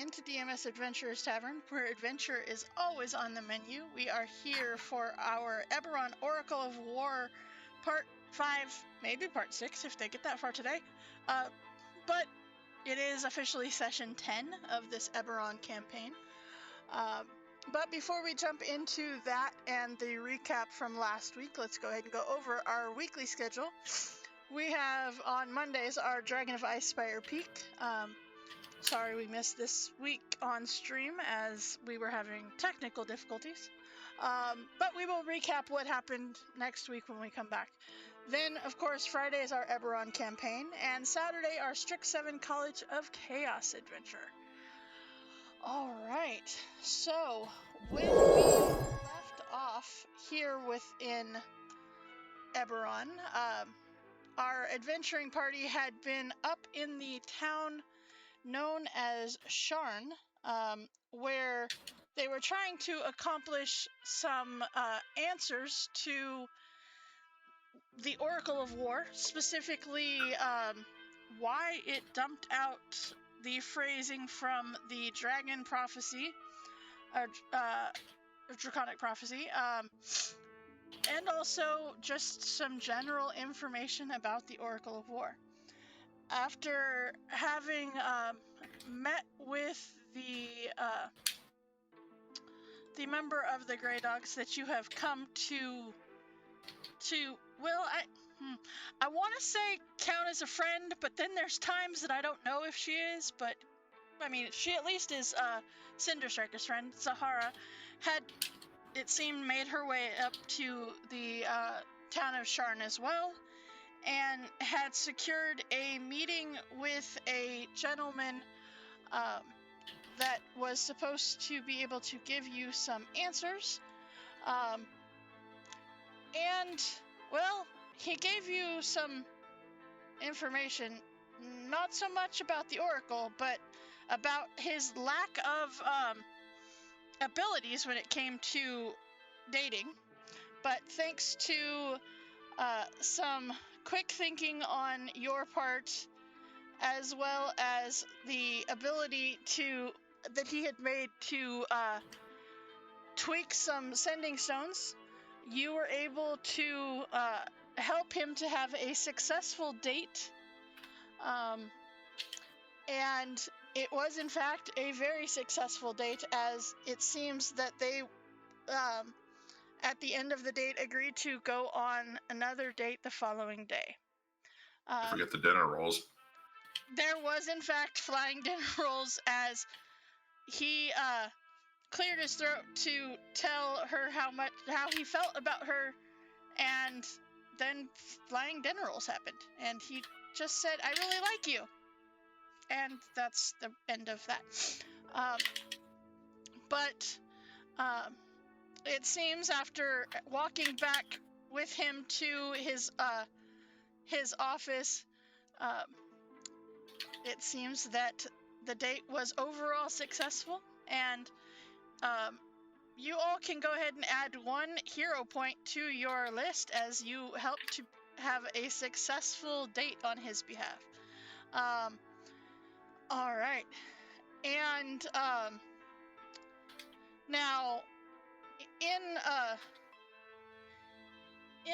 into DMS Adventurers Tavern, where adventure is always on the menu. We are here for our Eberron Oracle of War Part 5, maybe Part 6 if they get that far today. But it is officially Session 10 of this Eberron campaign. But before we jump into that and the recap from last week, let's go ahead and go over our weekly schedule. We have on Mondays our Dragon of Icespire Peak. Sorry we missed this week on stream as we were having technical difficulties. But we will recap what happened next week when we come back. Then, of course, Friday is our Eberron campaign, and Saturday our Strict 7 College of Chaos adventure. Alright, so when we left off here within Eberron, our adventuring party had been up in the town known as Sharn, where they were trying to accomplish some answers to the Oracle of War, specifically why it dumped out the phrasing from the Dragon Prophecy, Draconic Prophecy, and also just some general information about the Oracle of War. After having met with the member of the Grey Dogs that you have come to well, I want to say count as a friend, but then there's times that I don't know if she is, but I mean, she at least is Cinder Striker's friend. Zahara had, it seemed, made her way up to the town of Sharn as well, and had secured a meeting with a gentleman that was supposed to be able to give you some answers. And, well, he gave you some information, not so much about the Oracle, but about his lack of abilities when it came to dating. But thanks to some quick thinking on your part, as well as the ability that he had made to tweak some sending stones, you were able to help him to have a successful date. And it was, in fact, a very successful date, as it seems that they, at the end of the date, agreed to go on another date the following day. Forget the dinner rolls. There was, in fact, flying dinner rolls, as he cleared his throat to tell her how he felt about her, and then flying dinner rolls happened, and he just said, "I really like you," and that's the end of that. But it seems after walking back with him to his office, it seems that the date was overall successful, and you all can go ahead and add 1 hero point to your list as you helped to have a successful date on his behalf. Alright. And now in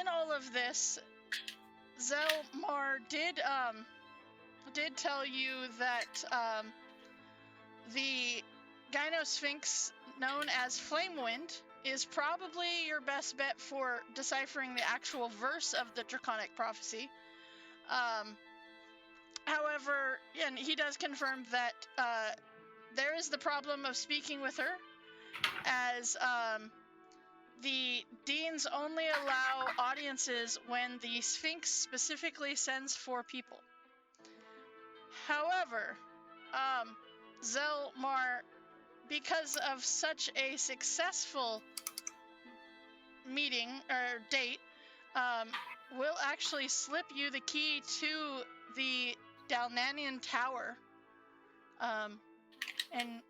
all of this, Zelmar did tell you that the Gyno Sphinx, known as Flamewind, is probably your best bet for deciphering the actual verse of the Draconic Prophecy. However, and he does confirm that there is the problem of speaking with her, as the deans only allow audiences when the Sphinx specifically sends 4 people. However, Zelmar, because of such a successful meeting or date, will actually slip you the key to the Dalnanian Tower, and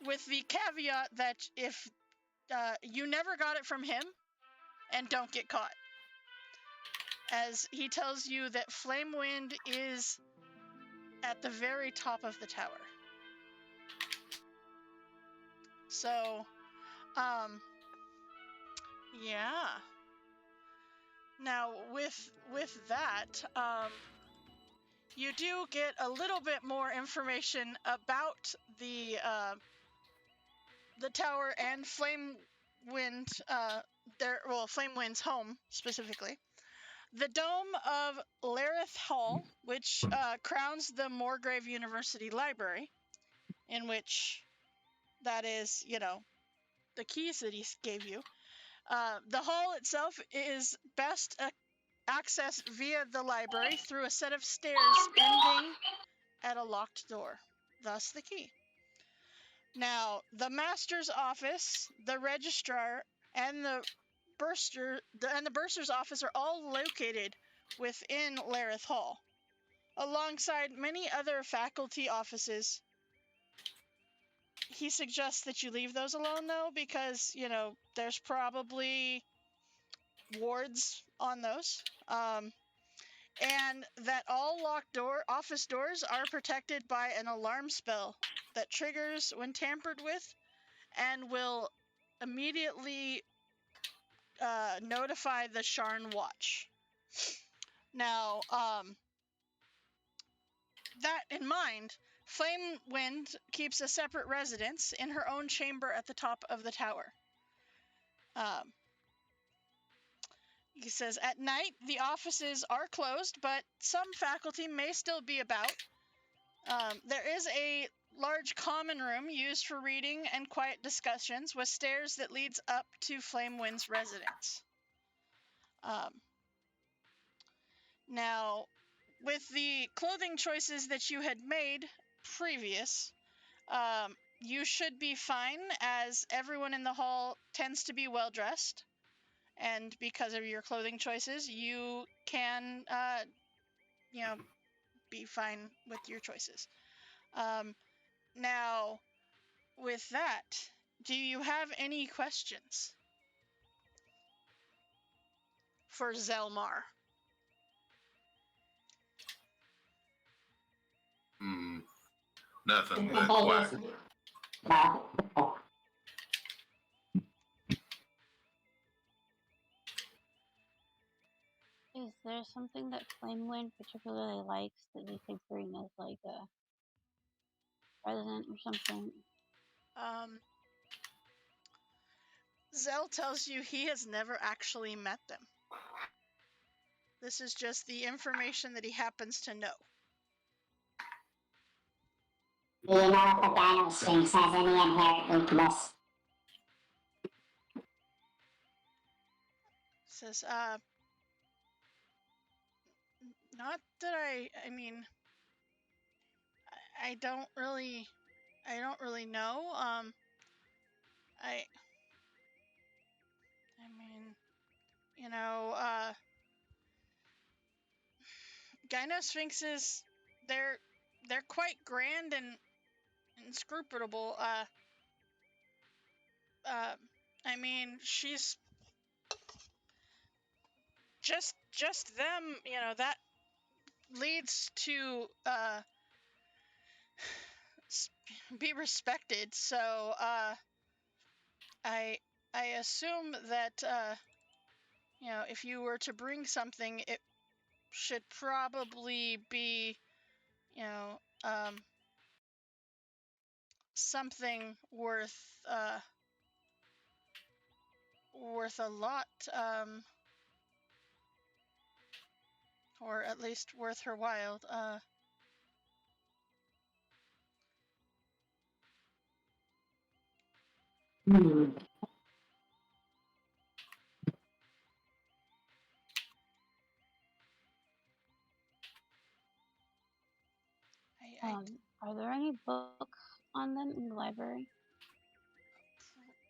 with the caveat that if you never got it from him, and don't get caught, as he tells you that Flamewind is at the very top of the tower. So, yeah. Now, with that, you do get a little bit more information about the tower and Flamewind's home specifically. The dome of Lareth Hall, which crowns the Moorgrave University Library, in which that is, the keys that he gave you. The hall itself is best accessed via the library through a set of stairs ending at a locked door, thus the key. Now, the master's office, the registrar, and the bursar's office are all located within Lareth Hall, alongside many other faculty offices. He suggests that you leave those alone, though, because, there's probably wards on those. And that all locked office doors are protected by an alarm spell that triggers when tampered with and will immediately notify the Sharn Watch. Now, that in mind, Flamewind keeps a separate residence in her own chamber at the top of the tower. He says, at night, the offices are closed, but some faculty may still be about. There is a large common room used for reading and quiet discussions with stairs that leads up to Flamewind's residence. Now, with the clothing choices that you had made previous, you should be fine, as everyone in the hall tends to be well-dressed. And because of your clothing choices, you can, be fine with your choices. Now, with that, do you have any questions for Zelmar? Nothing, but why? Is there something that Flamewind particularly likes that we could bring as like a present or something? Zell tells you he has never actually met them. This is just the information that he happens to know. Do you know if the Gyno Sphinx has any inherent weakness? Says, not that I mean, I don't really know. I mean, Gyno Sphinxes, they're quite grand and inscrutable. I mean, she's just them, that leads to be respected. So I assume that if you were to bring something, it should probably be something worth a lot, or at least worth her while. Are there any books on them in the library?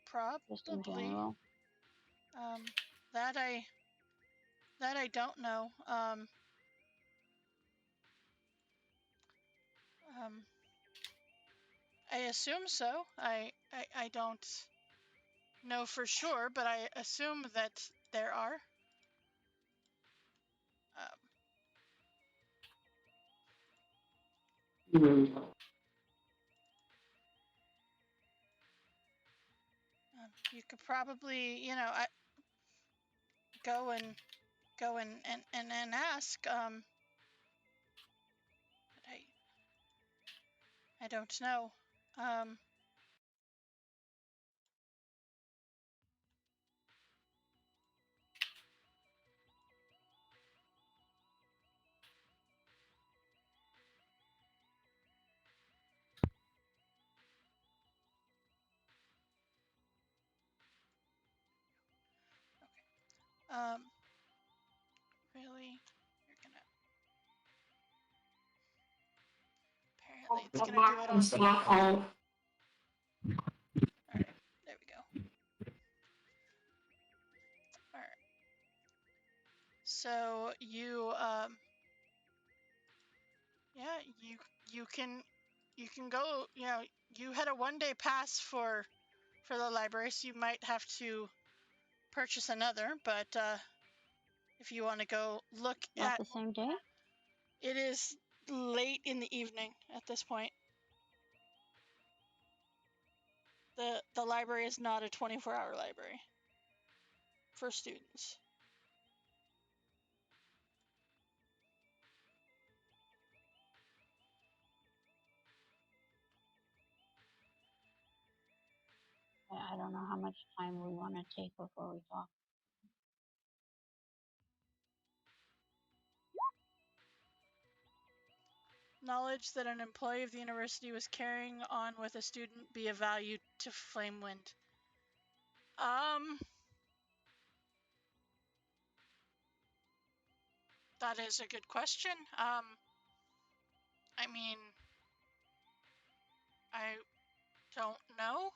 Probably. Just in general. That I don't know. I assume so. I don't know for sure, but I assume that there are. you could probably, you know, go and ask. But I don't know. Really, you're gonna. Apparently, it's gonna do it on. All right, there we go. All right. So you yeah, you can go, you know, you had a 1-day pass for the library, so you might have to purchase another, but if you want to go look at the same day? it is late in the evening at this point. The library is not a 24-hour library for students. I don't know how much time we want to take before we talk. Knowledge that an employee of the university was carrying on with a student be of value to Flamewind. That is a good question. I mean, I don't know.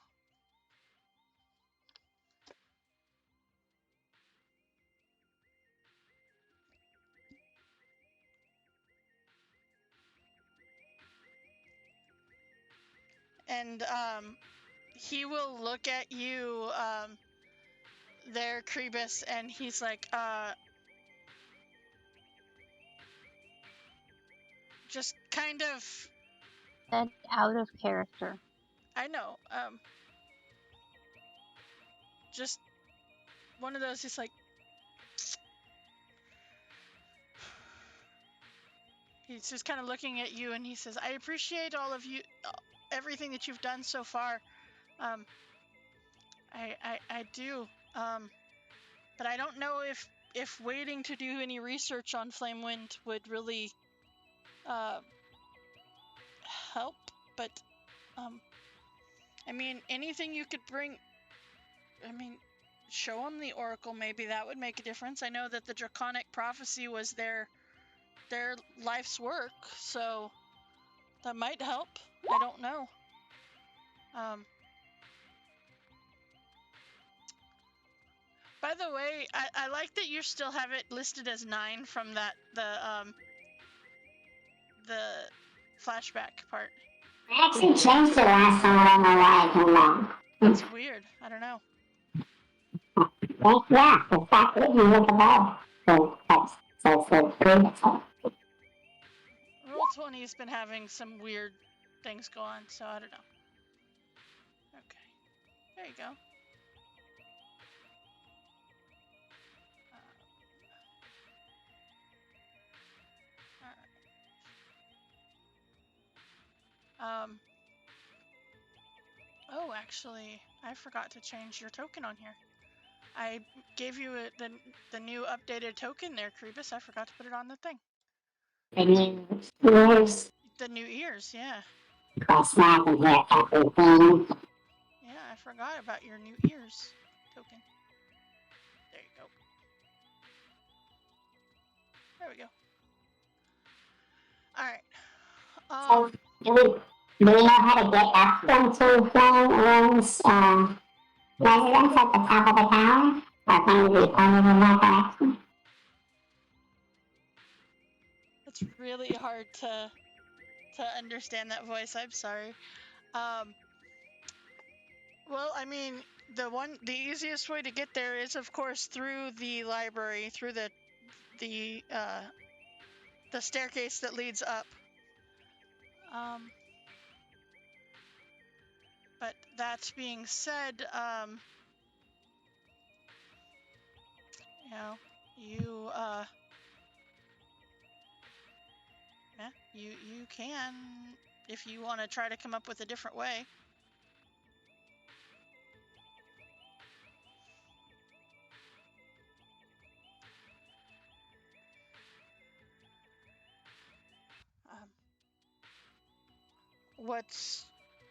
And he will look at you there, Krebus, and he's like, just kind of. That's out of character. I know. Just one of those. He's like, he's just kind of looking at you, and he says, "I appreciate all of you, everything that you've done so far. I do. But I don't know if waiting to do any research on Flamewind would really help. But I mean, anything you could bring. I mean, show them the Oracle. Maybe that would make a difference. I know that the Draconic Prophecy was their life's work, so that might help. I don't know. By the way, I like that you still have it listed as 9 from that the flashback part. I actually changed it last time. I don't know why it came back. That's weird. I don't know. Yeah, exactly. You look above. So it's good. Roll20's been having some weird things go on, so I don't know. Okay. There you go. Oh, actually, I forgot to change your token on here. I gave you the new updated token there, Krebus. I forgot to put it on the thing. The new ears. The new ears, yeah. Cross map and hair everything. Yeah, I forgot about your new ears token. There you go. There we go. Alright. So, do we know how to get up into Flamewind's residence at the top of the tower? Or can we be pointed in that direction? It's really hard to understand that voice. I'm sorry. Well, I mean, the easiest way to get there is, of course, through the library, through the staircase that leads up. But that being said, you can, if you want to try to come up with a different way.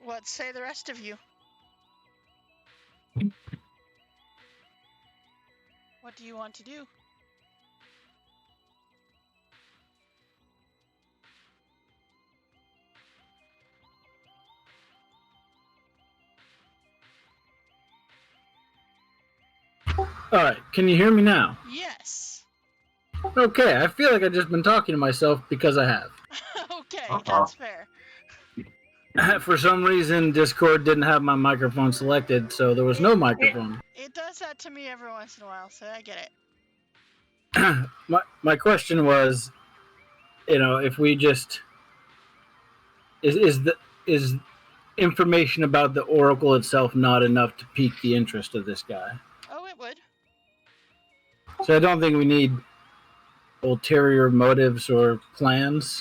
What say the rest of you? What do you want to do? Alright, can you hear me now? Yes. Okay, I feel like I've just been talking to myself because I have. Okay, that's fair. For some reason, Discord didn't have my microphone selected, so there was no microphone. It does that to me every once in a while, so I get it. My question was, if we just... Is information about the Oracle itself not enough to pique the interest of this guy? Oh, it would. So I don't think we need ulterior motives or plans.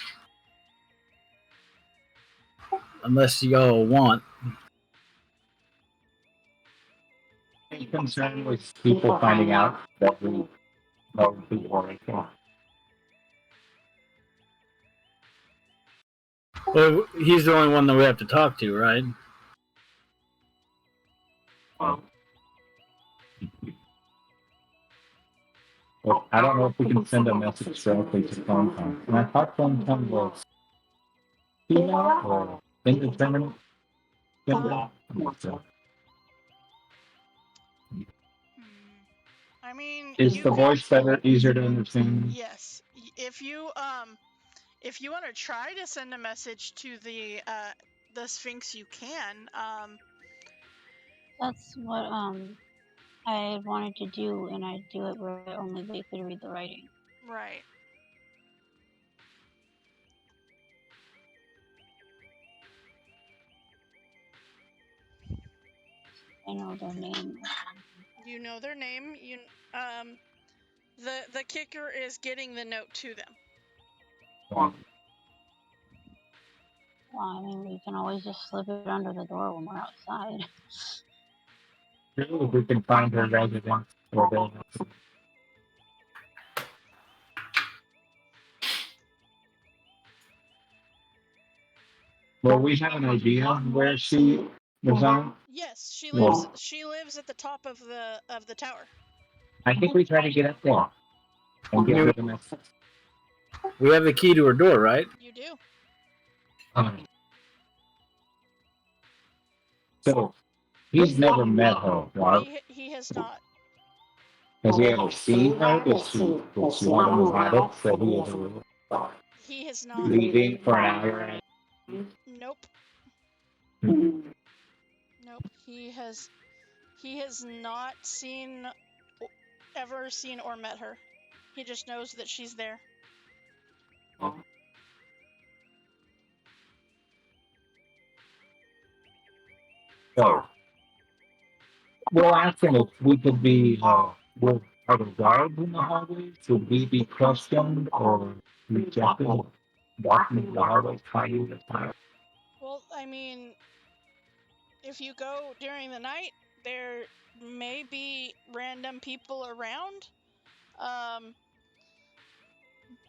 Unless y'all want. Are you concerned with people finding out that we know the Oracle? Well, he's the only one that we have to talk to, right? Well, I don't know if we can send a message directly to phone time. And I thought phone time was female or indeterminate gender. I mean, is the voice better, easier to understand? Yes. If you want to try to send a message to the Sphinx, you can. That's what I wanted to do, and I do it where only they could read the writing. Right. I know their name. You know their name. The kicker is getting the note to them. Well, I mean, we can always just slip it under the door when we're outside. Really, we can find her residence or building. Well, we have an idea where she resides. Yes, she lives. Yeah. She lives at the top of the tower. I think we try to get up there and get her the message. We have the key to her door, right? You do. So he's never met her, right? He has not. Has he ever seen her? Does she want to move out so he has not. Leaving for an hour? Nope. Nope. He has not ever seen or met her. He just knows that she's there. So we'll ask him if we could be with other guards in the hallways. Should we be questioned or rejected walking the hallways finding the fire? Well, I mean, if you go during the night, there may be random people around.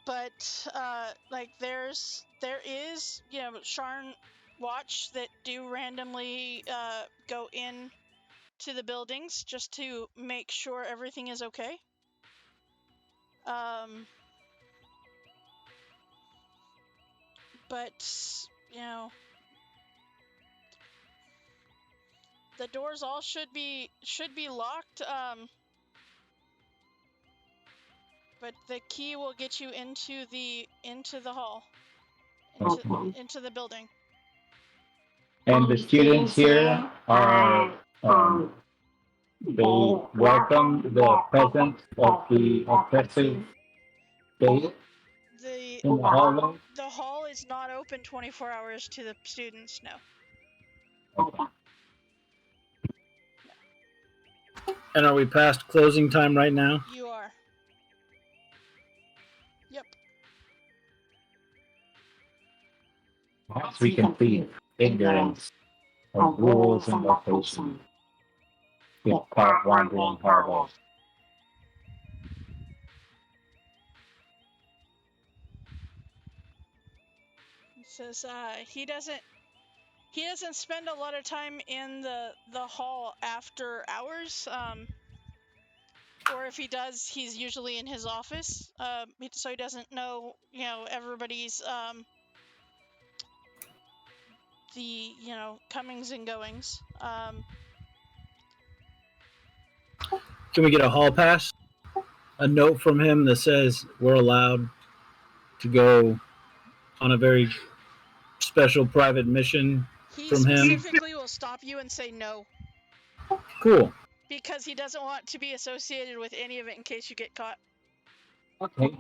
But like there is, Sharn Watch that do randomly go in to the buildings just to make sure everything is okay. But the doors all should be locked. But the key will get you into the hall, into the building. And the students here are they welcome the presence of the oppressive state in the hallway. The hall is not open 24 hours to the students. No. Okay. And are we past closing time right now? You are. Perhaps we can plead ignorance of rules and location. With part wandering harbor. It says he doesn't spend a lot of time in the hall after hours. Or if he does, he's usually in his office. So he doesn't know, everybody's the comings and goings. Can we get a hall pass? A note from him that says we're allowed to go on a very special private mission He from him. specifically will stop you and say no. Cool. Because he doesn't want to be associated with any of it in case you get caught. Okay.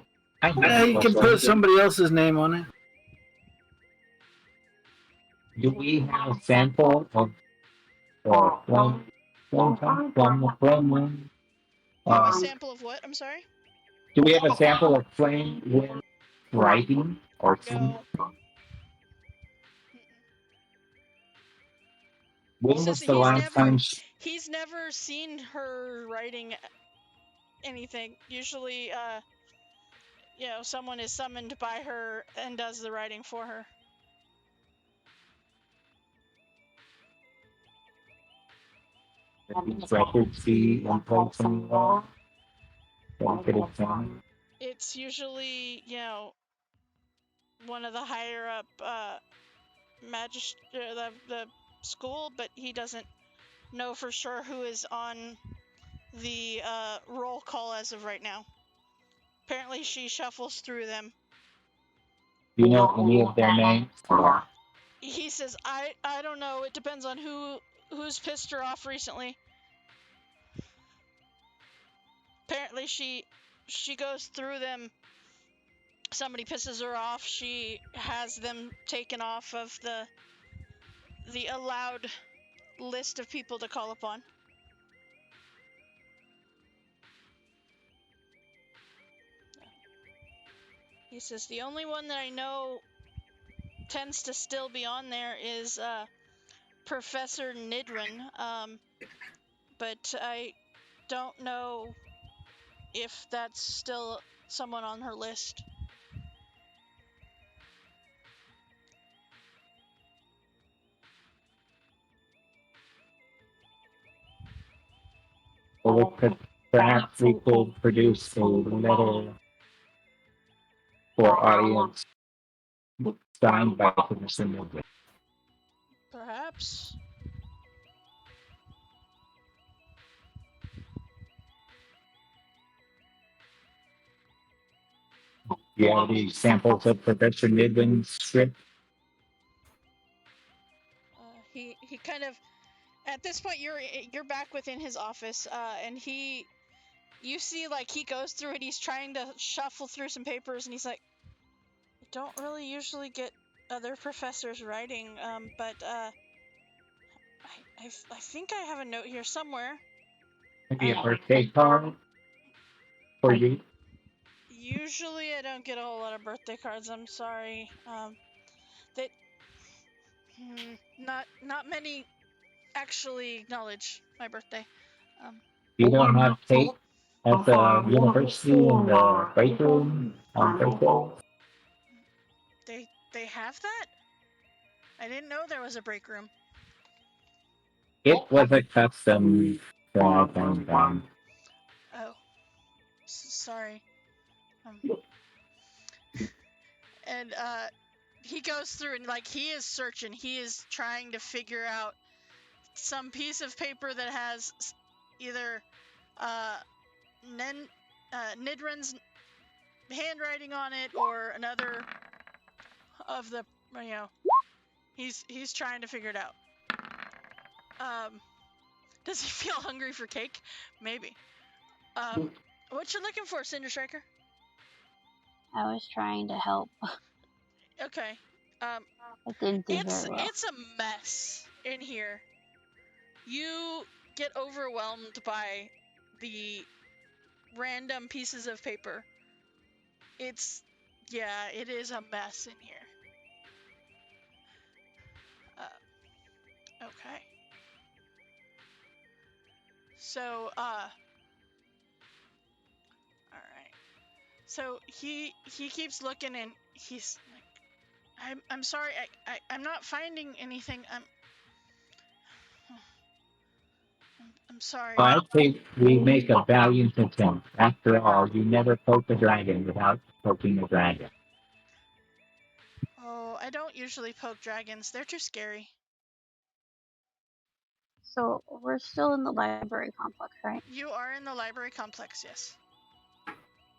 Yeah, you can put somebody else's name on it. Do we have a sample of from the Flamewind? A sample of what? I'm sorry? Do we have a sample of Flamewind writing or something? No. When was the last time? He's never seen her writing anything. Usually, someone is summoned by her and does the writing for her. Records be in place anymore? It's usually, one of the higher up the school, but he doesn't know for sure who is on the roll call as of right now. Apparently she shuffles through them. Do you know any of their names? He says, I don't know. It depends on who's pissed her off recently. Apparently she goes through them. Somebody pisses her off. She has them taken off of the allowed list of people to call upon. He says the only one that I know tends to still be on there is Professor Nidwin, but I don't know if that's still someone on her list. Or perhaps we could produce a letter for audience signed by Professor Nidwin. Perhaps. Do you have any samples of Professor Nidwin's script? He kind of, at this point you're back within his office, and you see like he goes through it. He's trying to shuffle through some papers, and he's like, I don't really usually get other professors writing, but I think I have a note here somewhere. Maybe a birthday card for you? Usually I don't get a whole lot of birthday cards. I'm sorry. Not many actually acknowledge my birthday. You don't have tape at the university in the break room on birthday? They have that? I didn't know there was a break room. It was a custom one. Oh, sorry. And he goes through and like he is searching. He is trying to figure out some piece of paper that has either Nidrin's handwriting on it or another of the he's trying to figure it out. Does he feel hungry for cake? Maybe. What you looking for, Cinder Striker? I was trying to help. Okay. It didn't do very well. It's a mess in here. You get overwhelmed by the random pieces of paper. It is a mess in here. Okay. So, alright. So he keeps looking and he's like, I'm sorry, I'm not finding anything. I'm sorry. I think we make a valiant attempt. After all, you never poke a dragon without poking a dragon. Oh, I don't usually poke dragons. They're too scary. So we're still in the library complex, right? You are in the library complex, yes.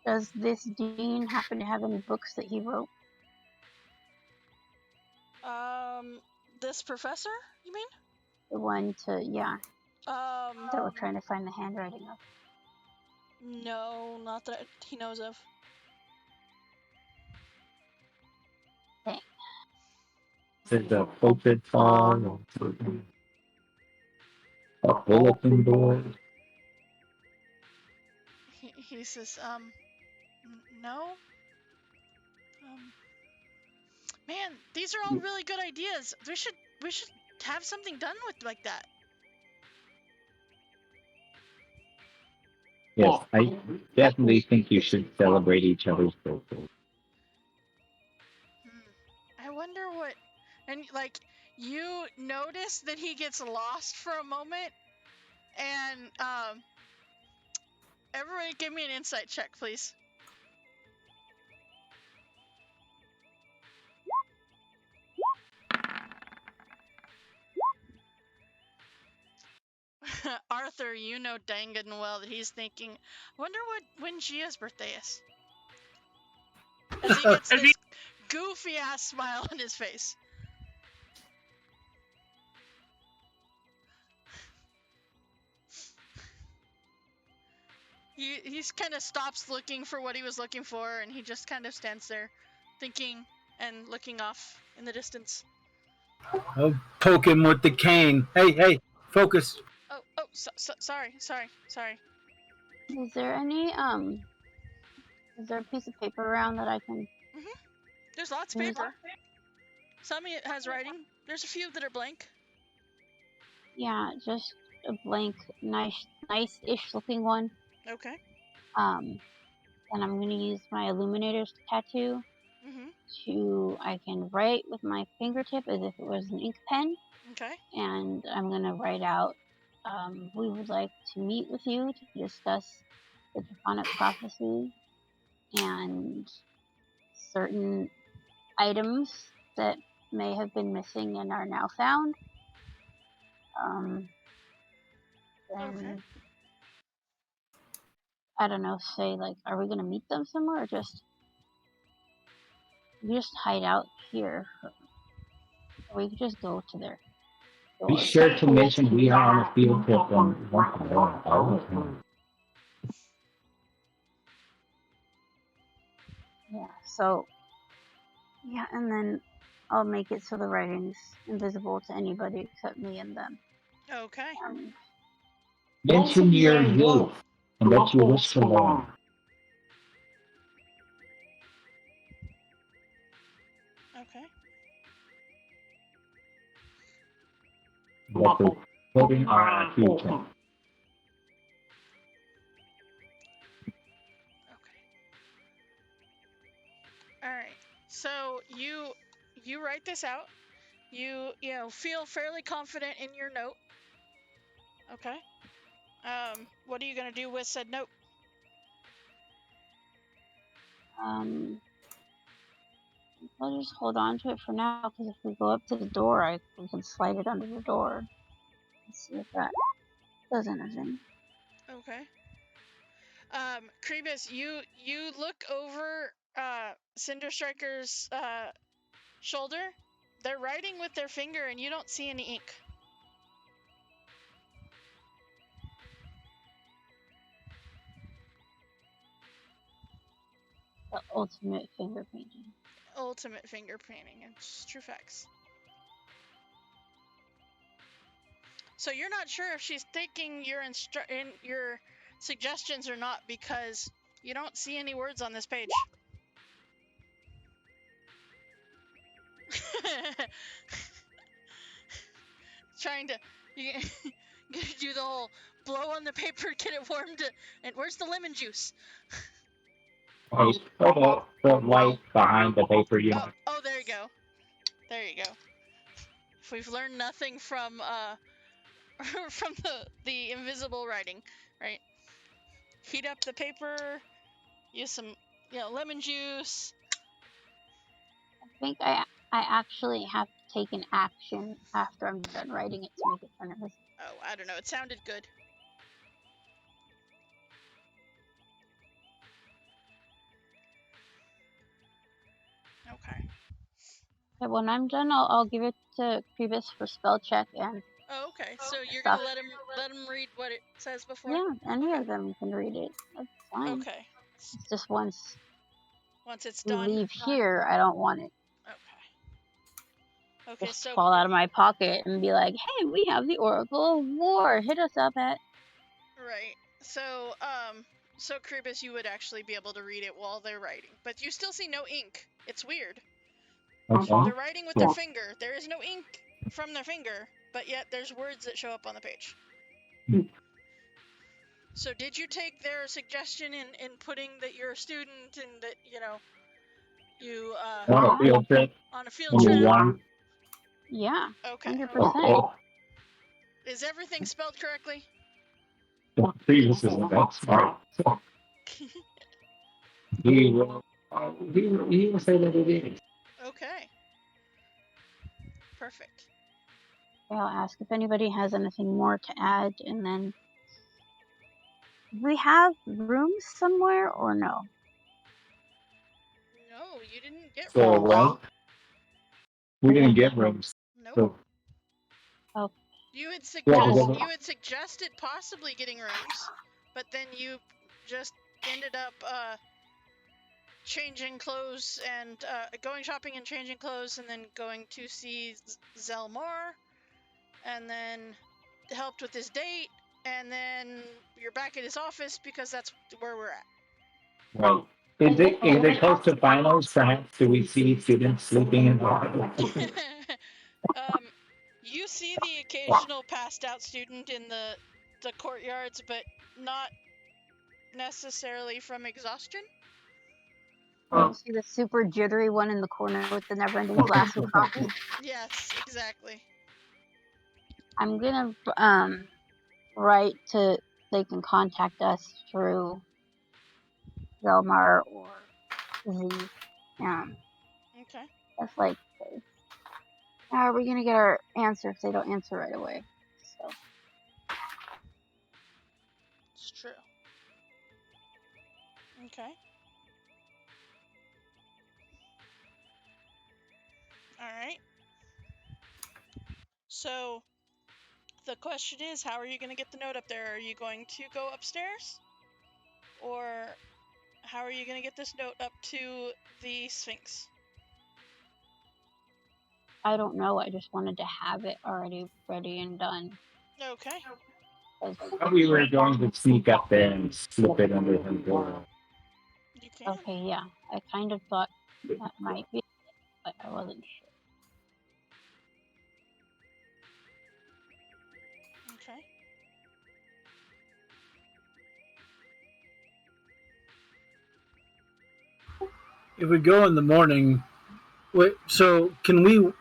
Does this dean happen to have any books that he wrote? This professor, you mean? The one that we're Um, trying to find the handwriting of. no, not that he knows of. There's a post-it phone, a bulletin board. He says, no. Man, these are all really good ideas. We should have something done with like that. Yes, I definitely think you should celebrate each other's birthdays. I wonder what. And like, you notice that he gets lost for a moment, and everybody, give me an insight check, please. Arthur, you know dang good and well that he's thinking, wonder when Gia's birthday is. As he gets this goofy ass smile on his face. He's kind of stops looking for what he was looking for, and he just kind of stands there, thinking and looking off in the distance. I'll poke him with the cane. Hey, focus. Oh, sorry. Is there is there a piece of paper around that I can? There's lots of paper. Some it has writing. There's a few that are blank. Yeah, just a blank, nice-ish looking one. Okay. And I'm gonna use my illuminator's tattoo I can write with my fingertip as if it was an ink pen. Okay. And I'm gonna write out, we would like to meet with you to discuss the draconic prophecy and certain items that may have been missing and are now found. Okay. I don't know, say like, are we gonna meet them somewhere or just hide out here? Or we could just go to their door. Be sure to mention we are on a field trip and want to go. Yeah, so yeah, and then I'll make it so the writing's invisible to anybody except me and them. Okay. Mention your youth and what you wish to learn. Okay. What the children are our future. Okay. All right. So you write this out. You feel fairly confident in your note. Okay. What are you gonna do with said note? I'll just hold on to it for now, because if we go up to the door, we can slide it under the door. Let's see if that does anything. Okay. Krebus, you look over Cinder Striker's shoulder. They're writing with their finger, and you don't see any ink. The ultimate finger painting. Ultimate finger painting. It's true facts. So you're not sure if she's taking your your suggestions or not, because you don't see any words on this page. trying to you do the whole blow on the paper, get it warmed, and where's the lemon juice? Oh, the light behind the paper, you know. Oh, there you go. There you go. If we've learned nothing from from the invisible writing, right? Heat up the paper, use some, lemon juice. I think I actually have to take an action after I'm done writing it to make it turn invisible. Oh, I don't know. It sounded good. Okay. When I'm done, I'll give it to Phoebus for spell check and. Oh, okay. So you're stuff. gonna let him read what it says before? Yeah, any of them can read it. That's fine. Okay. It's just once it's we done. leave here, I don't want it. Okay. Just So fall out of my pocket and be like, "Hey, we have the Oracle of War. Hit us up at." right. So so Kribus, you would actually be able to read it while they're writing, but you still see no ink. It's weird. Okay. They're writing with their finger. There is no ink from their finger, but yet there's words that show up on the page. So did you take their suggestion in putting that you're a student and that, you On a field trip. on a field trip? Yeah. Okay. 100%. Is everything spelled correctly? Previous isn't that smart. He will say that it is. Okay. Perfect. I'll ask if anybody has anything more to add, and then we have rooms somewhere or no? No, you didn't get So, rooms. well, we didn't get rooms. Nope. So, You had suggested possibly getting rooms, but then you just ended up changing clothes and going shopping and changing clothes, and then going to see Zelmar, and then helped with his date, and then you're back at his office because that's where we're at. right. Is it close to finals? Perhaps do we see students sleeping in the You see the occasional passed out student in the courtyards, but not necessarily from exhaustion. You see the super jittery one in the corner with the never-ending glass of coffee? Yes, exactly. I'm gonna write to they can contact us through Zelmar or Z. Okay. That's like, how are we gonna get our answer if they don't answer right away? So It's true. Okay. All right. So the question is, how are you going to get the note up there? Are you going to go upstairs? Or how are you going to get this note up to the Sphinx? I don't know. I just wanted to have it already ready and done. Okay. We were going to sneak up there and slip it under the door. You can. Okay, yeah. I kind of thought that might be, but I wasn't sure. Okay. If we go in the morning, wait. So can we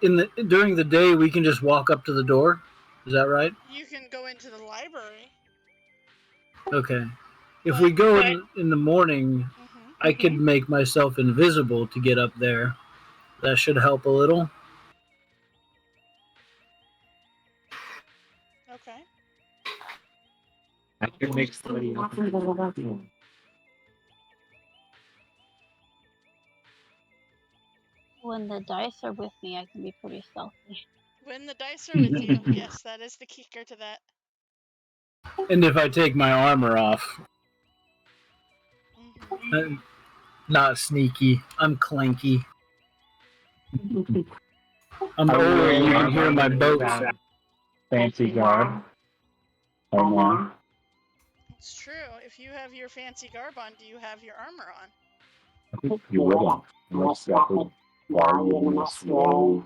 during the day we can just walk up to the door? Is that right? You can go into the library. Okay. If we go in the morning, I could make myself invisible to get up there. That should help a little. Okay. I can make somebody else invisible. When the dice are with me, I can be pretty stealthy. When the dice are with you, yes, that is the kicker to that. And if I take my armor off, I'm not sneaky. I'm clanky. I'm older. You can hear my boats. Fancy garb. It's true. If you have your fancy garb on, do you have your armor on? I think you will. Unless that would worry in the slow.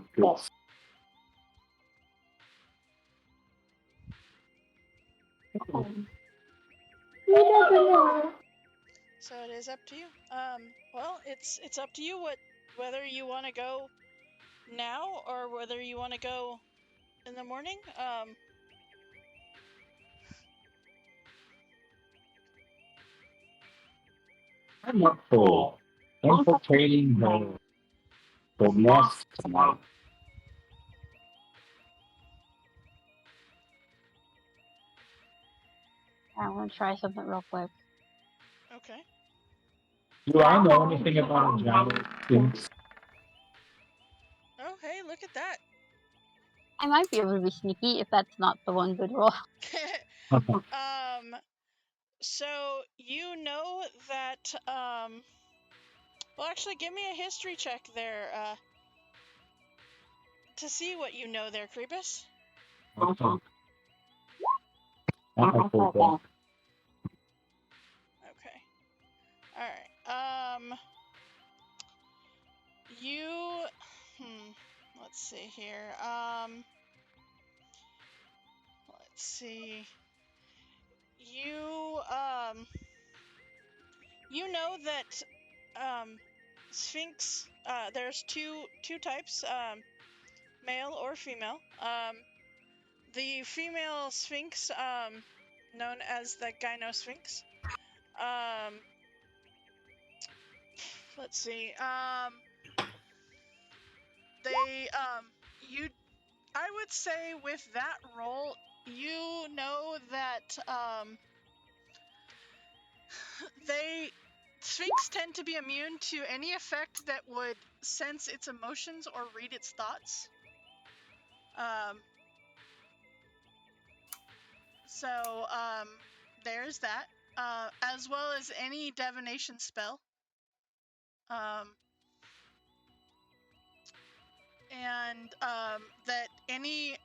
So it is up to you. Well, it's up to you whether you want to go now or whether you want to go in the morning. I'm up for infiltrating the nest tonight. I want to try something real quick. Okay. Do I know anything about a Gyno Sphinx? Oh, hey, look at that. I might be able to be sneaky if that's not the one good roll. So you know that, well, actually, give me a history check there, to see what you know there, Creepus. Okay. Okay. Alright, let's see here, let's see. You know that, Sphinx, there's two types, male or female. The female Sphinx, known as the Gyno Sphinx, let's see, I would say with that role, you know that, Sphinx tend to be immune to any effect that would sense its emotions or read its thoughts. So, there's that. As well as any divination spell. And that any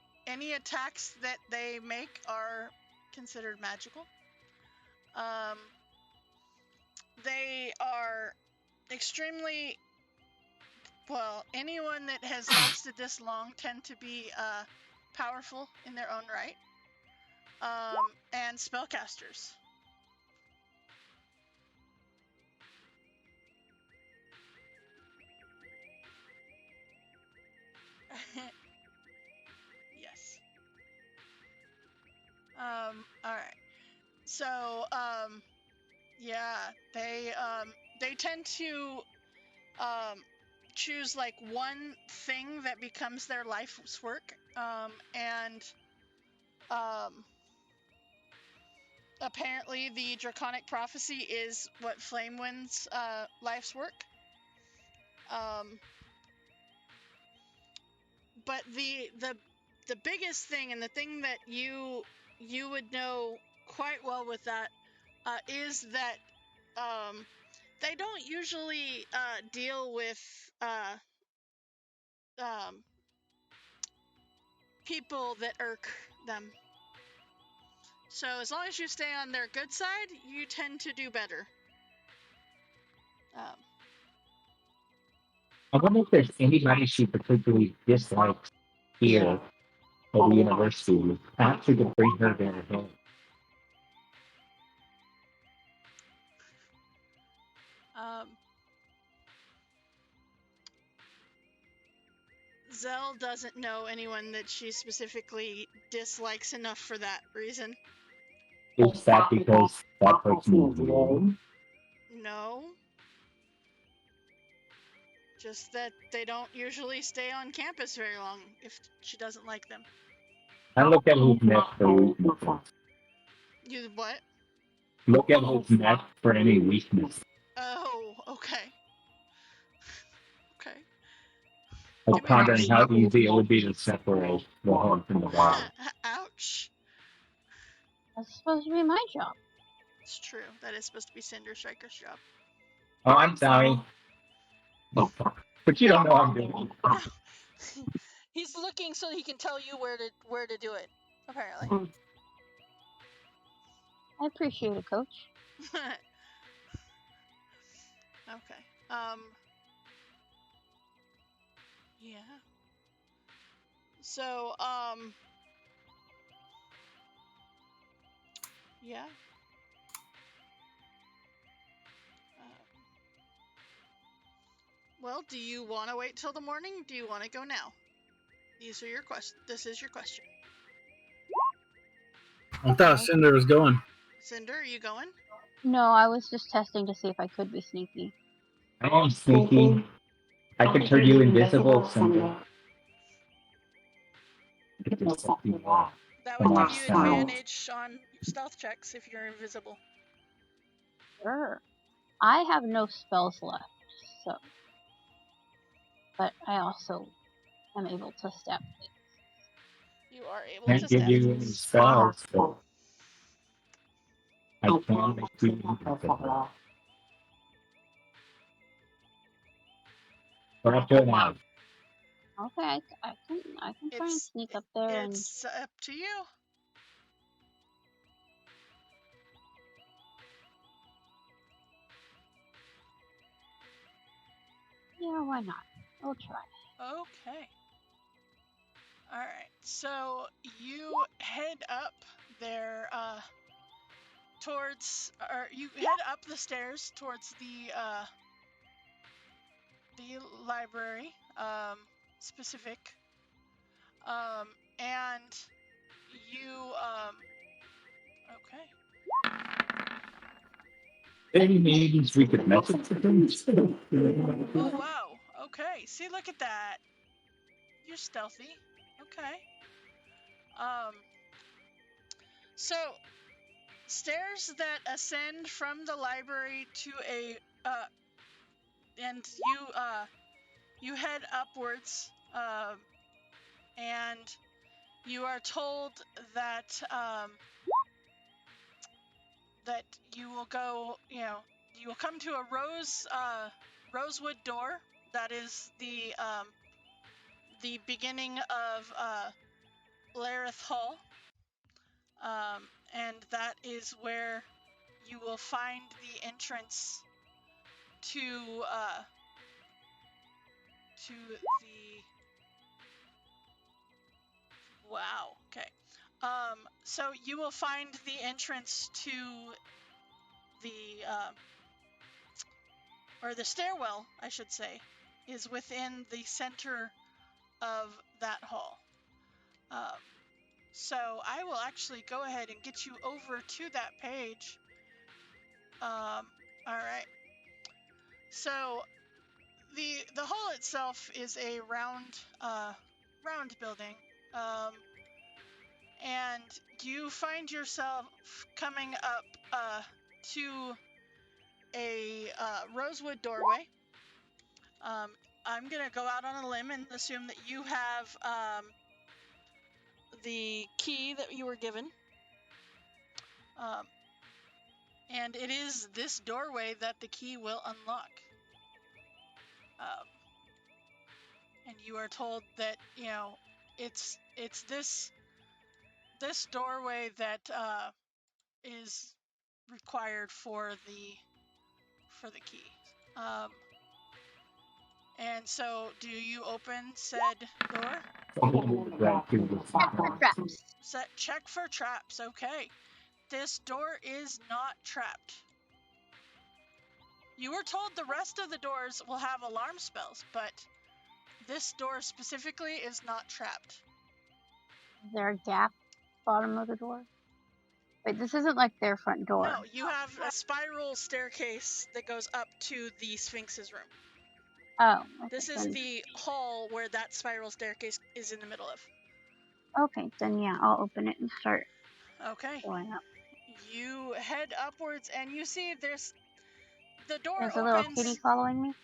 attacks that they make are considered magical. They are extremely, well, anyone that has lasted this long tend to be powerful in their own right. And spellcasters. Yes. Alright. So, yeah, they tend to choose like one thing that becomes their life's work, and apparently the Draconic Prophecy is what Flamewind's life's work. But the biggest thing, and the thing that you would know quite well with that, is that they don't usually deal with people that irk them. So as long as you stay on their good side, you tend to do better. I wonder if there's anybody she particularly dislikes here at the university. Perhaps we could bring her there again. Zell doesn't know anyone that she specifically dislikes enough for that reason. Is that because that person is alone? No. Just that they don't usually stay on campus very long if she doesn't like them. I look at who's next for weakness. You what? Look at who's next for any weakness. Oh, okay. Okay. I'm pondering how easy it would be to separate the home from the wild. Ouch. That's supposed to be my job. It's true. That is supposed to be Cinder Striker's job. Oh, I'm sorry. But you don't know I'm doing it. He's looking so he can tell you where to do it, apparently. I appreciate it, Coach. Okay. Yeah. So, Yeah. Well, do you want to wait till the morning? Do you want to go now? These are your questions. This is your question. I thought Cinder was going. Cinder, are you going? No, I was just testing to see if I could be sneaky. I am sneaky. I can turn you invisible someday. That would give you advantage on stealth checks if you're invisible. Sure. I have no spells left, so. But I also am able to stab things. You are able Can't to give stab you things. any spells, but I can make you invisible. But up to now. Okay, I can try and sneak up there and. It's up to you. Yeah, why not? I'll try. Okay. Alright, so you head up there, you head up the stairs towards the library, specific, and you, okay. Any means we could message with them? Oh, wow. Okay, see, look at that. You're stealthy. Okay. So, stairs that ascend from the library to and you head upwards, and you are told that, that you will go, you will come to a rosewood door. That is the beginning of, Lareth Hall. And that is where you will find the entrance to the... Wow, okay. So you will find the entrance to the, or the stairwell, I should say, is within the center of that hall. So I will actually go ahead and get you over to that page. All right. So the hall itself is a round building, and you find yourself coming up to a rosewood doorway. I'm gonna go out on a limb and assume that you have the key that you were given. And it is this doorway that the key will unlock. And you are told that, it's this doorway that is required for the key. And so, do you open said door? Traps. Check for traps. Okay. This door is not trapped. You were told the rest of the doors will have alarm spells, but this door specifically is not trapped. Is there a gap bottom of the door? Wait, this isn't like their front door. No, you have a spiral staircase that goes up to the Sphinx's room. Oh. Okay, this is the hall where that spiral staircase is in the middle of. Okay, then yeah, I'll open it and start going up. You head upwards and you see the door There's opens. a little kitty following me.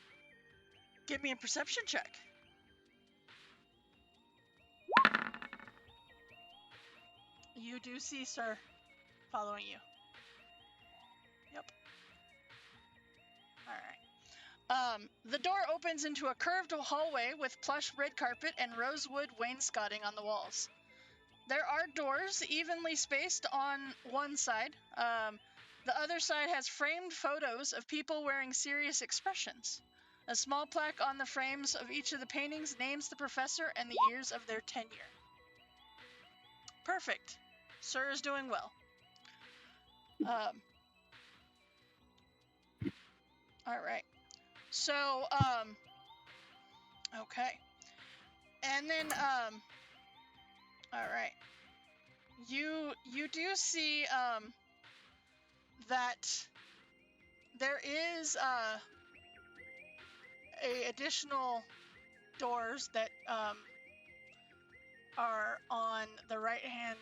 Give me a perception check. You do see Sir following you. Yep. Alright. The door opens into a curved hallway with plush red carpet and rosewood wainscoting on the walls. There are doors evenly spaced on one side. The other side has framed photos of people wearing serious expressions. A small plaque on the frames of each of the paintings names the professor and the years of their tenure. Perfect. Sir is doing well. All right. So, okay. And then, all right. You do see, that there is, a additional doors that, are on the right-hand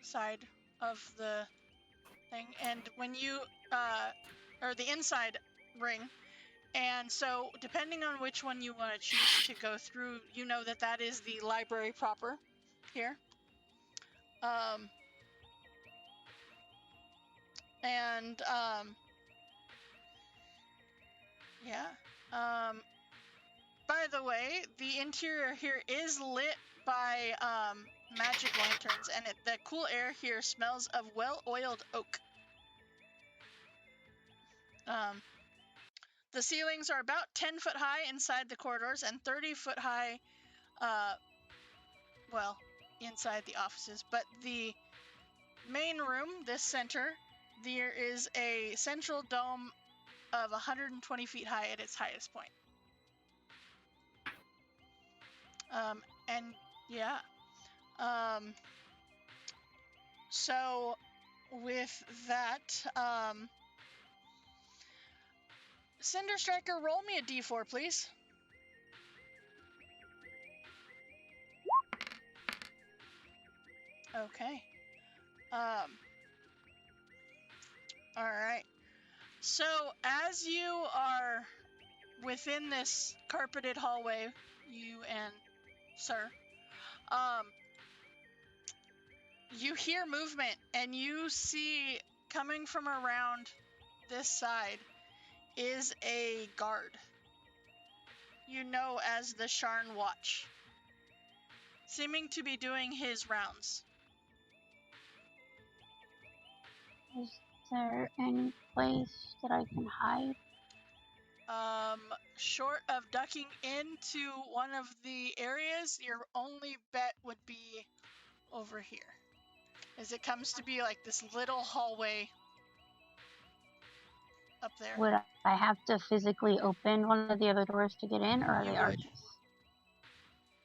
side of the thing, and when you, or the inside ring, and so depending on which one you want to choose to go through, you know that that is the library proper here. And yeah. By the way, the interior here is lit by magic lanterns, and the cool air here smells of well-oiled oak. The ceilings are about 10 foot high inside the corridors and 30 foot high, well, inside the offices. But the main room, this center, there is a central dome of 120 feet high at its highest point. And yeah. So with that, Cinder Striker, roll me a d4, please. Okay. All right. So as you are within this carpeted hallway, you and sir, you hear movement, and you see coming from around this side is a guard. You know as the Sharn Watch, seeming to be doing his rounds. Is there any place that I can hide? Short of ducking into one of the areas, your only bet would be over here, as it comes to be like this little hallway up there. Would I have to physically open one of the other doors to get in, or are You they would. arches?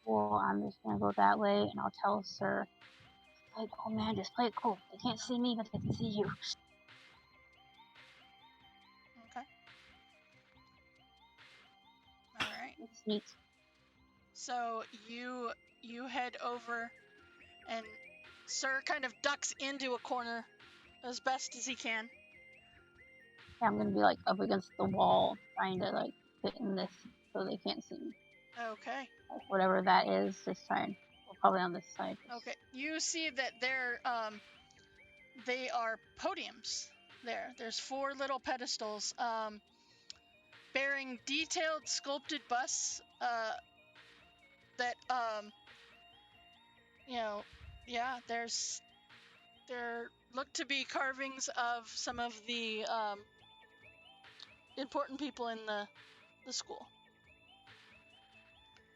Well, I'm just gonna go that way, and I'll tell Sir, like, oh man, just play it cool. They can't see me, but they can see you. Okay. All right. It's neat. So you head over, and Sir kind of ducks into a corner as best as he can. Yeah, I'm gonna be like up against the wall, trying to like fit in this so they can't see me. Okay. Like, whatever that is, just trying. Well, probably on this side. Okay. You see that they are podiums there. There's 4 little pedestals, bearing detailed sculpted busts, that, you know, yeah, there look to be carvings of some of the, important people in the school.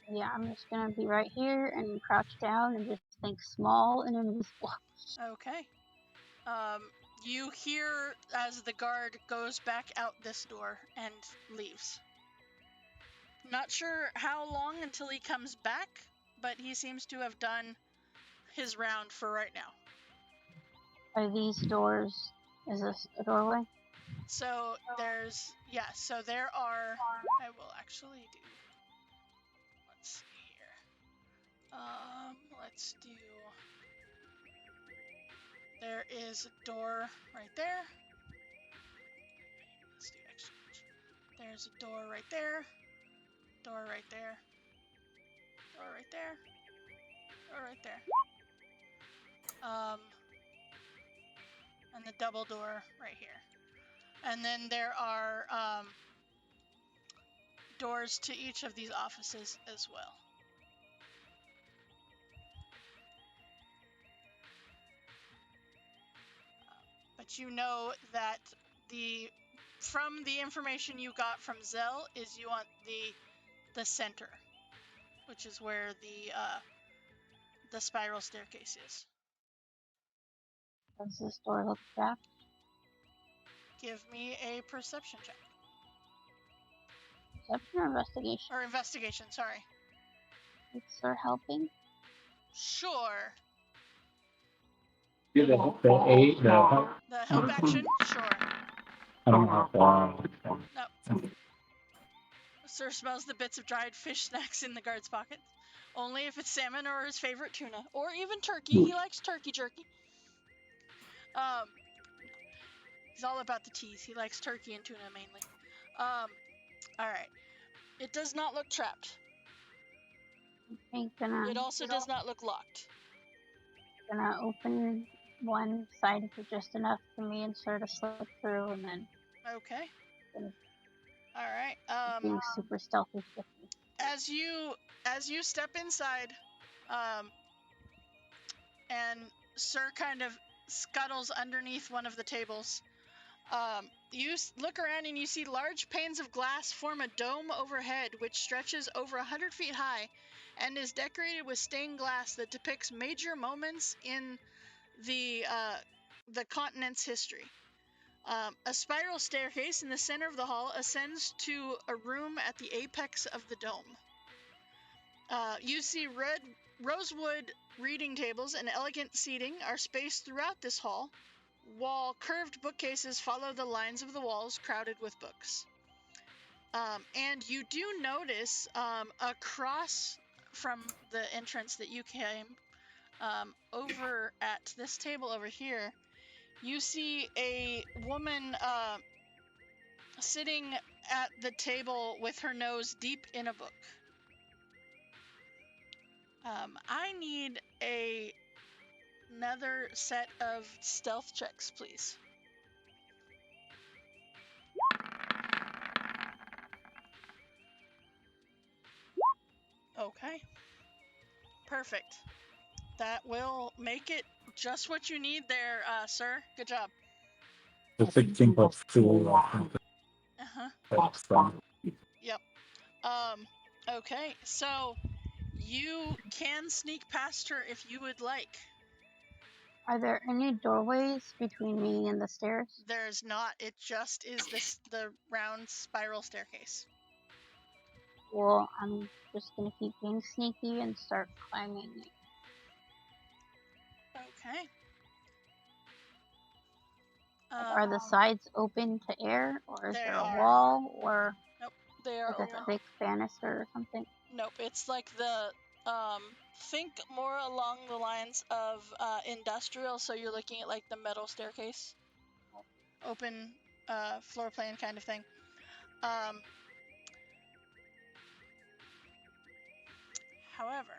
Yeah, I'm just gonna be right here and crouch down and just think small and invisible. Okay. You hear as the guard goes back out this door and leaves. Not sure how long until he comes back, but he seems to have done his round for right now. Are these doors? Is this a doorway? So so there are, I will actually do, let's see here. Let's do, there is a door right there. Let's do exchange. There's a door right there. Door right there. Door right there. Door right there. And the double door right here. And then there are doors to each of these offices as well. But you know that from the information you got from Zell is you want the center, which is where the spiral staircase is. Does this door look trapped? Give me a perception check. Perception or investigation? Or investigation, sorry. Is Sir helping? Sure. Yeah, the 8, the The help action? Sure. I don't have No. Sir smells the bits of dried fish snacks in the guard's pockets. Only if it's salmon or his favorite tuna. Or even turkey. He likes turkey jerky. He's all about the teas. He likes turkey and tuna mainly. Alright. It does not look trapped. It also does not look locked. Gonna open one side for just enough for me and Sir to slip through, and then Okay. Gonna- Alright. being super stealthy with me. As you step inside, and Sir kind of scuttles underneath one of the tables, you look around and you see large panes of glass form a dome overhead, which stretches over 100 feet high and is decorated with stained glass that depicts major moments in the continent's history. A spiral staircase in the center of the hall ascends to a room at the apex of the dome. You see red rosewood reading tables and elegant seating are spaced throughout this hall, while curved bookcases follow the lines of the walls crowded with books. And you do notice across from the entrance that you came, over at this table over here, you see a woman sitting at the table with her nose deep in a book. I need another set of stealth checks, please. Okay. Perfect. That will make it just what you need there, sir. Good job. the 16 plus 2. Uh-huh. Yep. Okay, so you can sneak past her if you would like. Are there any doorways between me and the stairs? There's not. It just is the round spiral staircase. Well, I'm just gonna keep being sneaky and start climbing it. Okay. Are the sides open to air, or is They there a are. wall, or They are like a open. thick banister or something? Nope, it's like the, think more along the lines of industrial, so you're looking at like the metal staircase. Open floor plan kind of thing. However,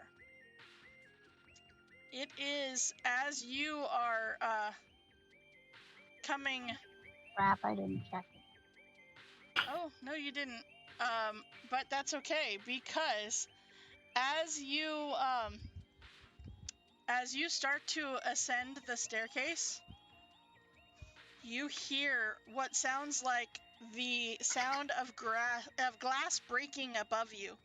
it is as you are coming... Crap, I didn't check it. Oh, no you didn't. But that's okay, because as you start to ascend the staircase, you hear what sounds like the sound of glass breaking above you.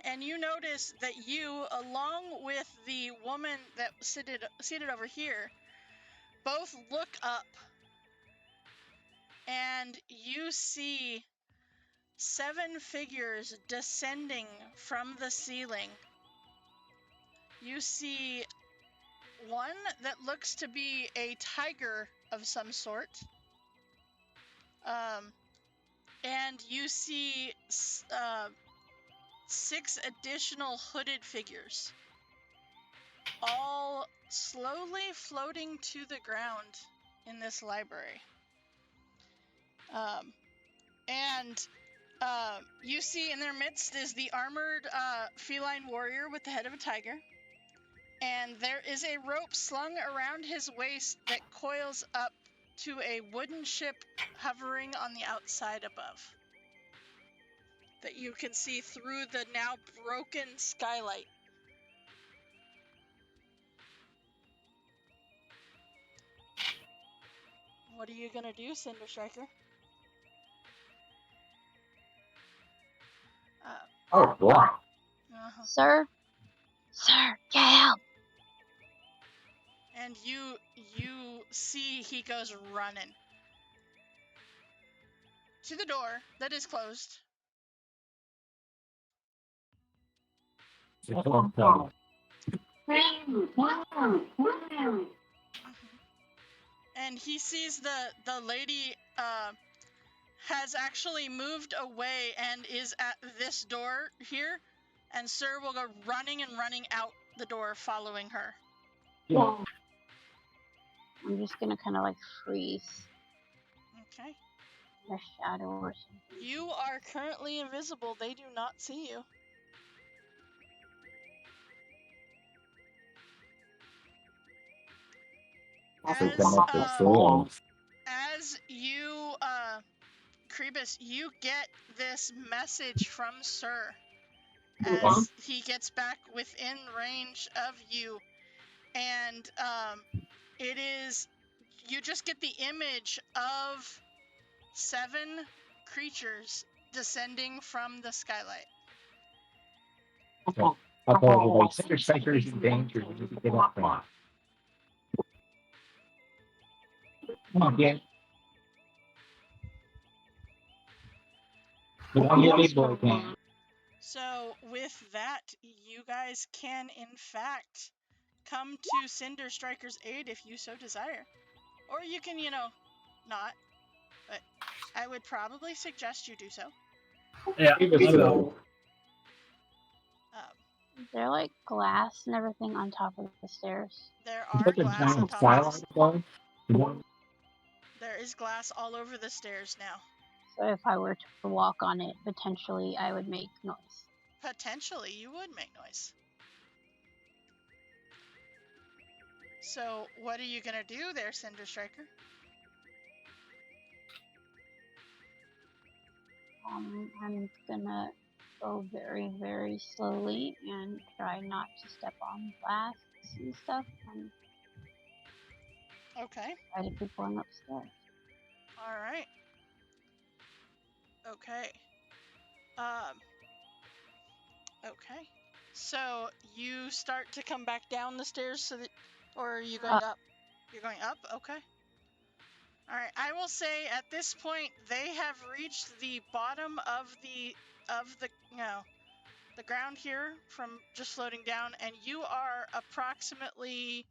And you notice that you, along with the woman that seated over here, both look up, and you see 7 figures descending from the ceiling. You see one that looks to be a tiger of some sort. And you see 6 additional hooded figures, all slowly floating to the ground in this library. And you see in their midst is the armored feline warrior with the head of a tiger. And there is a rope slung around his waist that coils up to a wooden ship hovering on the outside above, that you can see through the now broken skylight. What are you gonna do, Cinder Striker? Oh, boy. Sir, get help! And you you see he goes running to the door that is closed. And he sees the lady has actually moved away and is at this door here, and Sir will go running out the door following her. I'm just gonna kind of like freeze Okay. in a shadow or something. You are currently invisible. They do not see you. As you, Krebus, you get this message from Sir as he gets back within range of you, and it is, you just get the image of 7 creatures descending from the skylight. Cinder Striker is in danger. We need to get off that. Come on, Dan. So with that, you guys can in fact come to Cinder Striker's aid if you so desire. Or you can, not. But I would probably suggest you do so. Yeah, I'll go. Is there like glass and everything on top of the stairs? There are glass on top of the stairs. There is glass all over the stairs now. So if I were to walk on it, potentially I would make noise. Potentially, you would make noise. So, what are you gonna do there, Cinder Striker? I'm gonna go very, very slowly and try not to step on glass and stuff, and Okay. try to keep going upstairs. All right. Okay. Okay. So you start to come back down the stairs, or are you going up? You're going up. Okay. All right. I will say at this point they have reached the bottom of the the ground here from just floating down, and you are approximately,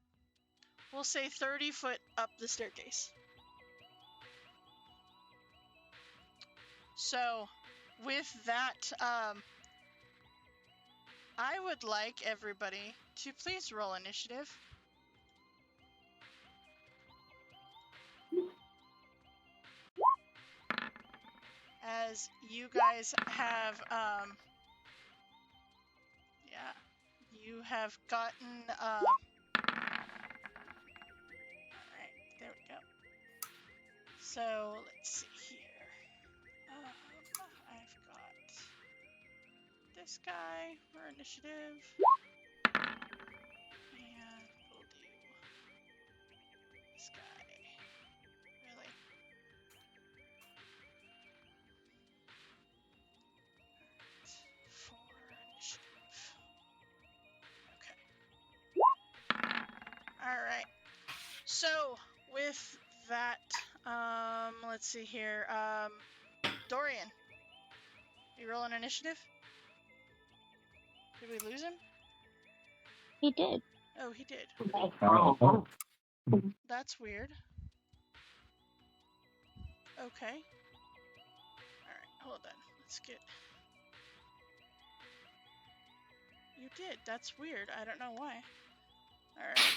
we'll say 30 foot up the staircase. So with that, I would like everybody to please roll initiative. As you guys have, you have gotten, alright, there we go. So, let's see here. I've got this guy for initiative. And we'll do this guy. Really? For initiative. Okay. Alright. So, with that, let's see here. Dorian, you roll an initiative? Did we lose him? He did. Oh, he did. Oh. That's weird. Okay. Alright, hold on. Let's get... You did. That's weird. I don't know why. Alright.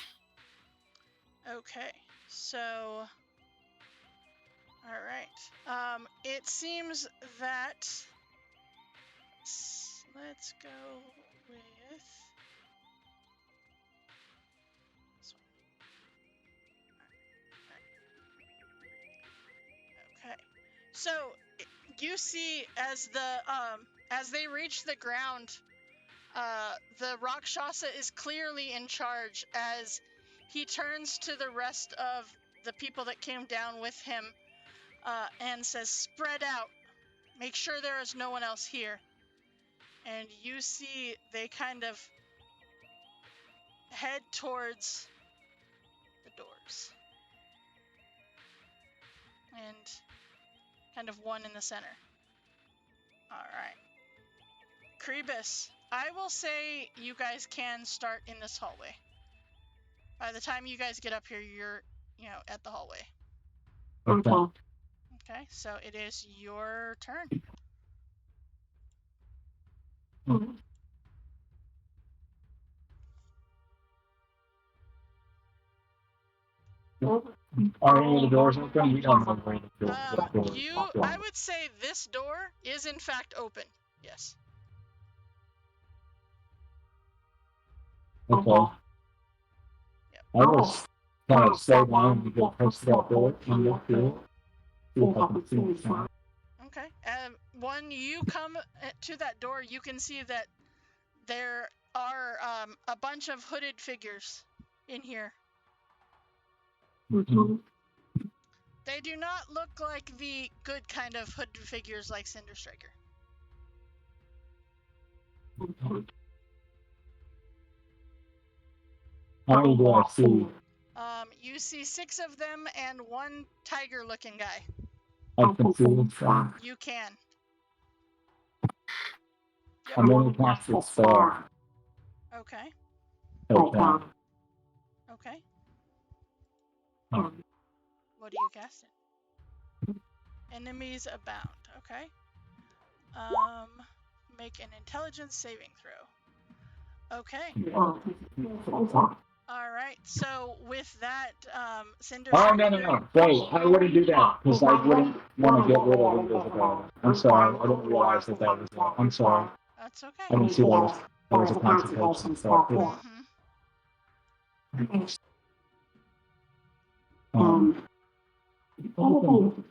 Okay. So... Alright. It seems that... Let's go with... this one. Okay. So, you see as they reach the ground, the Rakshasa is clearly in charge as he turns to the rest of the people that came down with him, and says, "Spread out. Make sure there is no one else here." And you see they kind of head towards the doors. and kind of one in the center. All right. Krebus, I will say you guys can start in this hallway. By the time you guys get up here, you're, at the hallway. Okay. Okay, so it is your turn. Are any of the doors open? We don't know where the doors I would say this door is in fact open. Yes. Okay. Yep. I was kind of slow down to go close to that door and look through it. See if I can see anything. Okay. When you come to that door, you can see that there are a bunch of hooded figures in here. Mm-hmm. They do not look like the good kind of hooded figures like Cinder Striker. How many do I see? You see 6 of them and one tiger-looking guy. I can see them. You can. Yep. I'm only past this far. Okay. Okay. Okay. What do you cast it? Enemies abound. Okay. Make an intelligence saving throw. Okay. All right. So with that, Cinder. Oh no! Wait, I wouldn't do that because I wouldn't want to get rid of invisibility. I'm sorry, I didn't realize that was. I'm sorry. That's okay. I didn't see that was a consequence. So,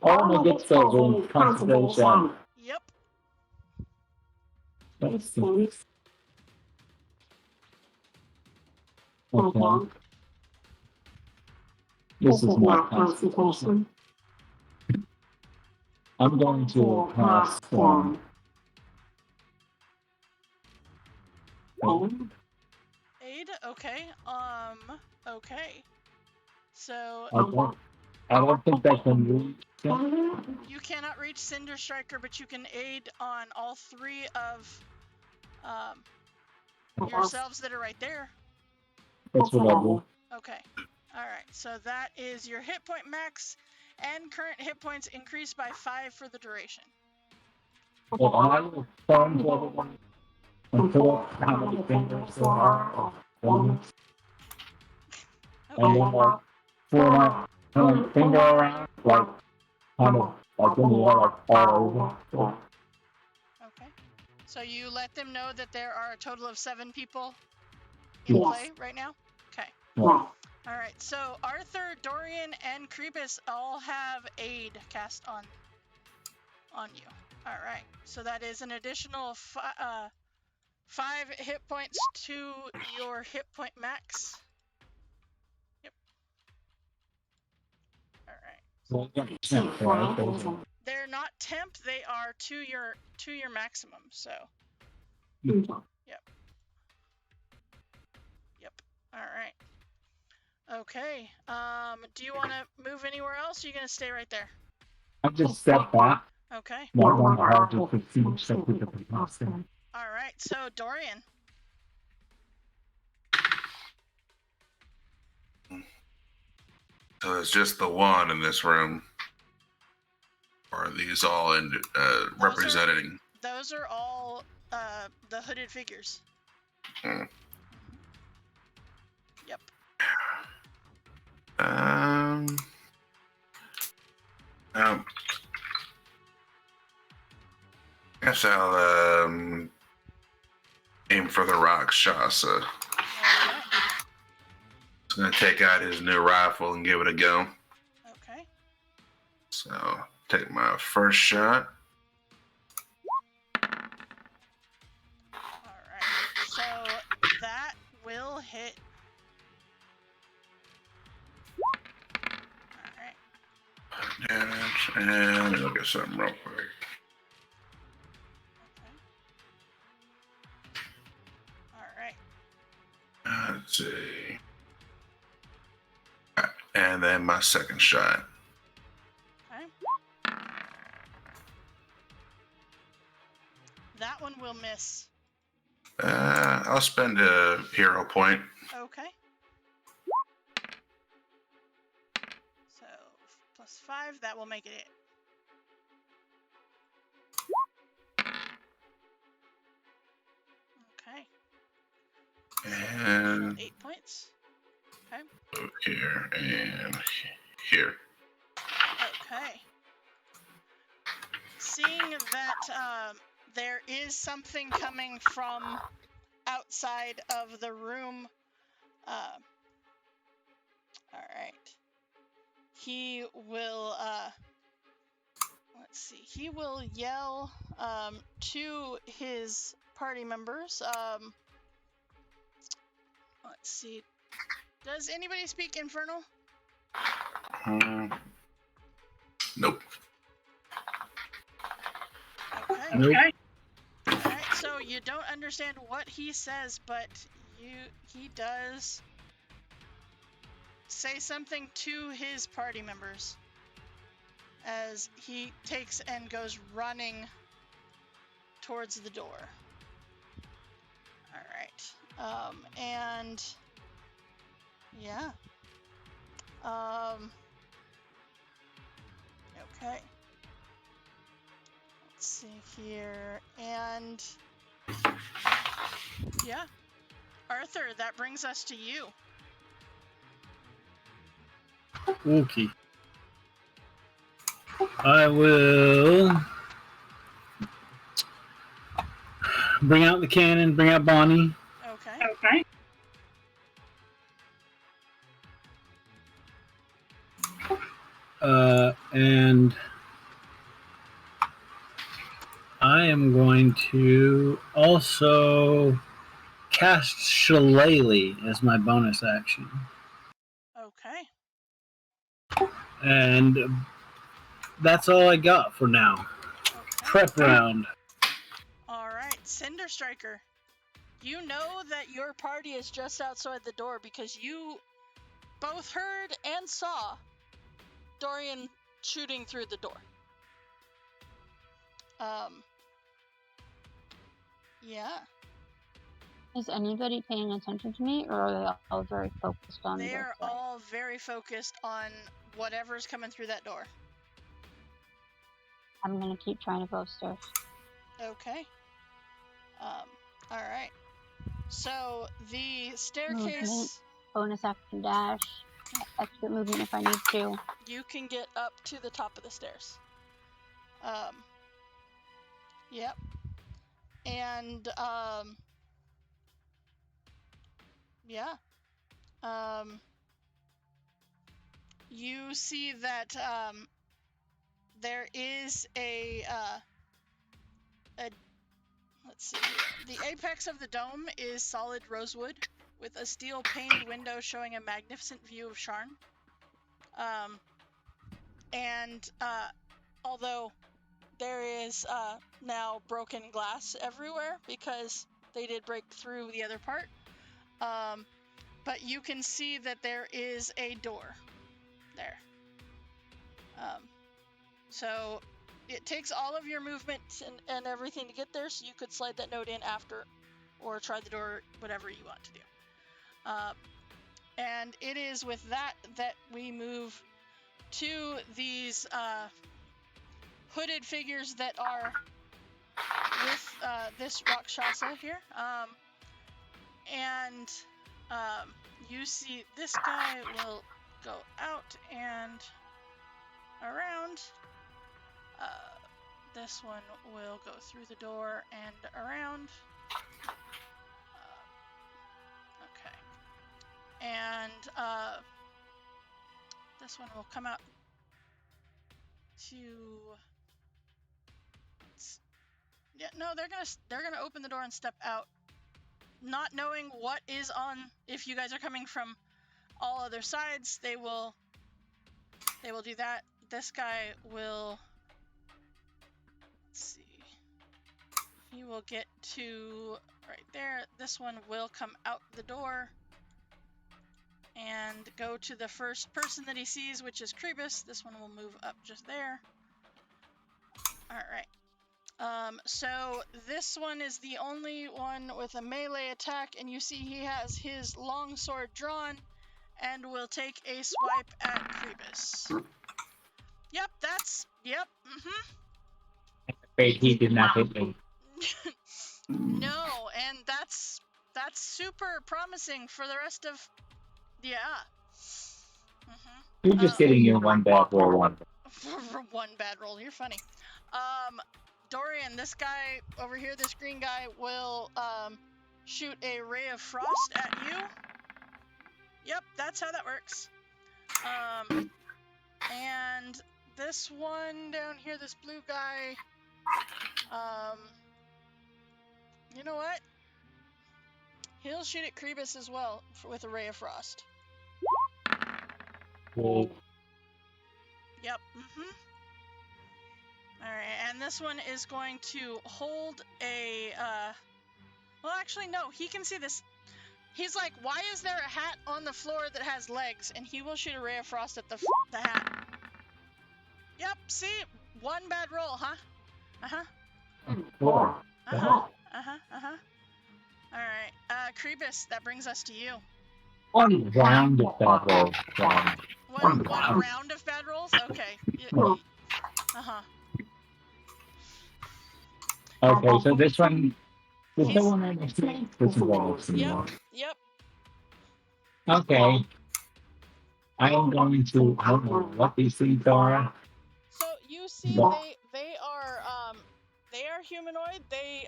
all my good spells are concentration. Yep. That's nice. Okay. This is my concentration. I'm going to cast Aid. Okay. Okay. So. I don't think I can reach. You cannot reach Cinder Striker, but you can aid on all 3 of yourselves that are right there. That's what I do. Okay. All right. So that is your hit point max, and current hit points increase by 5 for the duration. Well, I will turn to everyone and pull up how many fingers there are. Okay. And then pull my finger around, like kind of like in the air, like all over. Okay. So you let them know that there are a total of 7 people in play right now? Okay. Yeah. All right. So Arthur, Dorian, and Krebus all have aid cast on you. All right. So that is an additional 5 hit points to your hit point max. Yep. All right. They're not temp. They are to your maximum. So. Yep. All right. Okay. Do you want to move anywhere else? Or are you gonna stay right there? I just step back. Okay. Not one hard to perceive something that we must do. All right. So Dorian. So it's just the one in this room. Or are these all representing? Those are all the hooded figures. Hmm. Yep. Guess I'll aim for the Rakshasa. Okay. He's gonna take out his new rifle and give it a go. Okay. So take my first shot. All right. So that will hit. All right. Damage, and look at something real quick. Okay. All right. Let's see. And then my second shot. Okay. That one will miss. I'll spend a hero point. Okay. So +5, that will make it. Okay. And 8 points. Okay. here and here. Okay. Seeing that there is something coming from outside of the room, all right. He will, let's see, he will yell to his party members. Let's see, does anybody speak Infernal? Nope. Okay. Nope. Alright, so you don't understand what he says, but he does say something to his party members as he takes and goes running towards the door. Alright. And yeah. Okay. Let's see here. And yeah. Arthur, that brings us to you. Okay. I will bring out the cannon, bring out Bonnie. Okay. And I am going to also cast Shillelagh as my bonus action. Okay. And that's all I got for now. Okay. Prep round. Alright, Cinder Striker. You know that your party is just outside the door because you both heard and saw Dorian shooting through the door. Yeah. Is anybody paying attention to me, or are they all very focused on They their are play? all very focused on whatever's coming through that door. I'm gonna keep trying to go upstairs. Okay. Alright. So the staircase, Movement, bonus action dash, extra movement if I need to. you can get up to the top of the stairs. Yep. And yeah. You see that there is a let's see here. The apex of the dome is solid rosewood with a steel paned window showing a magnificent view of Sharn. And although there is now broken glass everywhere because they did break through the other part, but you can see that there is a door there. So it takes all of your movement and everything to get there, so you could slide that note in after or try the door, whatever you want to do. And it is with that that we move to these hooded figures that are with this Rakshasa here. And you see this guy will go out and around. This one will go through the door and around. Okay. And this one will come out to. Yeah, no, they're gonna open the door and step out, not knowing what is on. If you guys are coming from all other sides, they will do that. This guy will. Let's see. He will get to right there. This one will come out the door and go to the first person that he sees, which is Krebus. This one will move up just there. All right. So this one is the only one with a melee attack, and you see he has his longsword drawn and will take a swipe at Crebus. Yep, yep, Afraid he did not hit me. No, and that's super promising for the rest of, yeah. You're just getting your one bad roll one. One bad roll, you're funny. Dorian, this guy over here, this green guy, will shoot a ray of frost at you. Yep, that's how that works. And this one down here, this blue guy, you know what? He'll shoot at Crebus as well with a ray of frost. Cool. Yep, Alright, and this one is going to hold a, well, actually, no, he can see this. He's like, why is there a hat on the floor that has legs? And he will shoot a ray of frost at the hat. Yep, see? One bad roll, huh? Four. Alright, Crebus, that brings us to you. One round of bad rolls. One round of bad rolls? Okay. Okay, so this one. This is the one I missed. This is one I missed. Yep. Okay. I am going to. I don't know what these things are. So you see, they are humanoid. They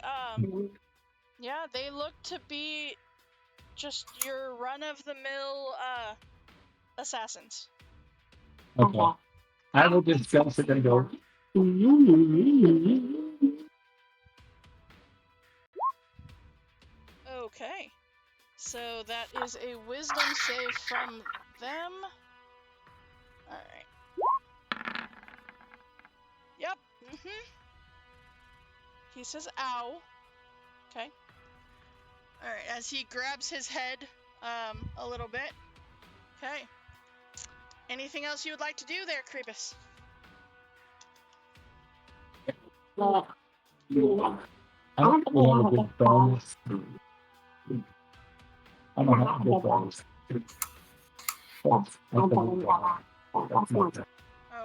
yeah, they look to be just your run-of-the-mill assassins. Okay. I will just go sit and go. Okay. So that is a wisdom save from them. Alright. Yep. He says ow. Okay. Alright, as he grabs his head a little bit. Okay. Anything else you would like to do there, Crebus? I don't think we have a good bonus. I don't have a good bonus.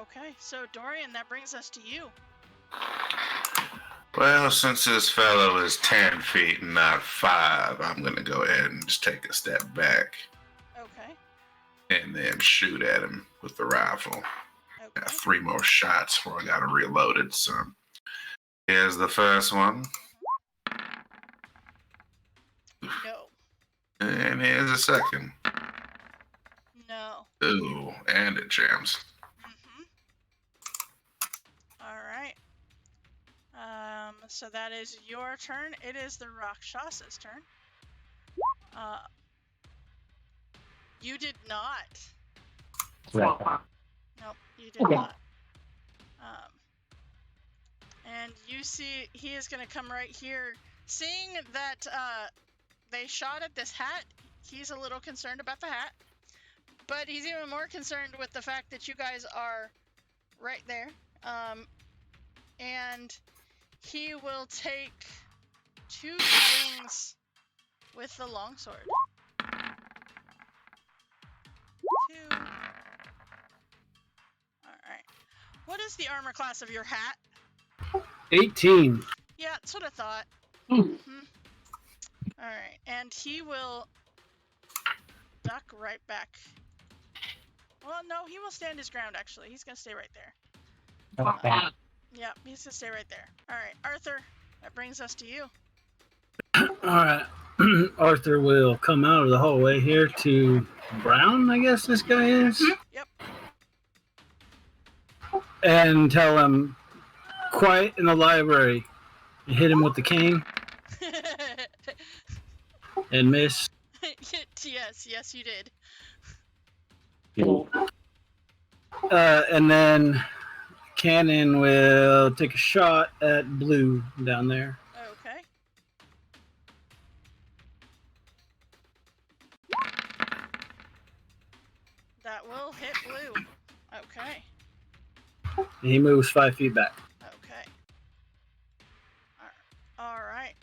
Okay, so Dorian, that brings us to you. Well, since this fellow is 10 feet and not 5, I'm going to go ahead and just take a step back. Okay. And then shoot at him with the rifle. Okay. Got 3 more shots before I got to reload it, so here's the first one. No. And here's the second. No. Ooh, and it jams. Alright. So that is your turn. It is the Rakshas's turn. You did not. Nope, you did not. And you see he is going to come right here. Seeing that they shot at this hat, he's a little concerned about the hat. But he's even more concerned with the fact that you guys are right there. And he will take 2 swings with the longsword. 2. Alright. What is the armor class of your hat? 18. Yeah, that's what I thought. Alright, and he will duck right back. Well, no, he will stand his ground, actually. He's gonna stay right there. Yeah, he's gonna stay right there. Alright, Arthur, that brings us to you. Alright. Arthur will come out of the hallway here to Brown, I guess this guy is. Yep. And tell him, quiet in the library. And hit him with the cane. And miss. Yes, you did. And then Cannon will take a shot at Blue down there. Okay. That will hit Blue. Okay. And he moves 5 feet back. Okay. All right.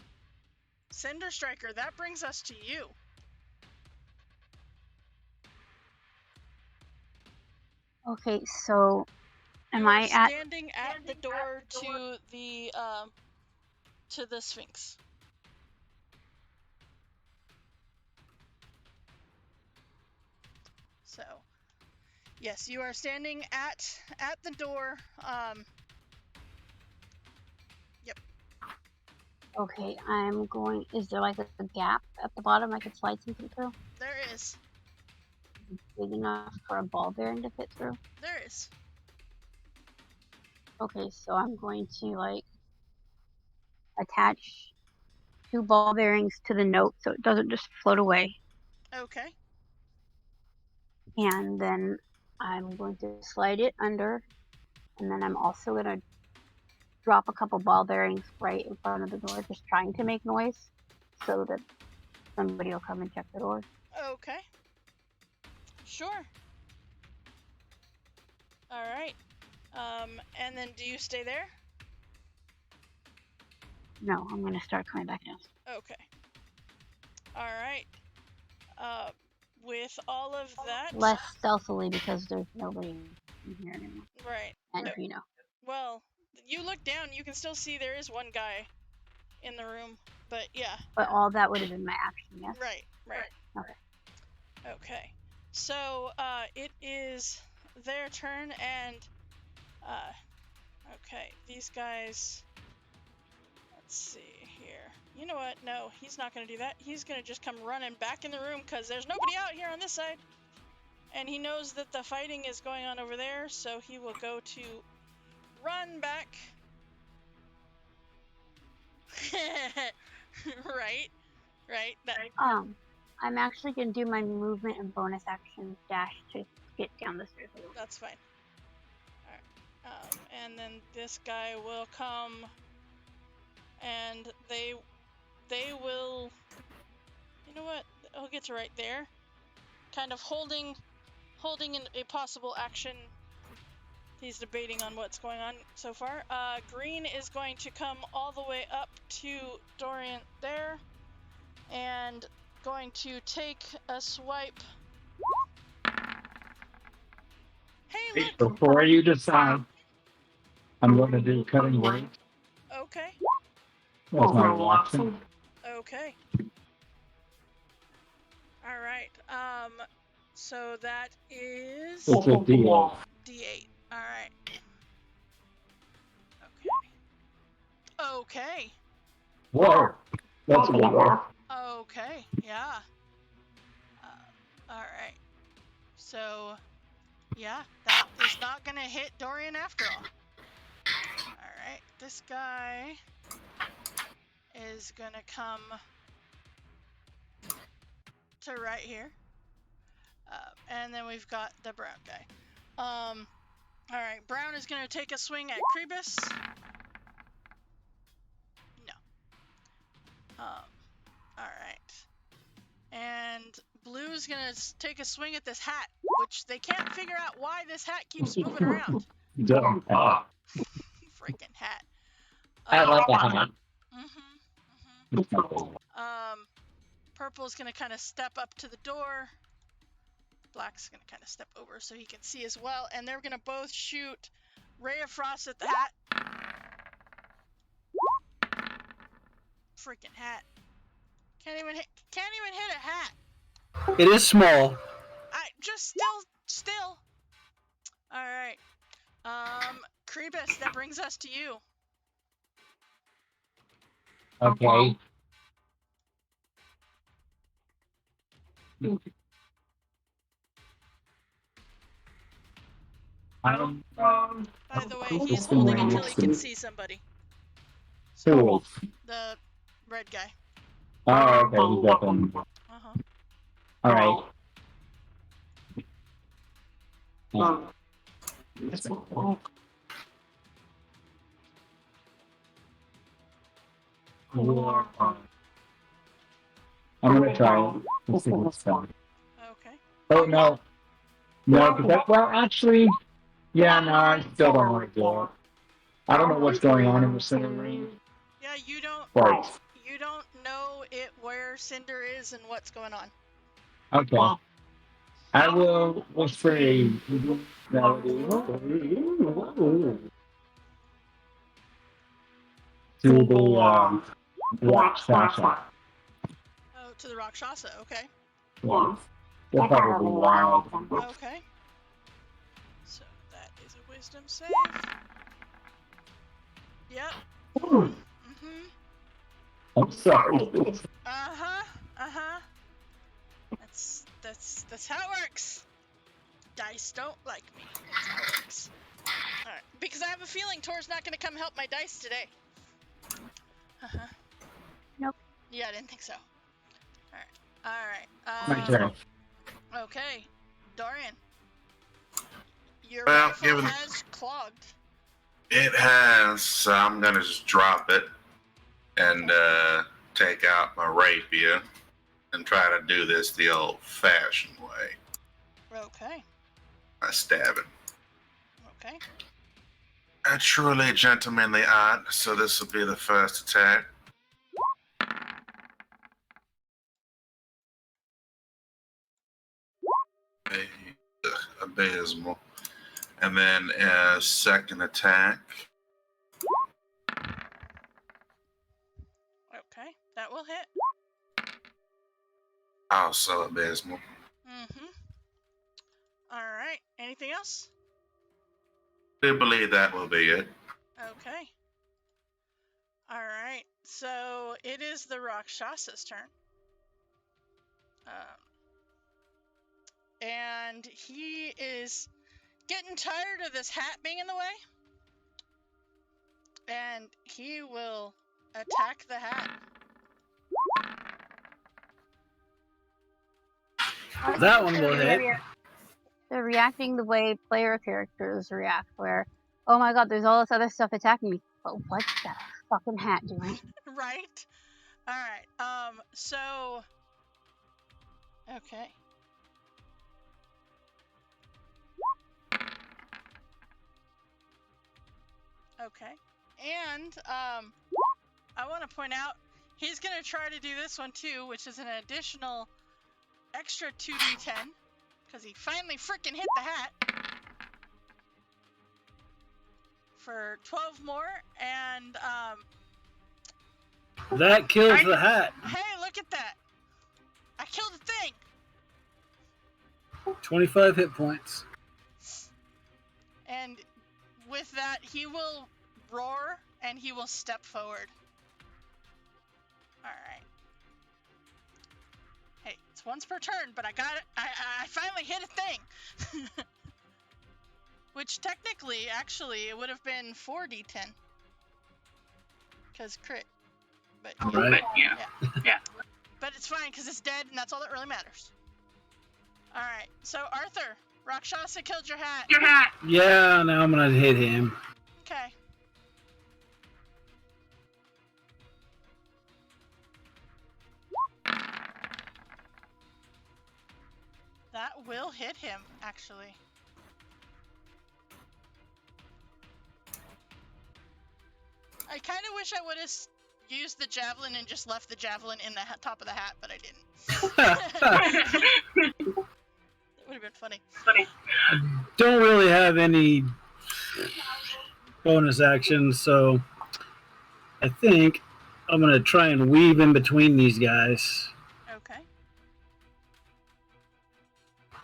Cinder Striker, that brings us to you. Okay, so am You are I at? standing at the door to the Sphinx. So, yes, you are standing at the door. Yep. Okay, I'm going. Is there like a gap at the bottom I could slide something through? There is. Big enough for a ball bearing to fit through? There is. Okay, so I'm going to like attach 2 ball bearings to the note so it doesn't just float away. Okay. And then I'm going to slide it under, and then I'm also going to drop a couple ball bearings right in front of the door, just trying to make noise so that somebody will come and check the door. Okay. Sure. All right. And then do you stay there? No, I'm going to start coming back down. Okay. All right. With all of that. Less stealthily because there's nobody in here anymore. Right. And Gyno. Well, you look down, you can still see there is one guy in the room, but yeah. But all that would have been my action, yes? Right. Okay. Okay. So, it is their turn, and, okay, these guys, let's see here. You know what? No, he's not going to do that. He's going to just come running back in the room because there's nobody out here on this side. And he knows that the fighting is going on over there, so he will go to run back. Right. That. I'm actually going to do my movement and bonus action dash to get down the stairs. That's fine. Alright. And then this guy will come, and they will, you know what, I'll get to right there, kind of holding a possible action. He's debating on what's going on so far. Green is going to come all the way up to Dorian there, and going to take a swipe. Hey, look! Before you decide, I'm going to do cutting weight. Okay. That's my reaction. Okay. All right. So that is It's a D8. D8. All right. Okay. Whoa! That's a lot. Okay. Yeah. All right. So, yeah, that is not gonna hit Dorian after all. All right. This guy is gonna come to right here. And then we've got the brown guy. All right, brown is gonna take a swing at Krebus. No. All right. And blue's gonna take a swing at this hat, which they can't figure out why this hat keeps moving around. Dumb. Freaking hat. I like the hat. Purple's gonna kind of step up to the door. Black's gonna kind of step over so he can see as well, and they're gonna both shoot Ray of Frost at the hat. Freaking hat! Can't even hit a hat. It is small. Still. All right. Krebus, that brings us to you. Okay. By the way, he's holding until he can see somebody. So, The red guy. oh, okay, he's up on. Alright. I'm gonna try it. We'll see what's done. Okay. Oh no. No, well, actually, yeah, no, I still don't want to do it. I don't know what's going on in the center ring. Yeah, you don't Right. know it where Cinder is and what's going on. Okay. I will say to the Rakshasa. Oh, to the Rakshasa. Okay. Yes. They're probably wild. Okay. So that is a wisdom save. Yep. Mm-hmm. I'm sorry. Uh-huh. That's how it works. Dice don't like me. That's how it works. Alright. Because I have a feeling Tor's not gonna come help my dice today. Uh-huh. Nope. Yeah, I didn't think so. Alright. My turn. Okay. Dorian. Your Well, rifle given- has clogged. It has, so I'm gonna just drop it and take out my rapier and try to do this the old-fashioned way. Okay. I stab it. Okay. A truly gentlemanly art, so this will be the first attack. Abysmal. And then a second attack. Okay. That will hit. Also abysmal. Mm-hmm. Alright. Anything else? I do believe that will be it. Okay. Alright. So it is the Rakshasa's turn. And he is getting tired of this hat being in the way. And he will attack the hat. That one will hit. They're reacting the way player characters react, where, oh my god, there's all this other stuff attacking me. But what's that fucking hat doing? Right? Alright. So... Okay. Okay. And, I want to point out, he's going to try to do this one too, which is an additional extra 2d10, because he finally freaking hit the hat. For 12 more, and, That kills the hat. hey, look at that! I killed the thing! 25 hit points. And with that, he will roar, and he will step forward. Alright. Hey, it's once per turn, but I got it. I finally hit a thing! Which technically, actually, it would have been 4d10. Because crit. But Right. yeah. But it's fine, because it's dead, and that's all that really matters. Alright, so Arthur, Rakshasa killed your hat. Yeah, now I'm gonna hit him. Okay. That will hit him, actually. I kind of wish I would have used the javelin and just left the javelin in the top of the hat, but I didn't. It would have been funny. Don't really have any bonus actions, so I think I'm gonna try and weave in between these guys. Okay.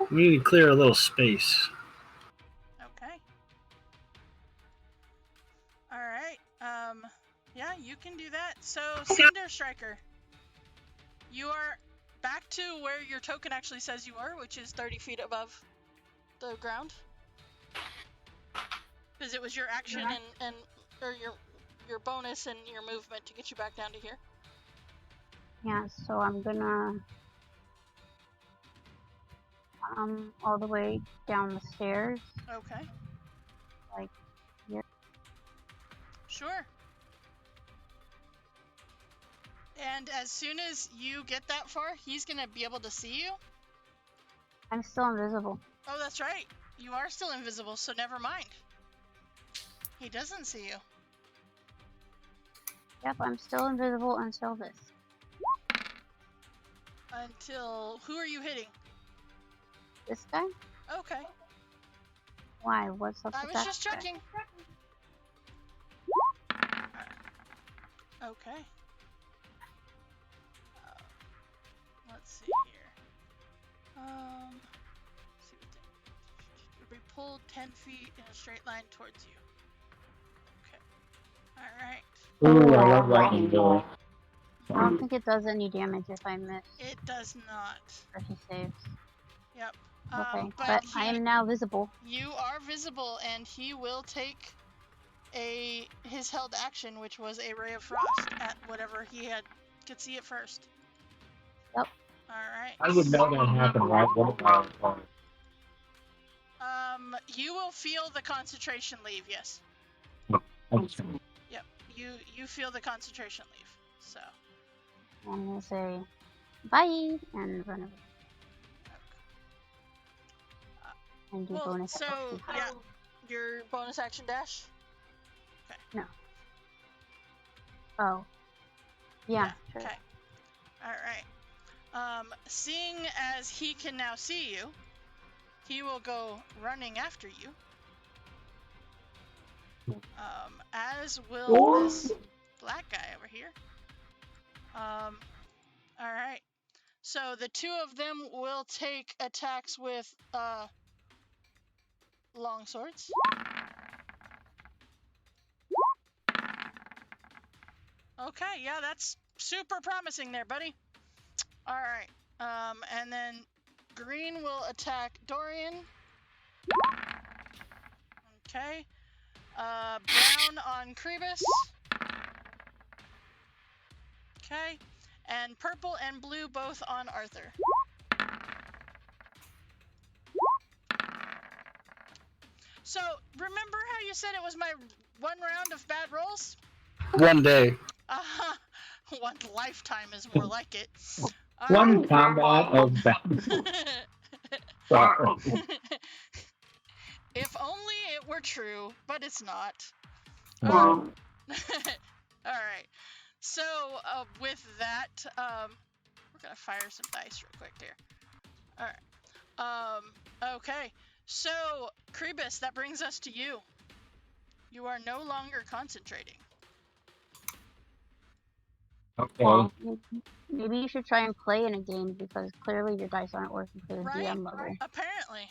We need to clear a little space. Okay. Alright, yeah, you can do that. So, Cinder Striker, you are back to where your token actually says you are, which is 30 feet above the ground. Because it was your action or your bonus and your movement to get you back down to here. Yeah, so I'm gonna all the way down the stairs. Okay. Like here. Sure. And as soon as you get that far, he's gonna be able to see you. I'm still invisible. Oh, that's right. You are still invisible, so never mind. He doesn't see you. Yep, I'm still invisible until this. Until who are you hitting? This guy? Okay, Why? What's up I with was that just guy? checking. Okay. Let's see here. See what you'll be pulled 10 feet in a straight line towards you. Okay. All right. Ooh, I love lightning door. I don't think it does any damage if I miss It does not. or he saves. Yep. Okay, But but I am now visible. you are visible, and he will take his held action, which was a ray of frost at whatever he could see it first. Yep. All right. I would know that happened, right? You will feel the concentration leave. Yes. Yep. You feel the concentration leave. So. I'm gonna say bye and run away. And do bonus so action. yeah, your bonus action dash. Oh. Yeah, sure. Okay. All right. Seeing as he can now see you, he will go running after you. As will this black guy over here. All right. So the two of them will take attacks with long swords. Okay, yeah, that's super promising there, buddy. All right. And then green will attack Dorian. Okay. Brown on Krebus. Okay. And purple and blue both on Arthur. So, remember how you said it was my one round of bad rolls? One day. One lifetime is more like it. One combat of battle. If only it were true, but it's not. Wow. All right. So with that, we're gonna fire some dice real quick here. All right. Okay. So Krebus, that brings us to you. You are no longer concentrating. Okay. Well, maybe you should try and play in a game because clearly your dice aren't working for the Right? DM level. Apparently.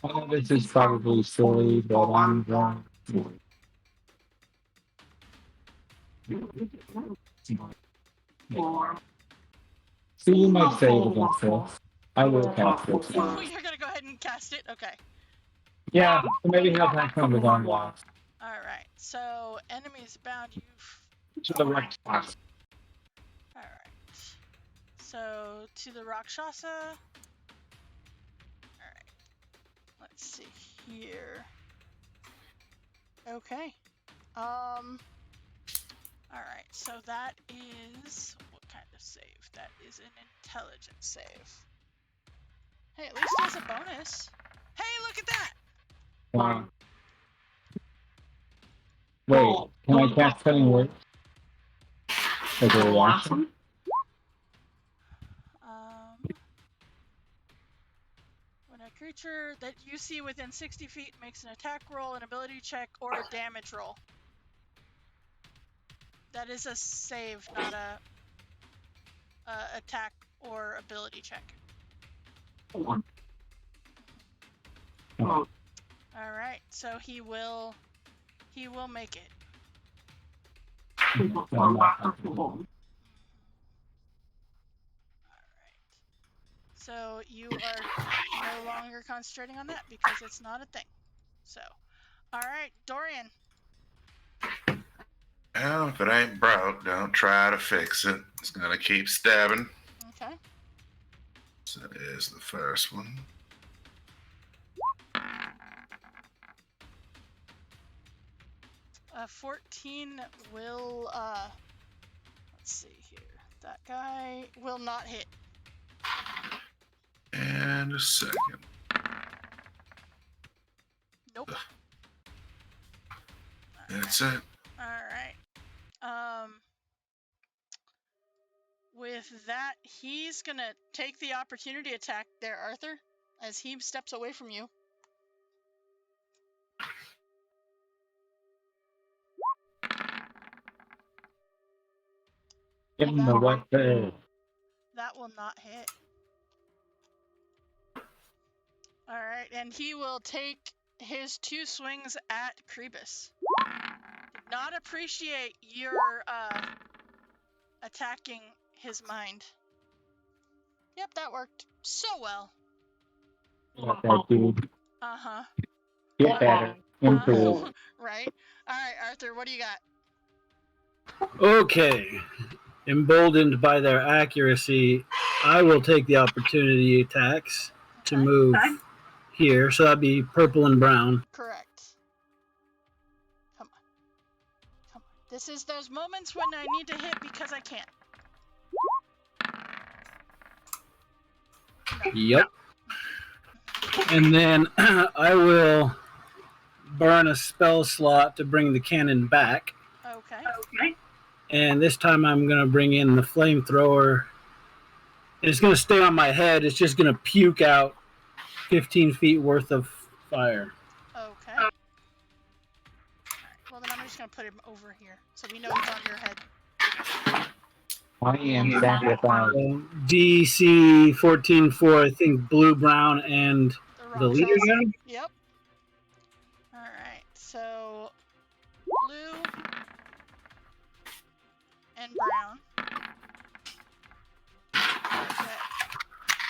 Well, this is probably silly, but I'm going to. So you might save against this. I will cast this. Oh, you're gonna go ahead and cast it? Okay. Yeah, maybe have that come with on last. Alright, so enemies bound you. To the right spot. Alright. So to the Rakshasa. Alright. Let's see here. Okay. Alright, so that is what kind of save? That is an intelligence save. Hey, at least he has a bonus. Hey, look at that! Wow. Wait, can I cast cutting word? As a reaction? When a creature that you see within 60 feet makes an attack roll, an ability check, or a damage roll. That is a save, not a attack or ability check. Alright, so he will make it. Alright. So you are no longer concentrating on that because it's not a thing. So, alright, Dorian. Well, if it ain't broke, don't try to fix it. It's gonna keep stabbing. Okay. So there's the first one. A 14 will, let's see here. That guy will not hit. And a second. Nope. That's it. Alright. With that, he's gonna take the opportunity to attack there, Arthur, as he steps away from you. Give him the white bird. That will not hit. Alright, and he will take his 2 swings at Krebus. Did not appreciate your attacking his mind. Yep, that worked so well. Like that dude. Uh-huh. Get better. Improve. Right. Alright, Arthur, what do you got? Okay. Emboldened by their accuracy, I will take the opportunity attacks to Okay. move here. So that'd be purple and brown. Correct. Come on. Come on. This is those moments when I need to hit because I can't. No. Yep. And then I will burn a spell slot to bring the cannon back. Okay. And this time I'm going to bring in the flamethrower. It's going to stay on my head. It's just going to puke out 15 feet worth of fire. Okay. Alright, well then I'm just going to put him over here so we know he's on your head. I am sacrificed. DC 14 for, I think, blue, brown, and the leader Rakshasa. guy? Yep. Alright, so blue and brown. Okay.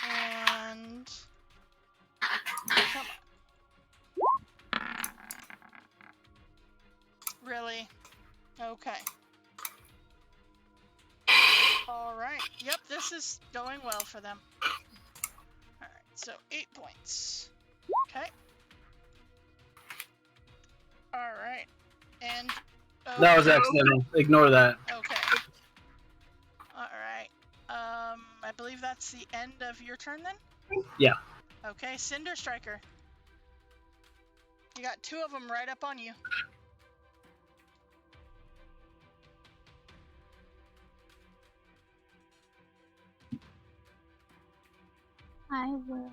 And come on. Really? Okay. Alright. Yep, this is going well for them. Alright, so 8 points. Okay. Alright. And That was accidental. Ignore that. okay. Alright. I believe that's the end of your turn then? Yeah. Okay, Cinder Striker. You got 2 of them right up on you. I will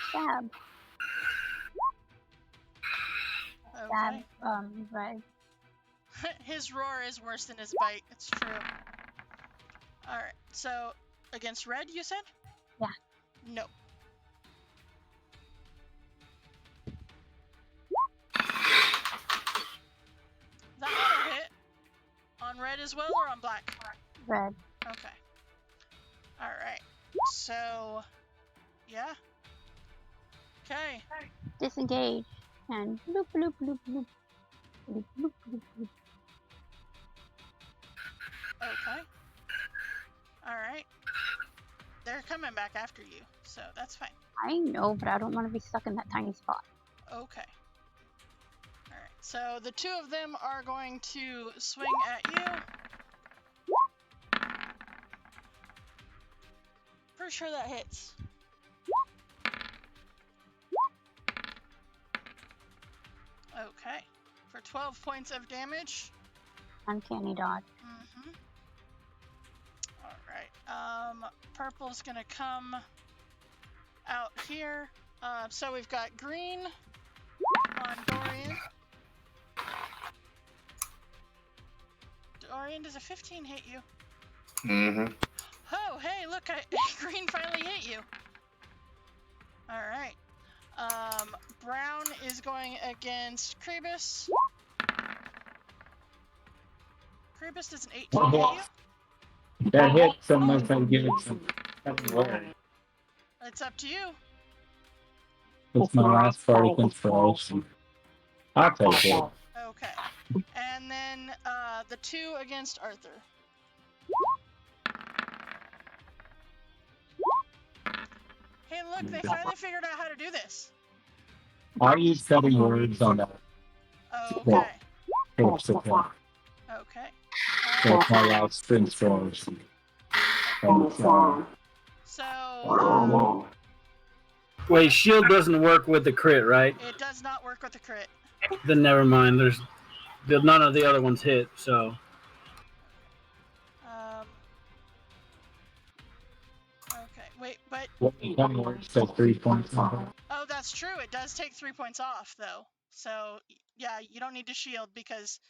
stab. Okay. Red. His roar is worse than his bite, it's true. Alright, so against red, you said? Yeah. No. That one will hit. On red as well or on black? Red. Okay. Alright. So, yeah. Okay. Disengage. And bloop, bloop, bloop, bloop. Bloop, bloop, bloop, bloop. Okay. Alright. They're coming back after you, so that's fine. I know, but I don't want to be stuck in that tiny spot. Okay. Alright, so the 2 of them are going to swing at you. Pretty sure that hits. Okay. For 12 points of damage. Uncanny dodge. Mm-hmm. Alright. Purple's gonna come out here. So we've got green on Dorian. Dorian, does a 15 hit you? Mm-hmm. Oh, hey, look, green finally hit you. Alright. Brown is going against Krebus. Krebus does an 18 hit you? That hits unless I give it some word. It's up to you. It's my last bardic inspiration. I'll take it. Okay. And then the 2 against Arthur. Hey, look, they finally figured out how to do this. Are you setting words on that? Okay. It's okay. Okay. That's my last inspiration. So, Wait, shield doesn't work with the crit, right? it does not work with the crit. Then never mind. None of the other ones hit, so. Okay, wait, but So 3 points off. oh, that's true. It does take 3 points off, though. So yeah, you don't need to shield because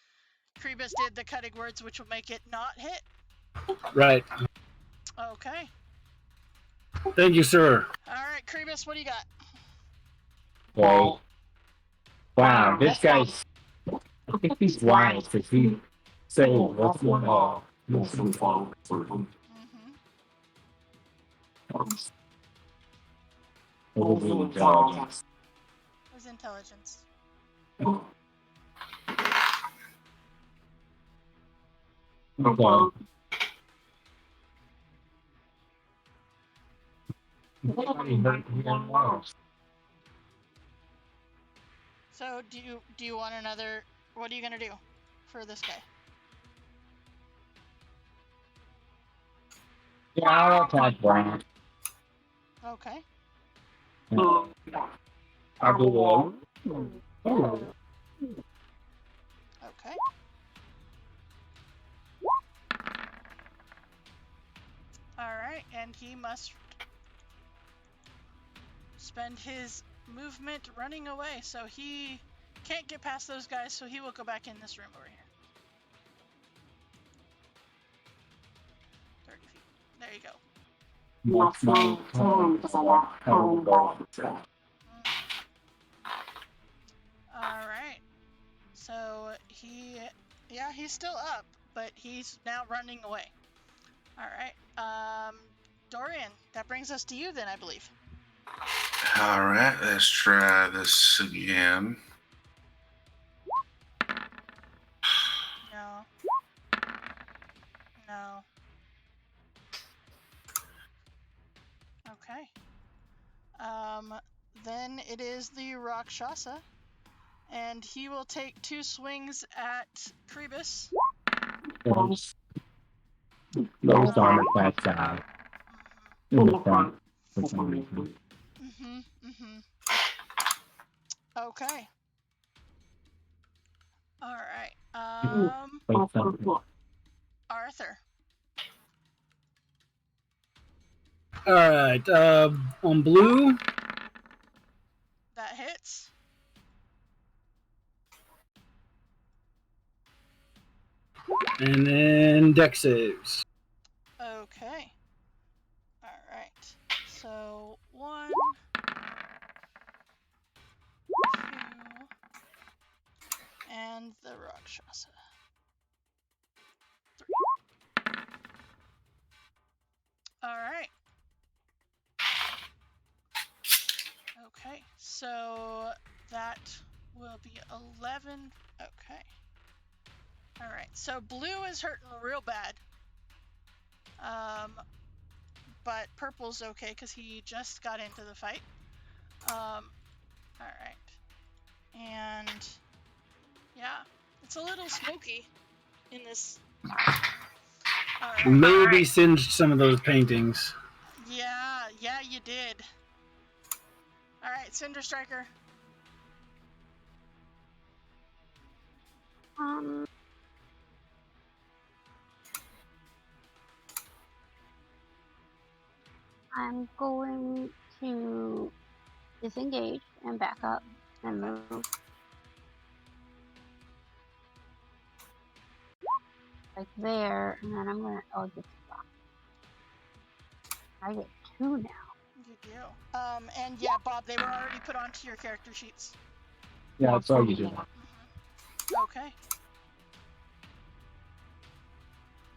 Krebus did the cutting words, which will make it not hit. Right. Okay. Thank you, sir. All right, Krebus, what do you got? Okay. Wow, this guy's. I think he's wise because he said, what's going on? Mm-hmm. What was the intelligence? What's intelligence? Okay. So do you want another? What are you gonna do for this guy? Yeah, I'll attack Brian. Okay. I'll do one. Okay. All right, and he must spend his movement running away, so he can't get past those guys, so he will go back in this room over here. 30 feet. There you go. That's my turn because I left home by Alright. So he's still up, but he's now running away. Alright. Dorian, that brings us to you then, I believe. Alright, let's try this again. No. No. Okay. Then it is the Rakshasa, and he will take 2 swings at Krebus. Those armor class side. In the front. For some reason. Okay. Alright. Wait, something. Arthur. Alright, on blue, That hits. and then dex saves. Okay. Alright. So 1, 2, and the Rakshasa. 3. Alright. Okay, so that will be 11. Okay. Alright, so blue is hurting real bad. But purple's okay because he just got into the fight. Alright. And yeah, it's a little smoky in this. Alright. Maybe singed some of those paintings. Yeah, you did. Alright, Cinder Striker. I'm going to disengage and back up and move. Like there, and then I'm gonna get blocked. I get 2 now. Good deal. And yeah, Bob, they were already put onto your character sheets. Yeah, that's all you do. Okay.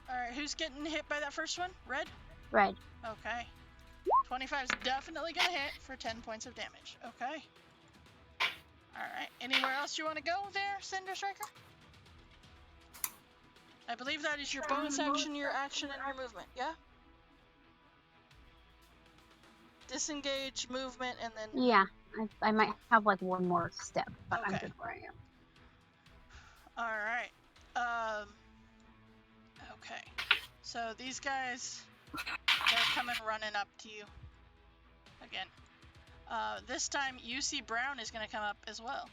Alright, who's getting hit by that first one? Red? Red. Okay. 25 is definitely gonna hit for 10 points of damage. Okay. Alright, anywhere else you want to go there, Cinder Striker? I believe that is your bonus action, your action, and your movement, yeah? Disengage, movement, and then... Yeah, I might have like one more step, but Okay. I'm good where I am. Alright. Okay. So these guys, they're coming running up to you. Again. This time, UC Brown is going to come up as well.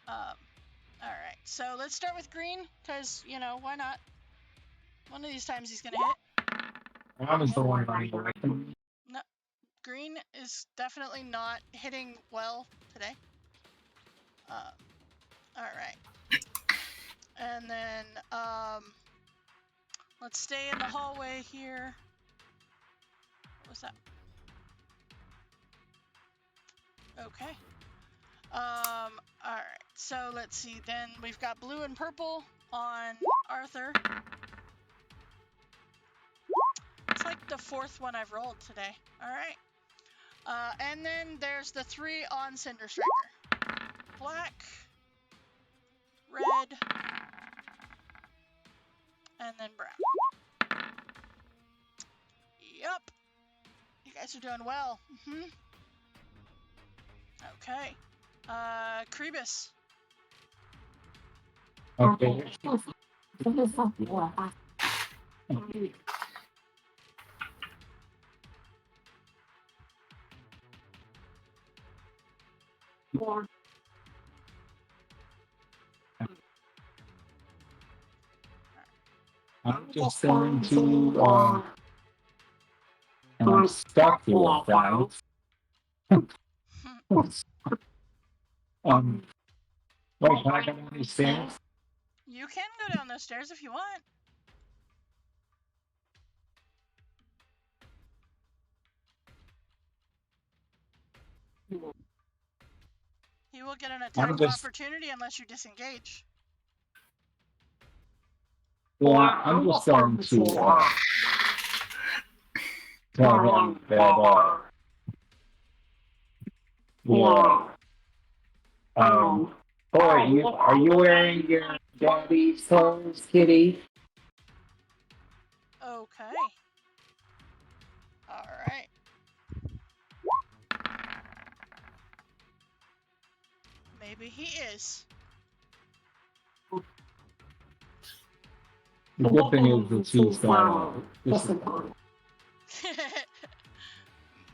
Alright. so let's start with green, because, you know, why not? One of these times he's going to hit. I was the one running away from me. No, green is definitely not hitting well today. Alright. And then, let's stay in the hallway here. What was that? Okay. Alright, so let's see, then we've got blue and purple on Arthur. It's like the fourth one I've rolled today. Alright. And then there's the 3 on Cinder Striker. Black, red, and then brown. Yup. You guys are doing well. Okay. Krebus. Okay. I'm just going to, and I'm stuck here, guys. Wait, can I go down these stairs? You can go down those stairs if you want. He will get an attack of opportunity unless you disengage. Well, I'm just going to, tell him that, boy, are you wearing your daddy's clothes, kitty? Okay. Alright. Maybe he is. The good thing is that she's gone.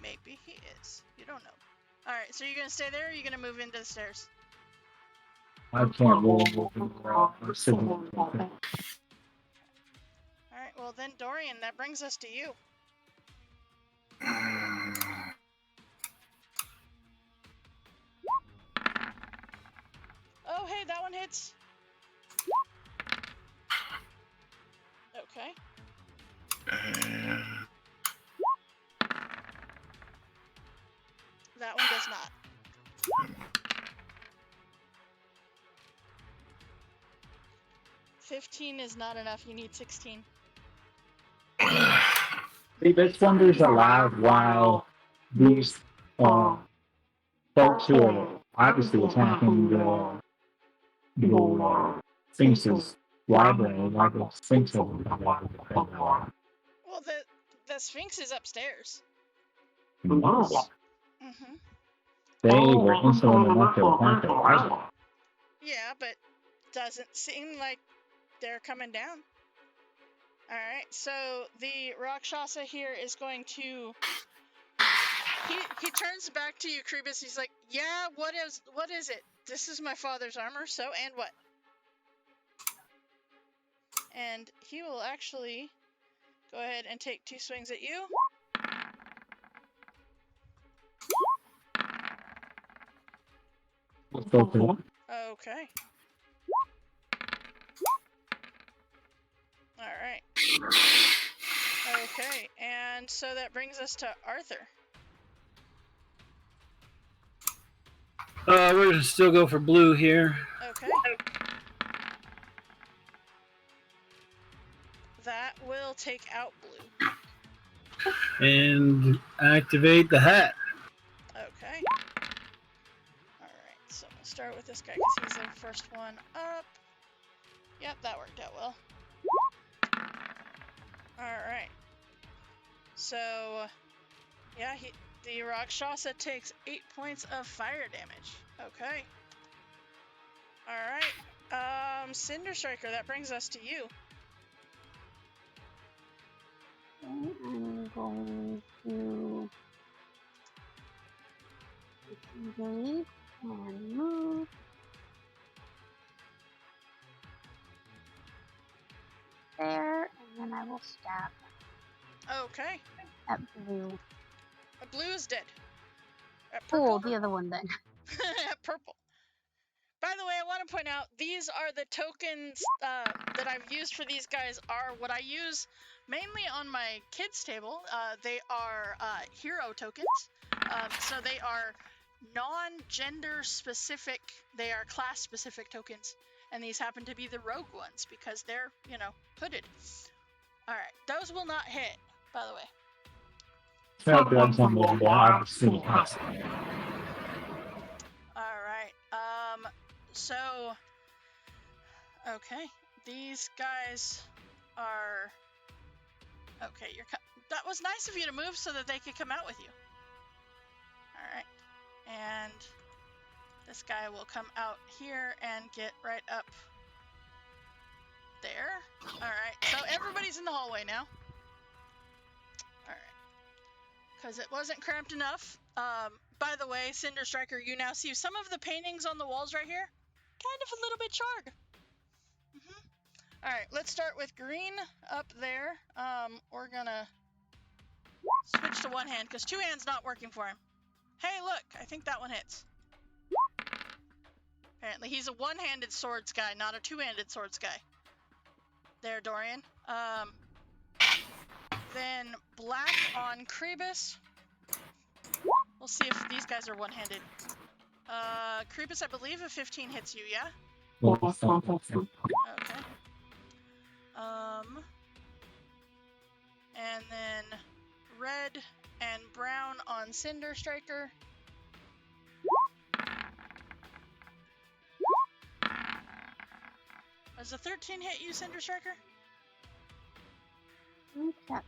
Maybe he is. You don't know. Alright, so you're gonna stay there or are you gonna move into the stairs? I can't move the ground. I'm sitting. Alright, well then, Dorian, that brings us to you. Oh, hey, that one hits. Okay. That one does not. $15 is not enough. You need 16. See, this wonder's allowed while these folks who are obviously attacking the Sphinx's library, like the Sphinx over the library. Well, the Sphinx is upstairs. They were insolent enough to attack the library. Yeah, but doesn't seem like they're coming down. Alright, so the Rakshasa here is going to... He turns back to you, Krebus. He's like, yeah, what is it? This is my father's armor, so, and what? And he will actually go ahead and take 2 swings at you. Okay. Alright. Okay, and so that brings us to Arthur. We're gonna still go for blue here. Okay. That will take out blue. And activate the hat. Okay. Alright, so we'll start with this guy because he's the first one up. Yep, that worked out well. Alright. So, yeah, the Rakshasa takes 8 points of fire damage. Okay. Alright. Cinder Striker, that brings us to you. I'm going to disengage and move. there, and then I will stab Okay. at blue. Blue is dead. Cool, Purple? the other one then. Purple. By the way, I want to point out, these are the tokens that I've used for these guys are what I use mainly on my kids' table. They are hero tokens. So they are non-gender specific, they are class specific tokens. And these happen to be the rogue ones because they're, hooded. Alright, those will not hit, by the way. Alright, so, okay, these guys are, okay, that was nice of you to move so that they could come out with you. Alright, and this guy will come out here and get right up there. Alright, so everybody's in the hallway now. Alright, because it wasn't cramped enough. By the way, Cinder Striker, you now see some of the paintings on the walls right here. Kind of a little bit charred. Alright, let's start with green up there. We're gonna switch to one hand because two hands not working for him. Hey, look, I think that one hits. Apparently he's a one-handed swords guy, not a two-handed swords guy. There, Dorian. Then black on Krebus. We'll see if these guys are one-handed. Krebus, I believe a 15 hits you, yeah? Okay. And then red and brown on Cinder Striker. Does a 13 hit you, Cinder Striker? Okay.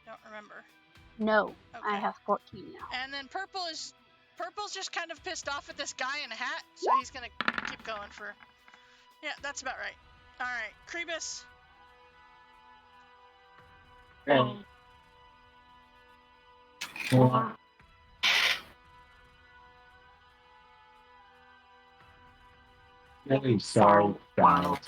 Don't remember. No, Okay. I have 14 now. And then purple's just kind of pissed off at this guy in a hat, so he's gonna keep going for. Yeah, that's about right. All right, Krebus. Really sorry, Donald.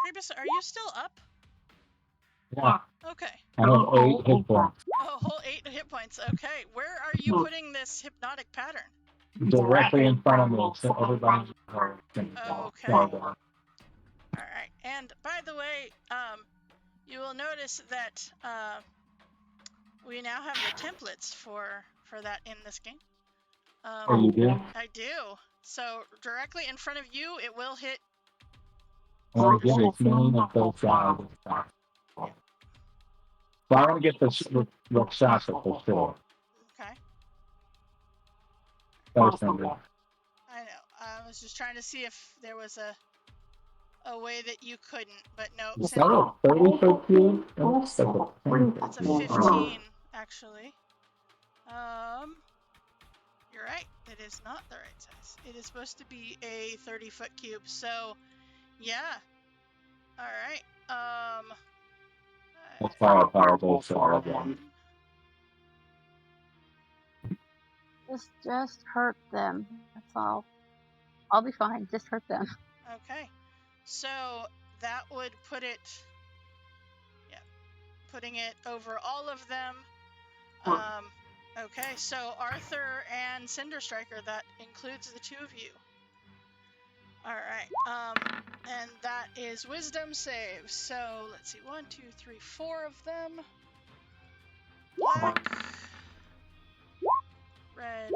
Krebus, are you still up? Yeah, Okay. I have 8 hit points. Oh, whole 8 hit points. Okay, where are you putting this hypnotic pattern? Directly in front of me, so everybody's Okay. All right. And by the way, you will notice that we now have the templates for that in this game. Oh, you do? I do. So directly in front of you, it will hit. Oh, yeah, it's meaning of both sides. So I want to get this Rakshasa for sure. Okay. That's number. I know. I was just trying to see if there was a way that you couldn't, but no. Is that a 30-foot cube? It's a 15, actually. You're right. It is not the right size. It is supposed to be a 30-foot cube. So, yeah. All right. That's powerful, so Just hurt them. That's all. I'll be fine. Just hurt them. Okay. So that would put it. Yeah. Putting it over all of them. Okay. So Arthur and Cinder Striker. That includes the two of you. All right. And that is wisdom saves. So let's see. 1, 2, 3, 4 of them. Black. Red.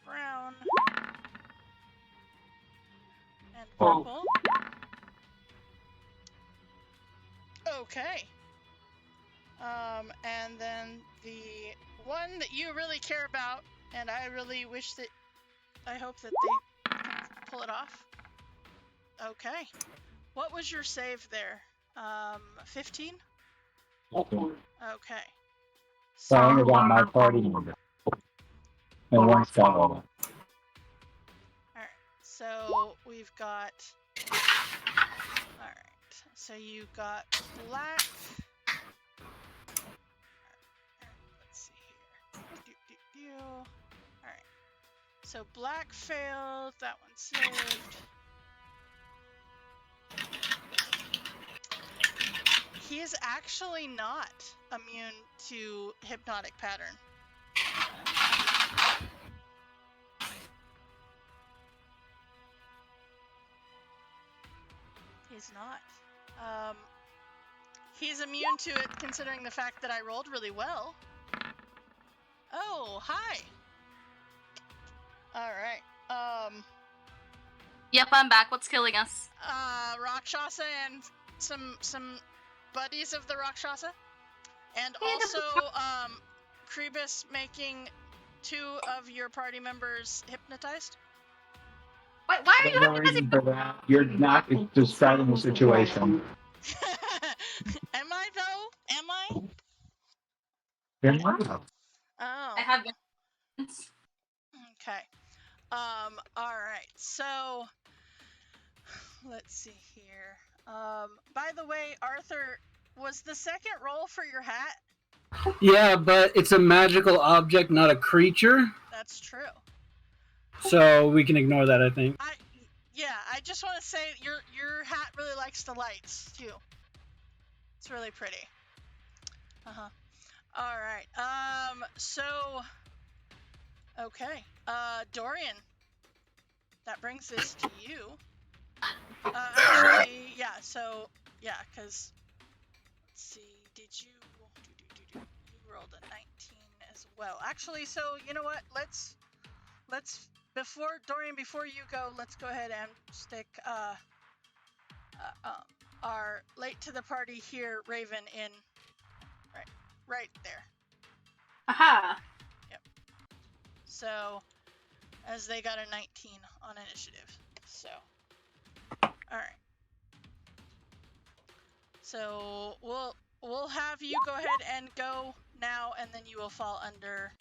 Brown. And purple. Okay. And then the one that you really care about, and I really wish that, I hope that they can pull it off. Okay. What was your save there? 15? Okay. Okay. So I only got my party member. And one follow. Alright, so we've got. Alright. So you got black. Let's see here. Alright. So black failed. That one saved. He is actually not immune to hypnotic pattern. He's not. He's immune to it considering the fact that I rolled really well. Oh, hi. Alright. Yep, I'm back. What's killing us? Rakshasa and some buddies of the Rakshasa. And also, Krebus making 2 of your party members hypnotized. Wait, why are you No reason for that. You're not describing the situation. Am I though? Am I? You're not. Oh. I have been. Okay. Alright, so let's see here. By the way, Arthur, was the second roll for your hat? Yeah, but it's a magical object, not a creature. That's true. So we can ignore that, I think. I just want to say your hat really likes the lights too. It's really pretty. All right. So okay. Dorian, that brings this to you. Actually, yeah. So yeah, because let's see. Did you rolled a 19 as well? Actually, so you know what? Let's before you go, let's go ahead and stick our late to the party here, Raven, in right there. Aha. Yep. So, as they got a 19 on initiative. So, all right. So we'll have you go ahead and go now, and then you will fall under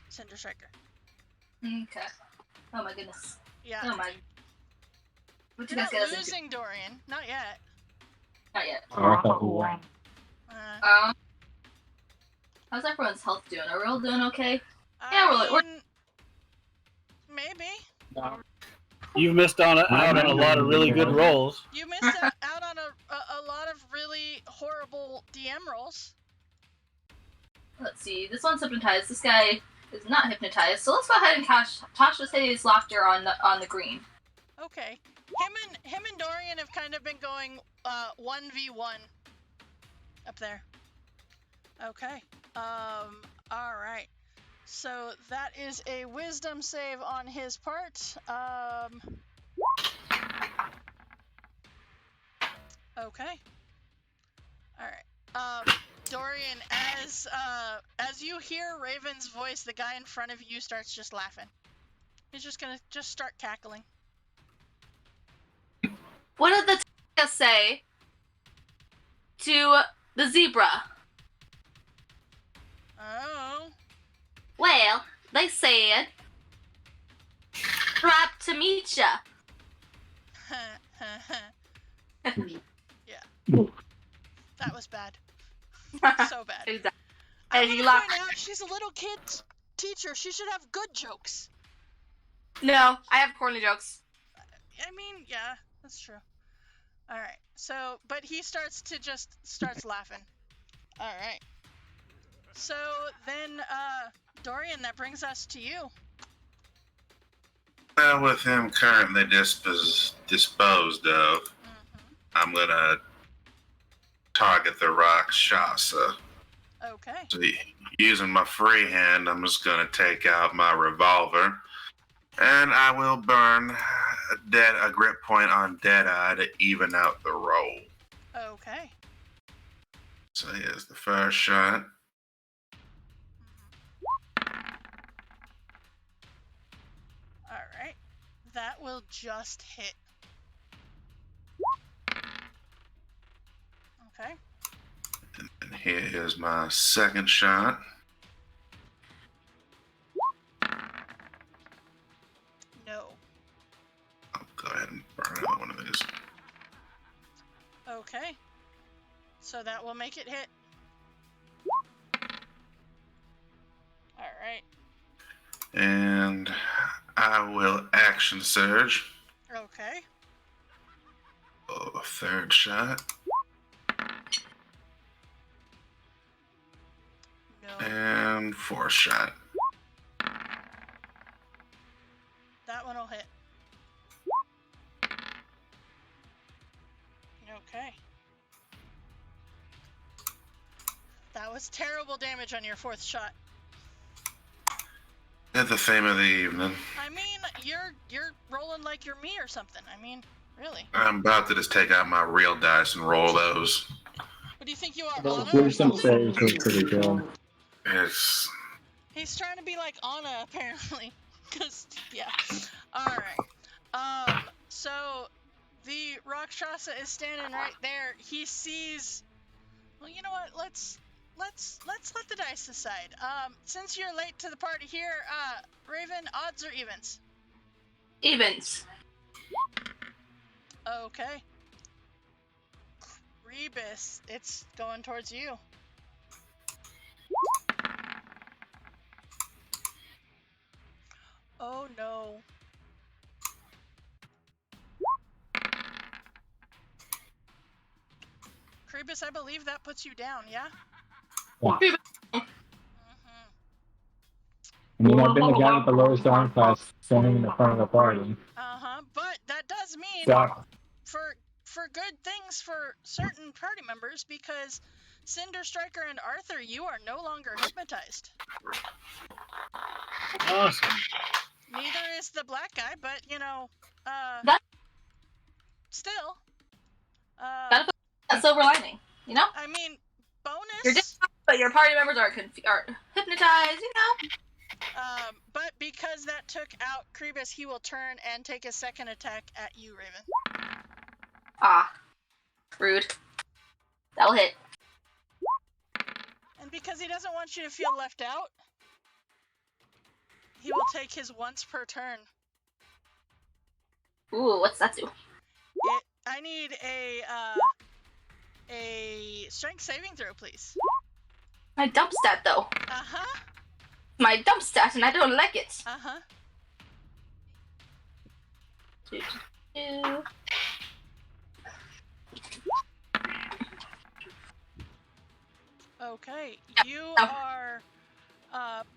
Cinder Striker. Okay. Oh my goodness. Yeah. Oh my. What you You're guys not get us into? losing, Dorian. Not yet. Not yet. Uh, How's everyone's health doing? Are we all doing okay? I we're mean, maybe. You've missed out on a lot of really good rolls. You missed out on a lot of really horrible DM rolls. Let's see. This one's hypnotized. This guy is not hypnotized. So let's go ahead and toss his laughter on the green. Okay. Him and Dorian have kind of been going 1v1 up there. Okay. All right. So that is a wisdom save on his part. Okay. All right. Dorian, as you hear Raven's voice, the guy in front of you starts just laughing. He's just gonna start cackling. What did the Tika say to the zebra? Oh. Well, they said, "Trap to meet ya." Yeah. That was bad. So bad. Exactly. I And want he to laughed. point out she's a little kid teacher. She should have good jokes. No, I have corny jokes. I mean, yeah, that's true. All right. So, but he starts laughing. All right. So then, Dorian, that brings us to you. Well, with him currently disposed of, I'm gonna target the Rakshasa. Okay. So using my free hand, I'm just gonna take out my revolver, and I will burn a grip point on Deadeye to even out the roll. Okay. So here's the first shot. All right. That will just hit. Okay. And here is my second shot. No. I'll go ahead and burn out one of these. Okay. So that will make it hit. Alright. And I will action surge. Okay. Oh, third shot. No. And fourth shot. That one will hit. Okay. That was terrible damage on your fourth shot. At the theme of the evening. I mean, you're rolling like you're me or something. I mean, really. I'm about to just take out my real dice and roll those. What do you think you are, Those Anna or wisdom something? saves are pretty good. It's He's trying to be like Anna, apparently. Cause yeah. Alright. So the Rakshasa is standing right there. He sees. Well, you know what? Let's let the dice decide. Since you're late to the party here, Raven, odds or evens? Evens. Okay. Rebus, it's going towards you. Oh no. Rebus, I believe that puts you down, yeah? Yeah. Mm-hmm. I mean, I've been the guy with the lowest arm class standing in the front of the party. Uh-huh. But that does mean So, for good things for certain party members, because Cinder Striker and Arthur, you are no longer hypnotized. Awesome. Neither is the black guy, but you know, That- still. Gotta put that silver lining, you know? I mean, bonus. You're different, but your party members are hypnotized, you know? But because that took out Krebus, he will turn and take a second attack at you, Raven. Ah. Rude. That'll hit. And because he doesn't want you to feel left out, he will take his once per turn. Ooh, what's that do? I need a strength saving throw, please. My dump stat, though. Uh-huh. My dump stat, and I don't like it. Uh-huh. 2. Okay, Yep. you No. are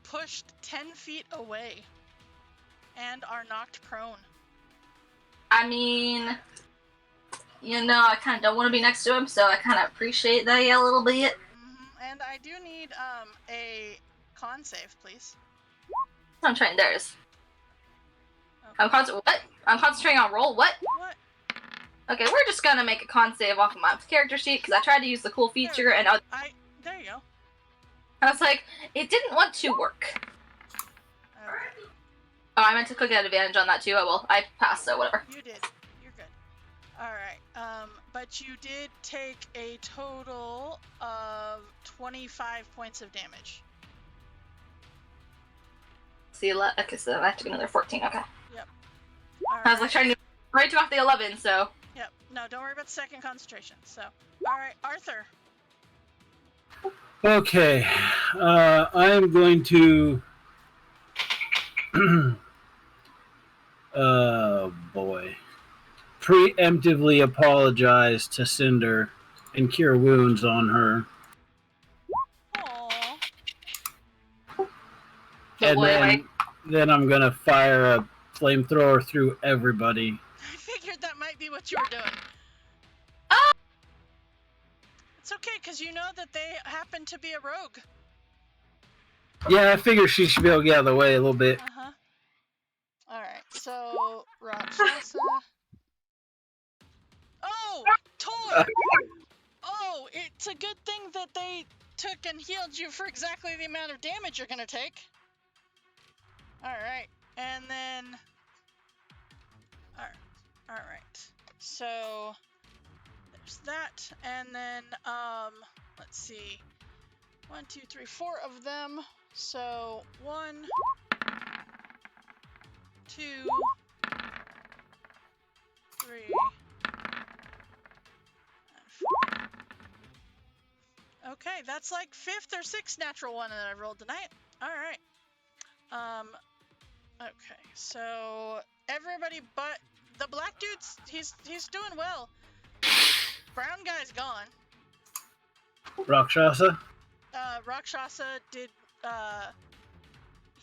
pushed 10 feet away and are knocked prone. I mean, you know, I kind of don't want to be next to him, so I kind of appreciate that a little bit. And I do need a con save, please. I'm trying theirs. Okay. What? I'm concentrating on roll. What? What? Okay, we're just gonna make a con save off of my character sheet because I tried to use the cool feature and There you go. I was like, it didn't want to work. Okay. Oh, I meant to click that advantage on that too. Oh well, I passed, so whatever. You did. You're good. Alright, but you did take a total of 25 points of damage. See, okay, so I have to do another 14. Okay. Yep. I was like trying to right off the 11, so. Yep. No, don't worry about the second concentration. So, alright, Arthur. Okay, I am going to. Oh boy. Preemptively apologize to Cinder and cure wounds on her. Aww. And then I'm going to fire a flamethrower through everybody. I figured that might be what you were doing. It's okay, because you know that they happen to be a rogue. Yeah, I figure she should be able to get out of the way a little bit. Uh-huh. Alright, so Rakshasa. Oh! Tor! Oh, it's a good thing that they took and healed you for exactly the amount of damage you're gonna take. Alright, and then... Alright, so... There's that, and then, let's see. 1, 2, 3, 4 of them. So, 1, 2, 3, and Okay, that's like 5th or 6th natural one that I rolled tonight. All right. Okay, so everybody but the black dude's he's doing well. Brown guy's gone. Rakshasa? Rakshasa did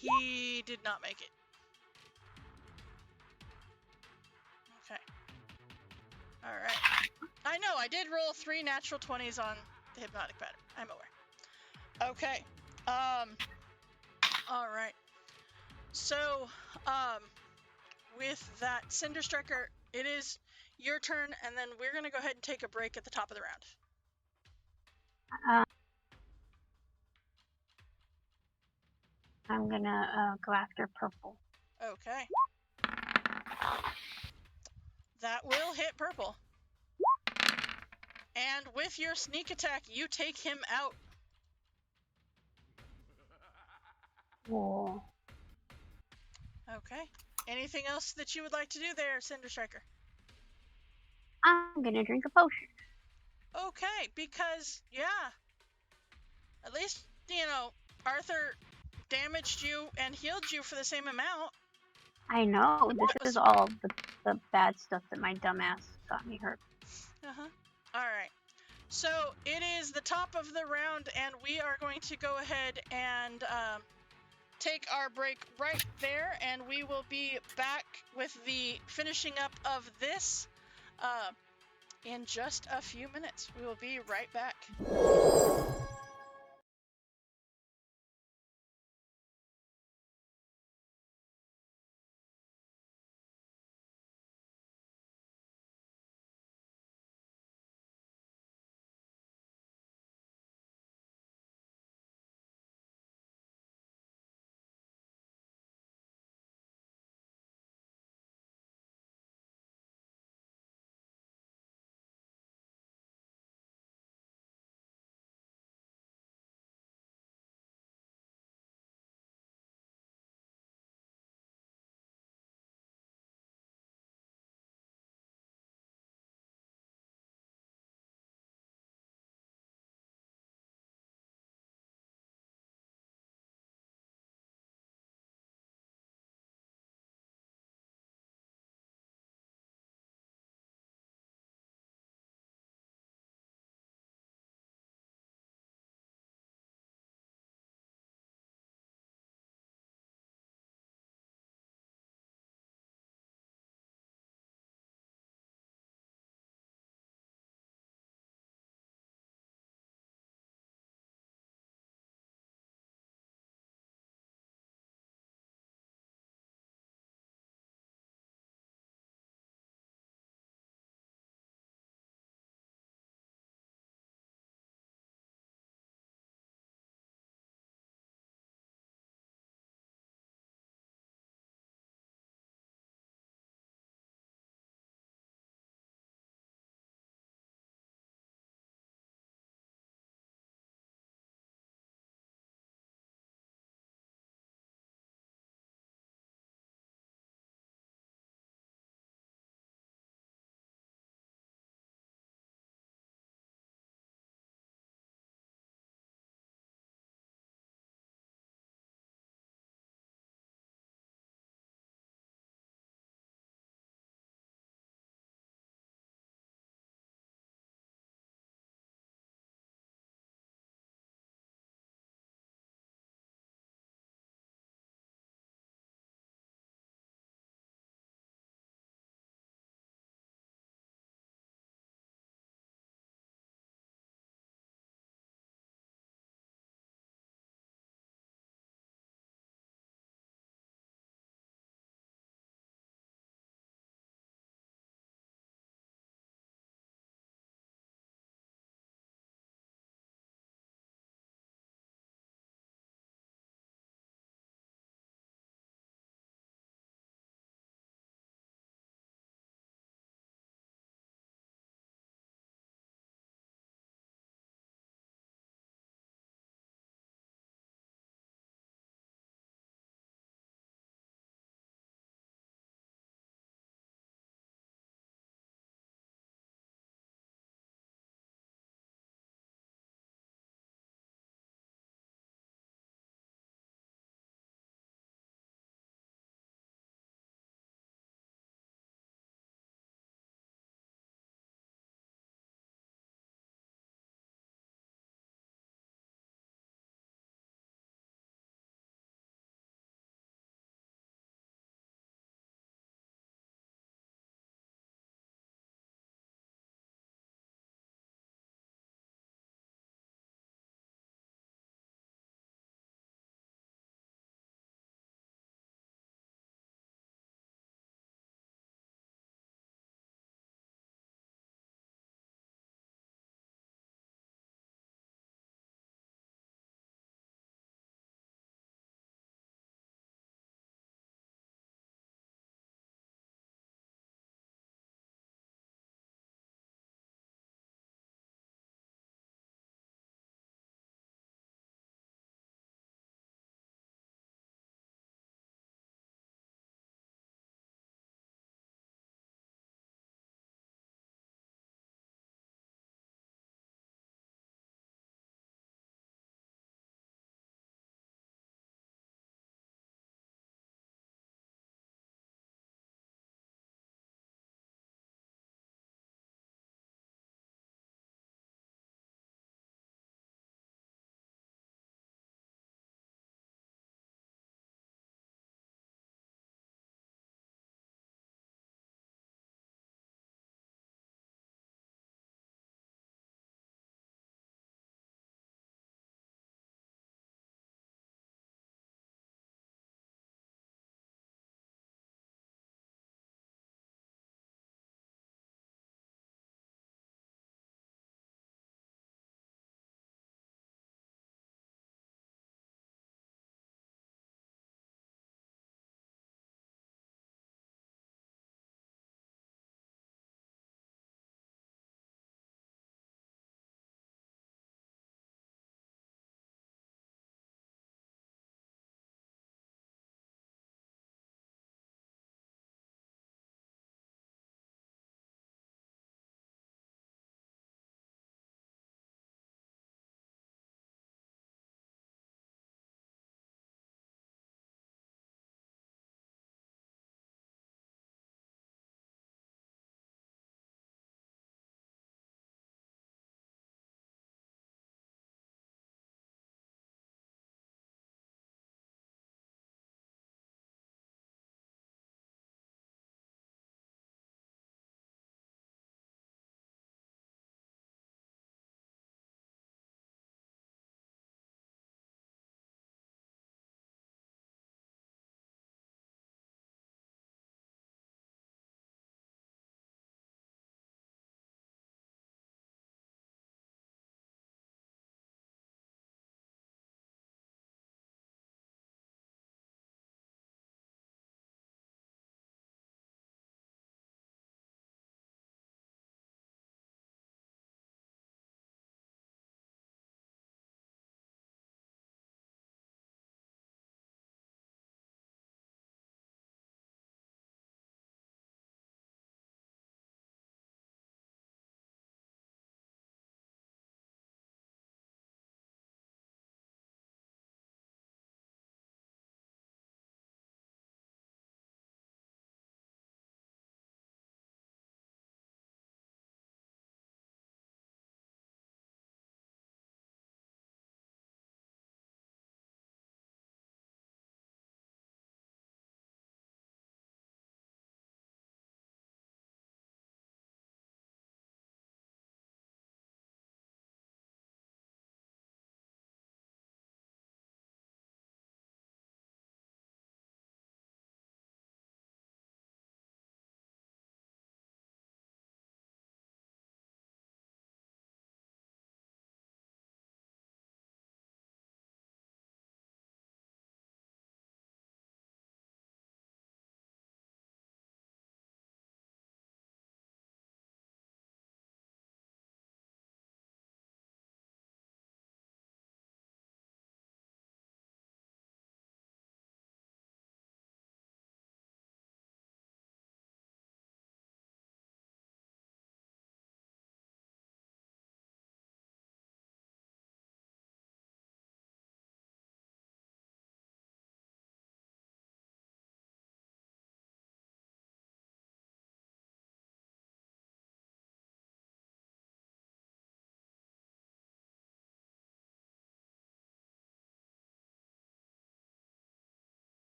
he did not make it. Okay. All right. I know I did roll 3 natural 20s on the hypnotic pattern. I'm aware. Okay. All right. So, with that, Cinder Striker, it is your turn, and then we're gonna go ahead and take a break at the top of the round. I'm gonna go after purple. Okay. That will hit purple. And with your sneak attack, you take him out. Cool. Okay. Anything else that you would like to do there, Cinder Striker? I'm gonna drink a potion. Okay, because, yeah. At least, you know, Arthur damaged you and healed you for the same amount. I know, That this was- is all the bad stuff that my dumbass got me hurt. Uh-huh. Alright. So, it is the top of the round, and we are going to go ahead and take our break right there, and we will be back with the finishing up of this in just a few minutes. We will be right back.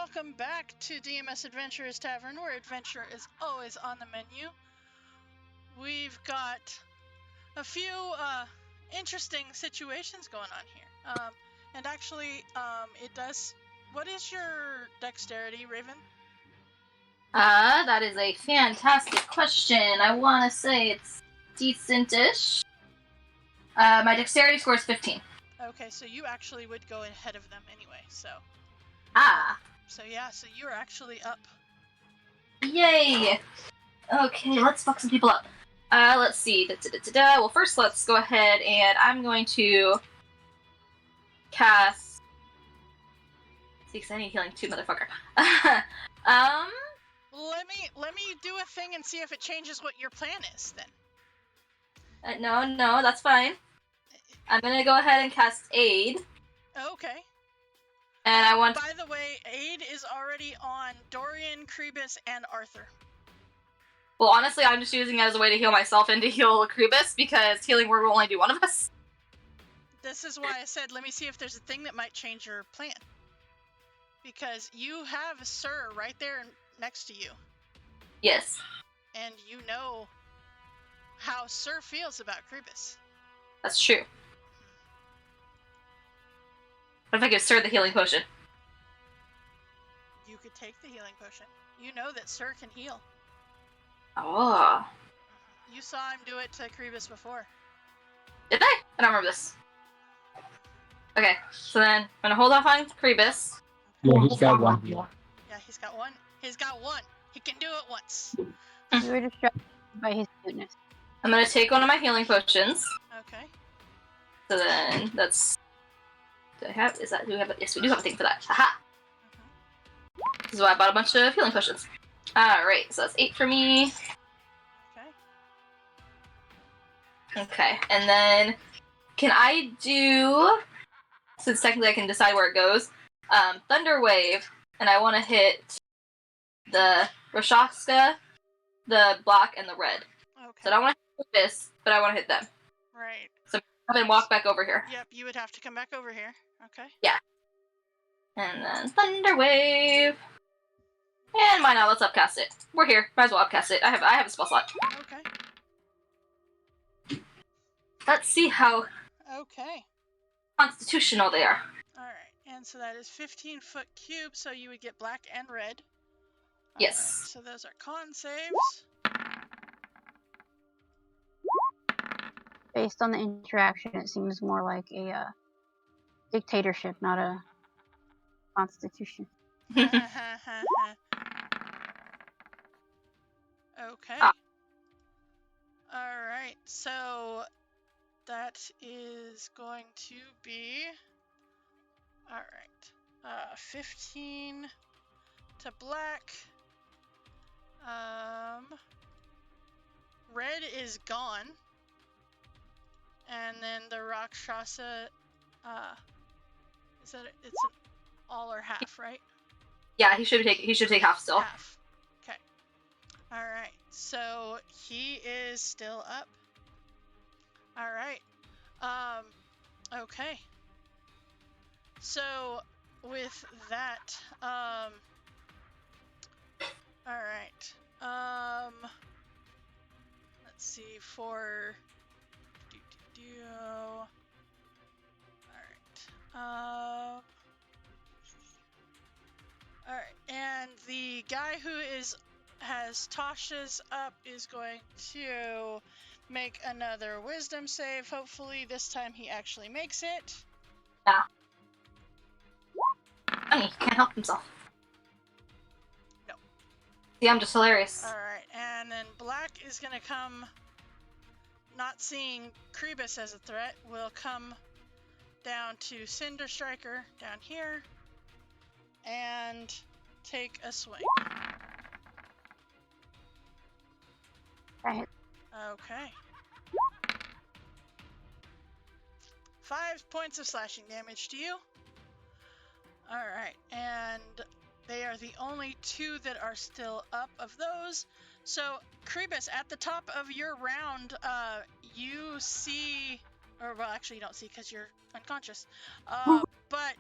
welcome back to DMS Adventurers Tavern, where adventure is always on the menu. We've got a few interesting situations going on here. And actually, it does... What is your dexterity, Raven? That is a fantastic question. I want to say it's decent-ish. My dexterity score is 15. Okay, so you actually would go ahead of them anyway, so... Ah. So yeah, so you're actually up. Yay! Okay, let's fuck some people up. Let's see. Well, first let's go ahead and I'm going to cast... See, because I need healing too, motherfucker. Let me do a thing and see if it changes what your plan is, then. No, that's fine. I'm gonna go ahead and cast Aid. Okay. And I want... By the way, Aid is already on Dorian, Krebus, and Arthur. Well, honestly, I'm just using it as a way to heal myself and to heal Krebus, because healing word will only do one of us. This is why I said, let me see if there's a thing that might change your plan. Because you have Sir right there next to you. Yes. And you know how Sir feels about Krebus. That's true. What if I give Sir the healing potion? You could take the healing potion. You know that Sir can heal. Oh. You saw him do it to Krebus before. Did I? I don't remember this. Okay, so then I'm gonna hold off on Krebus. Yeah, he's got one. Yeah, he's got one. He's got one. He can do it once. You were distracted by his cuteness. I'm gonna take one of my healing potions. Okay. So then that's... Do I have... Is that... Do we have... Yes, we do have a thing for that. Haha! This is why I bought a bunch of healing potions. Alright, so that's 8 for me. Okay. Okay, and then... Can I do... Since technically I can decide where it goes. Thunder Wave, and I want to hit the Rakshasa, the black, and the red. Okay. So I don't want to hit this, but I want to hit them. Right. So I'm going to walk back over here. Yep, you would have to come back over here. Okay. Yeah. And then Thunder Wave. And why not? Let's upcast it. We're here. Might as well upcast it. I have a spell slot. Okay. Let's see how Okay. constitutional they are. Alright, and so that is 15-foot cube, so you would get black and red. Yes. So those are con saves. Based on the interaction, it seems more like a dictatorship, not a constitution. Okay. Ah. Alright, so that is going to be... Alright. 15 to black. Red is gone. And then the Rakshasa, is that it's an all or half, right? Yeah, he should take half still. Half. Okay. Alright, so he is still up. Alright. Okay. So, with that, alright. Let's see, for... Alright. Alright, and the guy who has Tasha's up is going to make another wisdom save. Hopefully this time he actually makes it. Yeah. Funny, can't help himself. No. See, I'm just hilarious. Alright, and then Black is gonna come, not seeing Krebus as a threat, will come down to Cinder Striker down here and take a swing. Right. Okay. 5 points of slashing damage to you. Alright, and they are the only 2 that are still up of those. So, Krebus, at the top of your round, you see, or well, actually you don't see because you're unconscious, but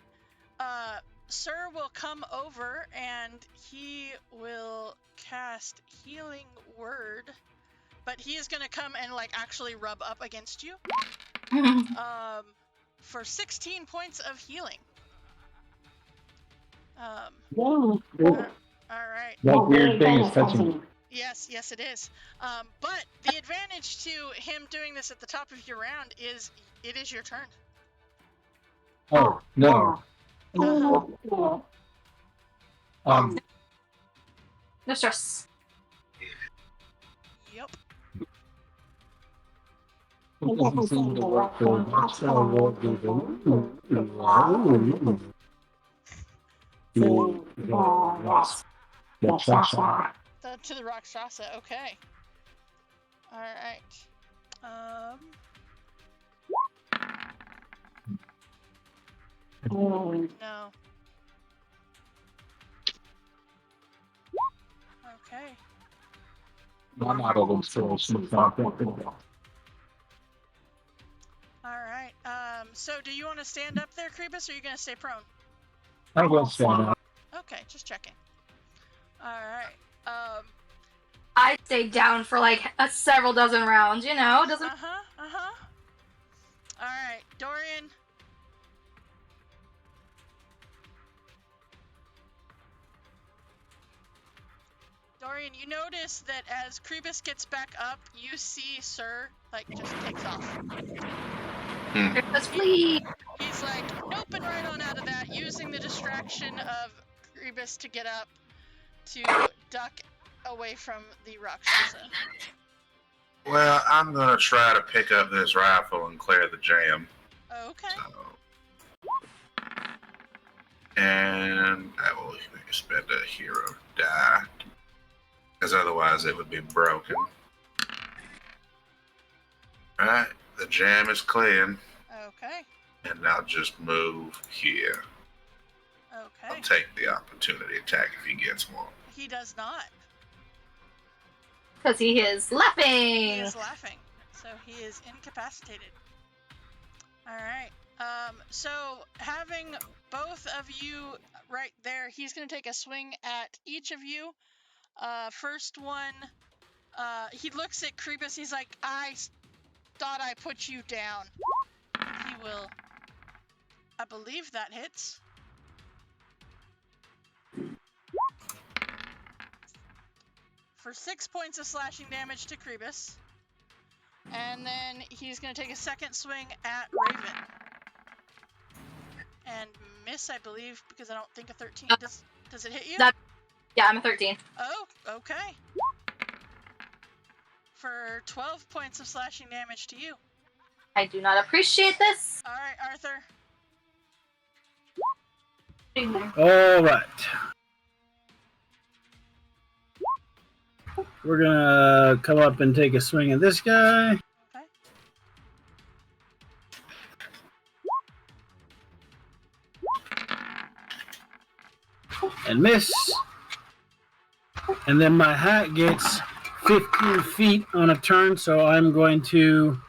Sir will come over and he will cast Healing Word, but he is going to come and like actually rub up against you for 16 points of healing. All right. That weird thing is touching me. Yes, it is. But the advantage to him doing this at the top of your round is it is your turn. Oh, no. No stress. Yep. It doesn't seem to work for much. To the Rakshasa, okay. Alright. No. Okay. I'm out of them, so she's not thinking. Alright. So do you want to stand up there, Krebus, or are you going to stay prone? I will stand up. Okay, just checking. Alright. I stayed down for like several dozen rounds, you know? Doesn't. Alright, Dorian. Dorian, you notice that as Krebus gets back up, you see Sir, like, just takes off. Let's flee! He's like, nope, and right on out of that, using the distraction of Krebus to get up to duck away from the Rakshasa. Well, I'm gonna try to pick up this rifle and clear the jam. Okay. So, and I will spend a hero die, because otherwise it would be broken. Alright, the jam is cleared. Okay. And I'll just move here. Okay. I'll take the opportunity attack if he gets one. He does not. Because he is laughing! He is laughing. So he is incapacitated. Alright. So having both of you right there, he's going to take a swing at each of you. First one, he looks at Krebus, he's like, I thought I put you down. He will, I believe that hits. For 6 points of slashing damage to Krebus. And then he's going to take a second swing at Raven. And miss, I believe, because I don't think a 13. Does it hit you? Yeah, I'm a 13. Oh, okay. For 12 points of slashing damage to you. I do not appreciate this. Alright, Arthur. Alright. We're gonna come up and take a swing at this guy. Okay. And miss. And then my hat gets 15 feet on a turn, so I'm going to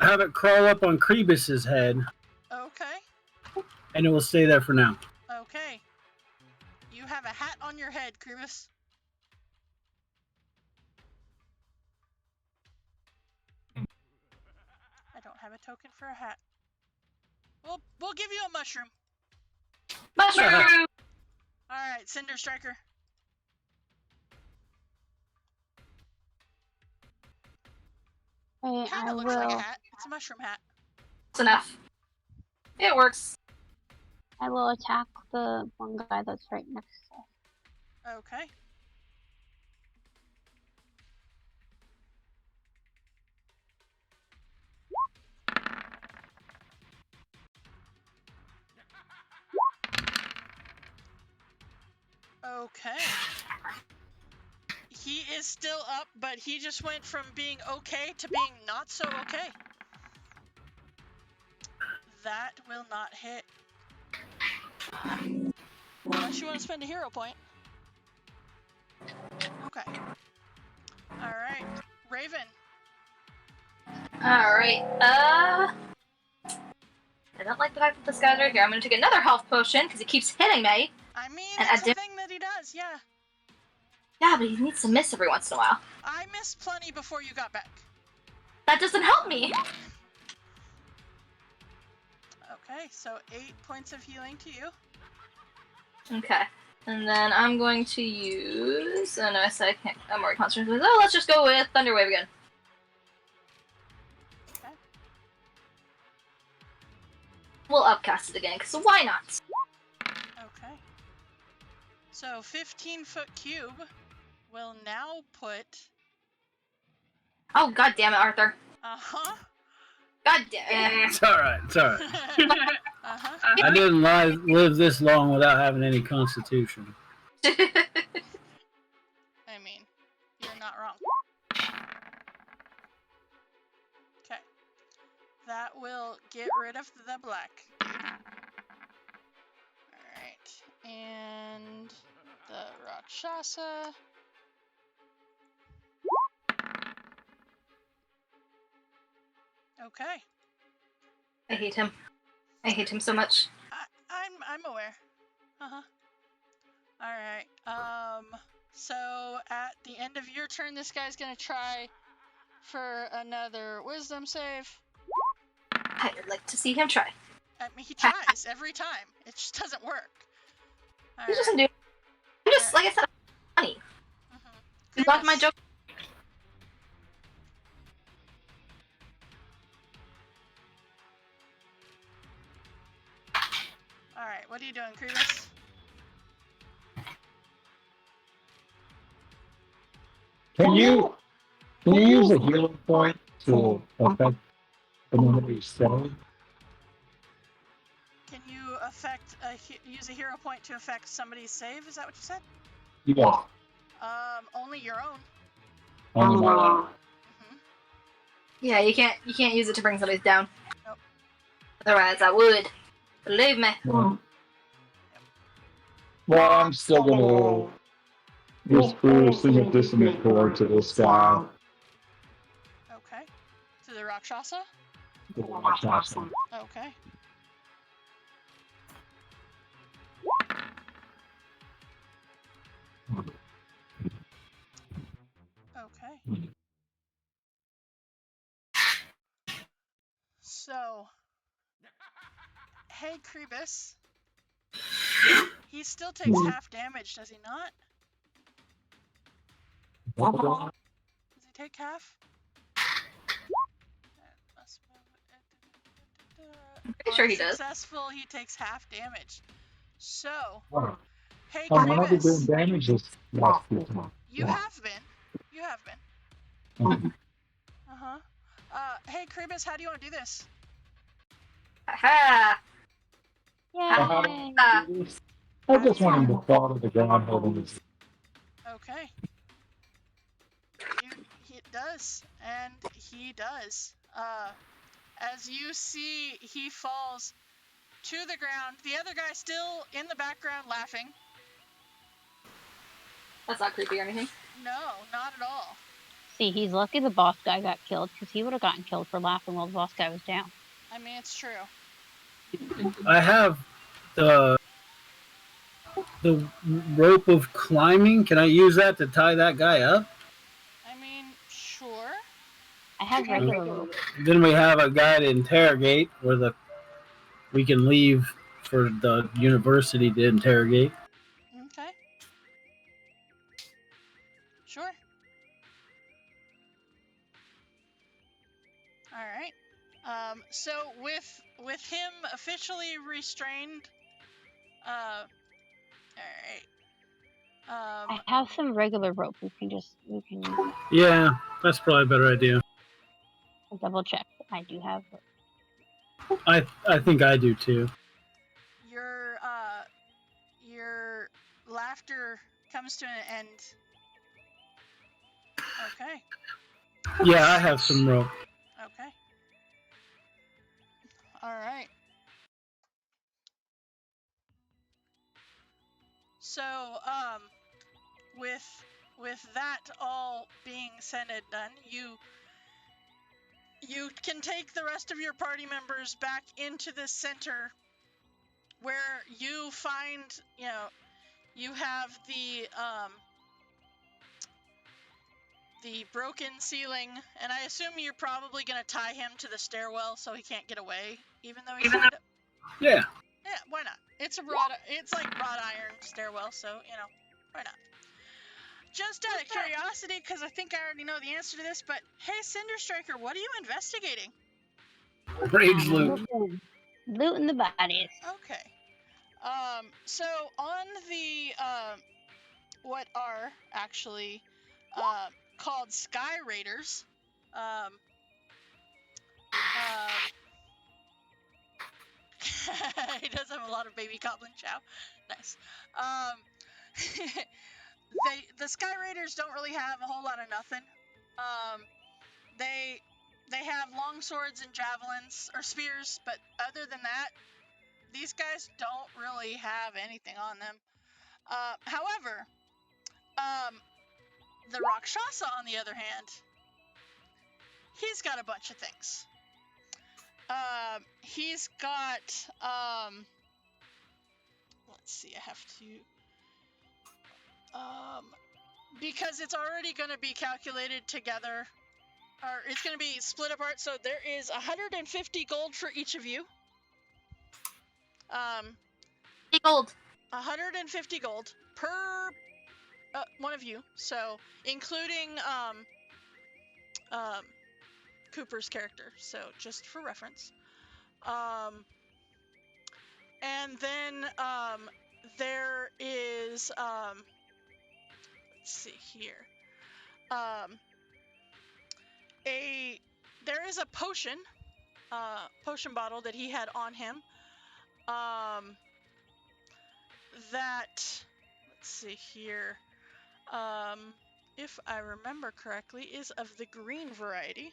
have it crawl up on Krebus's head. Okay. And it will stay there for now. Okay. You have a hat on your head, Krebus. I don't have a token for a hat. We'll give you a mushroom. Mushroom! Alright, Cinder Striker. Hey, Kinda I looks like a will. hat. It's a mushroom hat. That's enough. It works. I will attack the one guy that's right next to us. Okay. Okay. He is still up, but he just went from being okay to being not so okay. That will not hit. Unless you want to spend a hero point. Okay. Alright. Raven. Alright, I don't like the fact that this guy's right here. I'm gonna take another health potion because he keeps hitting me. I mean, And it's I a thing that he does, yeah. Yeah, but he needs to miss every once in a while. I missed plenty before you got back. That doesn't help me. Okay, so 8 points of healing to you. Okay. And then I'm going to use... Oh no, I said I can't... I'm already concentrating. Oh, let's just go with Thunder Wave again. Okay. We'll upcast it again, because why not? Okay. So 15-foot cube will now put... Oh, god damn it, Arthur. Uh-huh. God damn it. It's alright, it's alright. Uh-huh. I didn't live this long without having any constitution. I mean, you're not wrong. Okay. That will get rid of the black. Alright. And the Rakshasa. Okay. I hate him. I hate him so much. I'm aware. Uh-huh. Alright. So at the end of your turn, this guy's gonna try for another wisdom save. I would like to see him try. I mean, he tries every time. It just doesn't work. He doesn't do... I'm just, like I said, funny. You blocked my joke. Alright, what are you doing, Kribus? Can you use a healing point to affect the enemy's selling? Can you use a hero point to affect somebody's save? Is that what you said? Yeah. Only your own. Um, Yeah, you can't use it to bring somebody down. Nope. Otherwise, I would. Believe me. well, I'm still gonna whisper sing a dissonant chord to this guy. Okay. To the Rakshasa? Rakshasa. Okay. Okay. So, hey, Kribus. He still takes half damage, does he not? Does he take half? I'm pretty sure he does. Successful, he takes half damage. So, hey, I'm never doing Kribus. damage this last few times. You have been. You have been. Uh-huh. Hey, Kribus, how do you want to do this? Aha! Yay! I just want him to fall to the ground holding his. Okay. It does, and he does. As you see, he falls to the ground. The other guy still in the background laughing. That's not creepy or anything. No, not at all. See, he's lucky the boss guy got killed, because he would have gotten killed for laughing while the boss guy was down. I mean, it's true. I have the rope of climbing. Can I use that to tie that guy up? I mean, sure. I have regular rope. Then we have a guy to interrogate, where we can leave for the university to interrogate. Okay. Sure. All right. So with him officially restrained, all right. I have some regular rope. We can use that. Yeah, that's probably a better idea. I'll double check. I do have rope. I think I do too. Your laughter comes to an end. Okay. Yeah, I have some rope. Okay. All right. So, with that all being said and done, you can take the rest of your party members back into the center where you find, you have the broken ceiling, and I assume you're probably going to tie him to the stairwell so he can't get away, even though he's tied up. Yeah. Yeah, why not? It's like wrought iron stairwell, so, why not? Just out of curiosity, because I think I already know the answer to this, but hey, Cinder Striker, what are you investigating? Rage loot. Looting the bodies. Okay. So on the, what are actually, called Sky Raiders, he does have a lot of baby goblin chow. Nice. The Sky Raiders don't really have a whole lot of nothing. They have long swords and javelins or spears, but other than that, these guys don't really have anything on them. However, the Rakshasa, on the other hand, he's got a bunch of things. He's got, let's see, I have to, because it's already going to be calculated together, or it's going to be split apart, so there is 150 gold for each of you. Gold. 150 gold per one of you, so including Cooper's character, so just for reference. And then there is let's see here, there is a potion bottle that he had on him, that, let's see here, if I remember correctly, is of the green variety,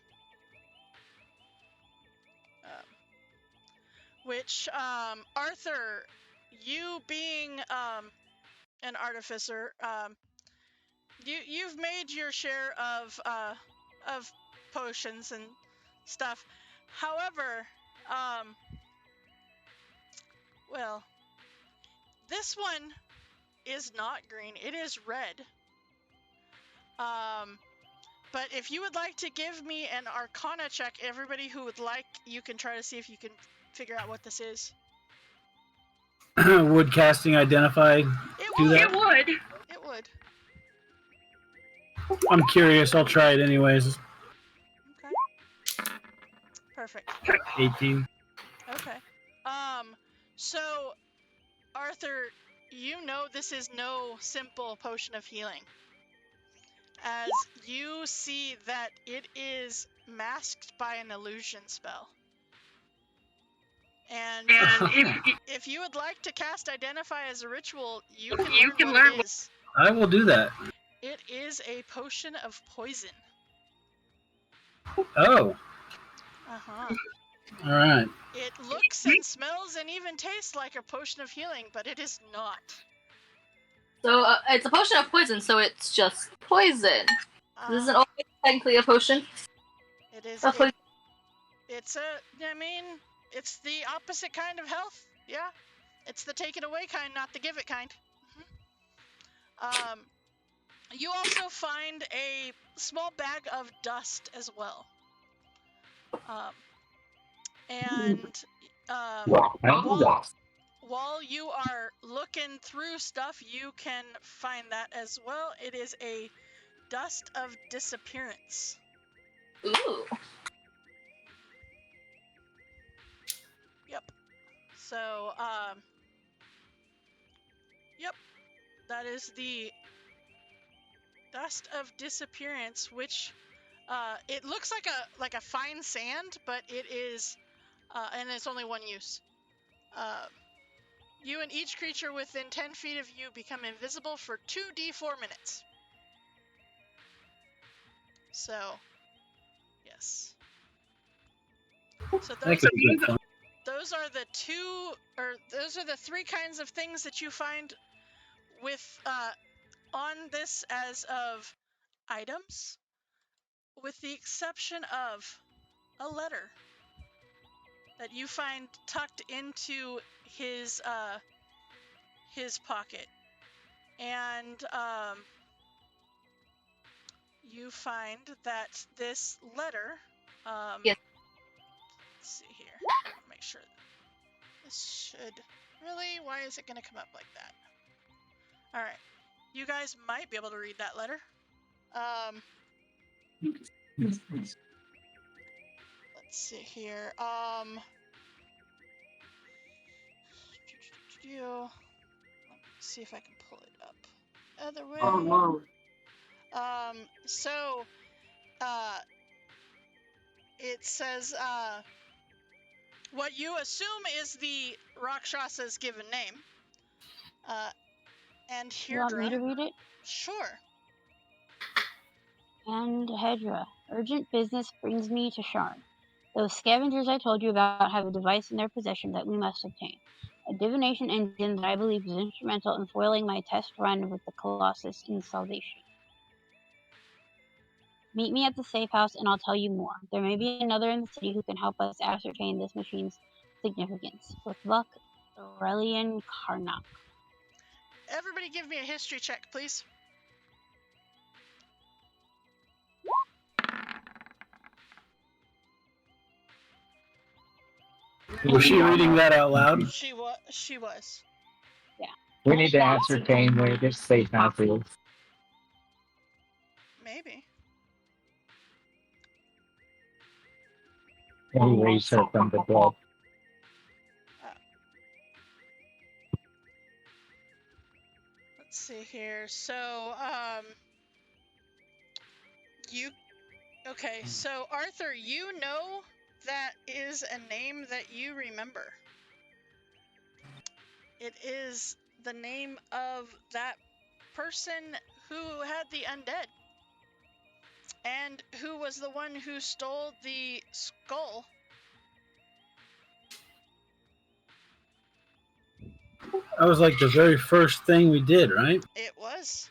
which, Arthur, you being an artificer, you've made your share of potions and stuff. However, well, this one is not green, it is red. But if you would like to give me an Arcana check, everybody who would like, you can try to see if you can figure out what this is. Would casting identify do that? It would. It would. I'm curious. I'll try it anyways. Okay. Perfect. 18. Okay. So, Arthur, you know this is no simple potion of healing, as you see that it is masked by an illusion spell. And if you would like to cast Identify as a ritual, you can learn what it is. I will do that. It is a potion of poison. Oh. Uh-huh. All right. It looks and smells and even tastes like a potion of healing, but it is not. So it's a potion of poison, so it's just poison. This isn't always technically a potion. It is. Of poison. It's it's the opposite kind of health. Yeah. It's the take it away kind, not the give it kind. Mm-hmm. You also find a small bag of dust as well. And while you are looking through stuff, you can find that as well. It is a dust of disappearance. Ooh. Yep. So, yep. That is the dust of disappearance, which it looks like a fine sand, but it is, and it's only one use. You and each creature within 10 feet of you become invisible for 2d4 minutes. So, yes. So those are the three kinds of things that you find with on this as of items, with the exception of a letter that you find tucked into his pocket, and you find that this letter. Yes. Let's see here. I'll make sure. This should really. Why is it going to come up like that? All right. You guys might be able to read that letter. Let's see here. Let me see if I can pull it up. Other way. Oh no. So, it says, what you assume is the Rakshasa's given name. And You want me to Hirdra. read it? Sure. And Hedra, urgent business brings me to Sharn. Those scavengers I told you about have a device in their possession that we must obtain. A divination engine that I believe is instrumental in foiling my test run with the Colossus in Salvation. Meet me at the safe house and I'll tell you more. There may be another in the city who can help us ascertain this machine's significance. With luck, Aurelian Karnak. Everybody give me a history check, please. Was she reading that out loud? She was. We need to ascertain where this safe house is. Maybe. And raise her from the dead. Let's see here. So, so Arthur, you know that is a name that you remember. It is the name of that person who had the undead. And who was the one who stole the skull. That was like the very first thing we did, right? It was.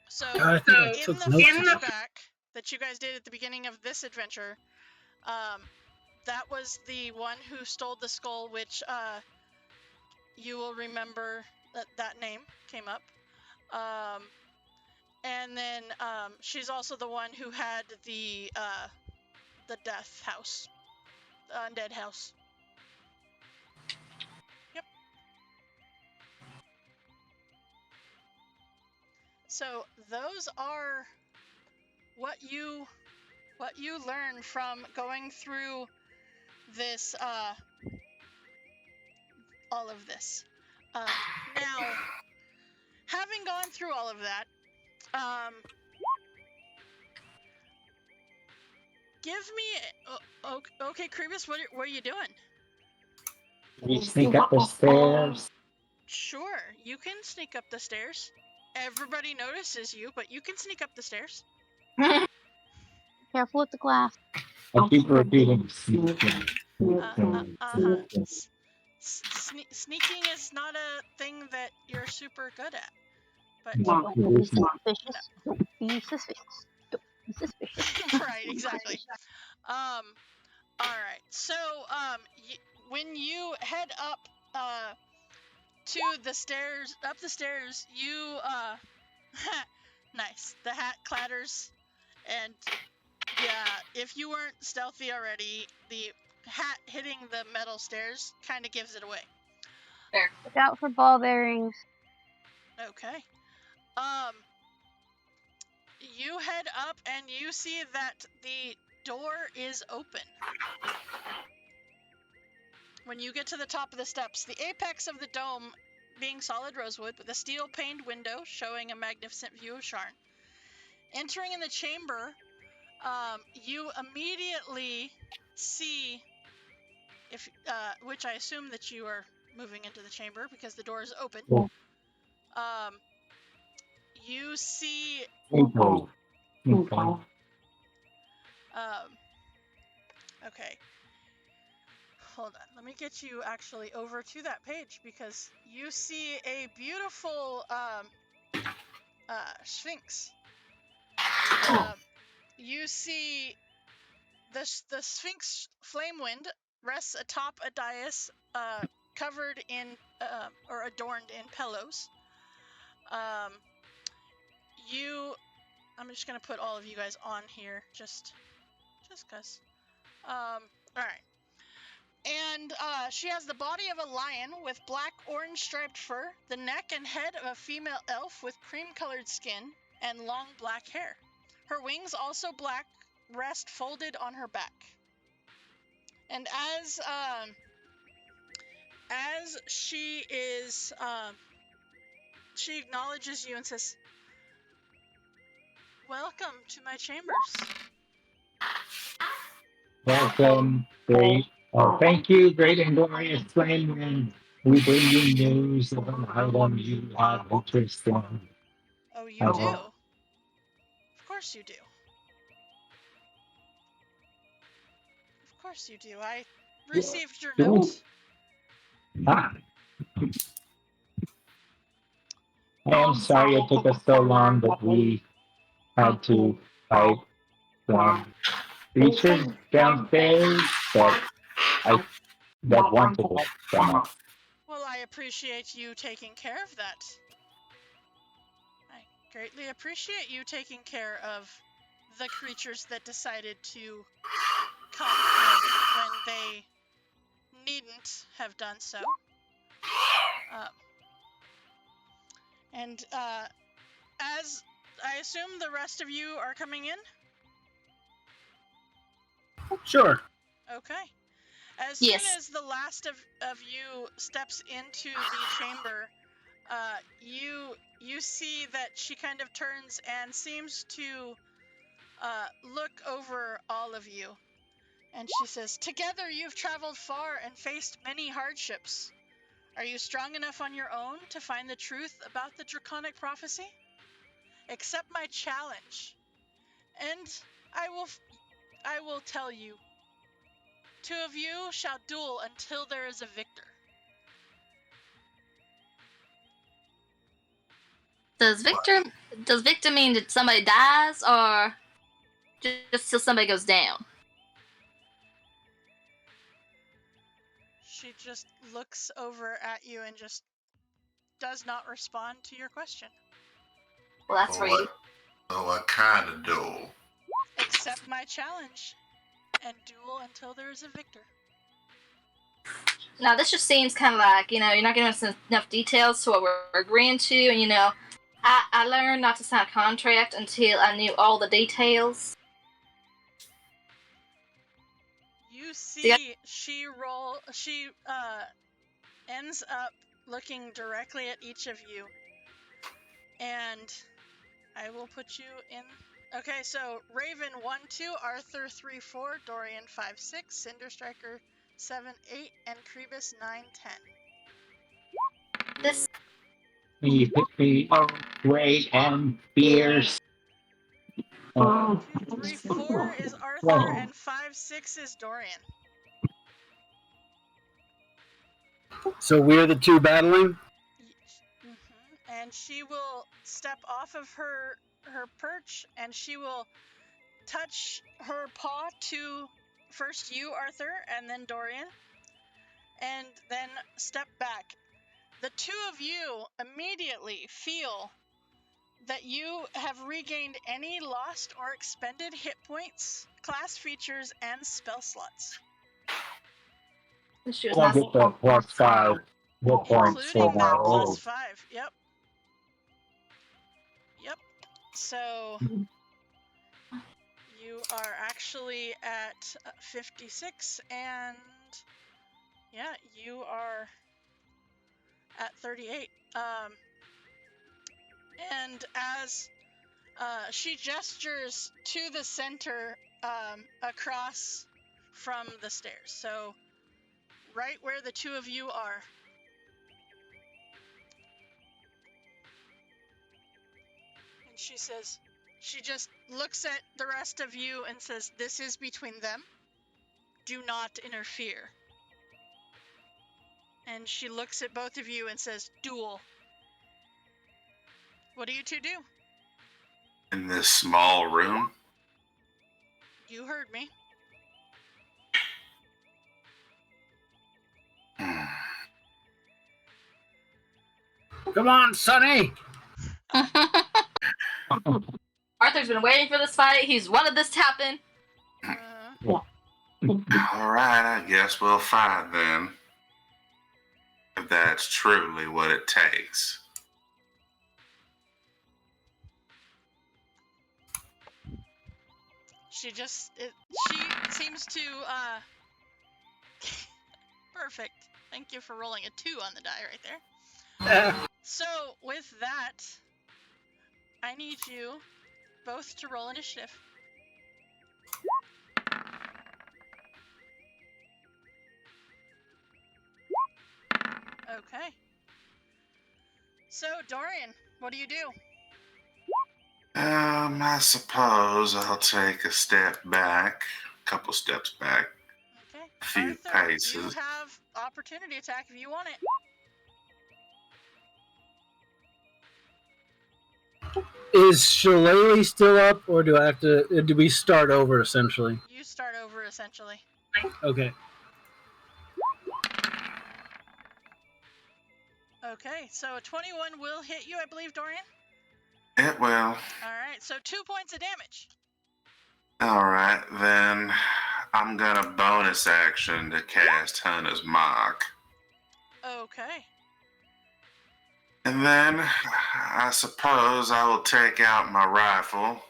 So, God, I think I in took the notes. flashback that you guys did at the beginning of this adventure, that was the one who stole the skull, which you will remember that name came up. And then she's also the one who had the death house, the undead house. Yep. So those are what you learn from going through this all of this. Now, having gone through all of that, give me okay, Kribus, what are you doing? We sneak up the stairs. Sure, you can sneak up the stairs. Everybody notices you, but you can sneak up the stairs. Careful with the glass. I keep repeating. Sneaking. Sneaking is not a thing that you're super good at. But Don't be suspicious. Don't be suspicious. Don't be suspicious. Right, exactly. All right. So, when you head up to the stairs, you nice. The hat clatters, and yeah, if you weren't stealthy already, the hat hitting the metal stairs kind of gives it away. Look out for ball bearings. Okay. You head up and you see that the door is open. When you get to the top of the steps, the apex of the dome being solid rosewood with a steel-paned window showing a magnificent view of Sharn. Entering in the chamber, you immediately see, which I assume that you are moving into the chamber because the door is open. You see. Okay. Hold on. Let me get you actually over to that page because you see a beautiful Sphinx You see the Sphinx Flamewind rests atop a dais covered in or adorned in pillows. I'm just gonna put all of you guys on here, just cause. All right. And she has the body of a lion with black-orange striped fur, the neck and head of a female elf with cream-colored skin, and long black hair. Her wings, also black, rest folded on her back. And as she is, she acknowledges you and says, "Welcome to my chambers." Welcome, great. Thank you, great and glorious flame, and we bring you news of an item you have interest in. Oh, you do? Of course you do. Of course you do. I received your note. Ah. I am sorry it took us so long, but we had to fight some creatures downstairs that wanted it from us. Well, I appreciate you taking care of that. I greatly appreciate you taking care of the creatures that decided to come when they needn't have done so. And as I assume the rest of you are coming in? Sure. Okay. As Yes. soon as the last of you steps into the chamber, you see that she kind of turns and seems to look over all of you. And she says, "Together you've traveled far and faced many hardships. Are you strong enough on your own to find the truth about the draconic prophecy? Accept my challenge, and I will tell you. 2 of you shall duel until there is a victor." Does victor mean that somebody dies or just till somebody goes down? She just looks over at you and just does not respond to your question. Well, that's for you. What kind of duel? Accept my challenge and duel until there is a victor. Now, this just seems kind of like, you're not giving us enough details to what we're agreeing to, and, I learned not to sign a contract until I knew all the details. You see, she ends up looking directly at each of you, and I will put you in. Okay, so Raven 1-2, Arthur 3-4, Dorian 5-6, Cinder Striker 7-8, and Krebus 9-10. This We are great and fierce. 2, 3, 4 is Arthur, and 5-6 is Dorian. So we're the two battling? And she will step off of her perch, and she will touch her paw to first you, Arthur, and then Dorian, and then step back. The 2 of you immediately feel that you have regained any lost or expended hit points, class features, and spell slots. she was We'll not. get the +5 hit points Including for that our +5. Yep. So you are actually at 56, and yeah, you are at 38. And as she gestures to the center across from the stairs, so right where the 2 of you are. And she says, she just looks at the rest of you and says, "This is between them. Do not interfere." And she looks at both of you and says, "Duel." What do you 2 do? in this small room? You heard me. Come on, Sonny! Arthur's been waiting for this fight. He's wanted this to happen. All right, I guess we'll find then. If that's truly what it takes. She seems to, perfect. Thank you for rolling a 2 on the die right there. So, with that, I need you both to roll initiative. Okay. So, Dorian, what do you do? I suppose I'll take a step back, a couple steps back, Okay. a few Arthur, paces. you have opportunity attack if you want it. Is Shillelagh still up, or do I have to? Do we start over essentially? You start over essentially. Okay. Okay, so a 21 will hit you, I believe, Dorian? It will. Alright, so 2 points of damage. Alright, then I'm gonna bonus action to cast Hunter's Mark. Okay. And then I suppose I will take out my rifle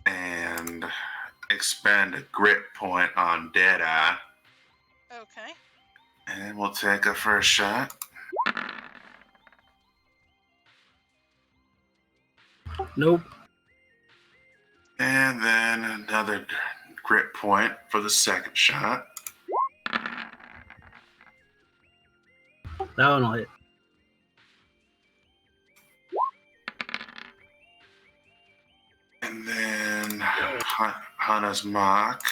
and expend a grit point on Deadeye. Okay. And we'll take a first shot. Nope. And then another grit point for the second shot. That one will hit. And then Hunter's Mark.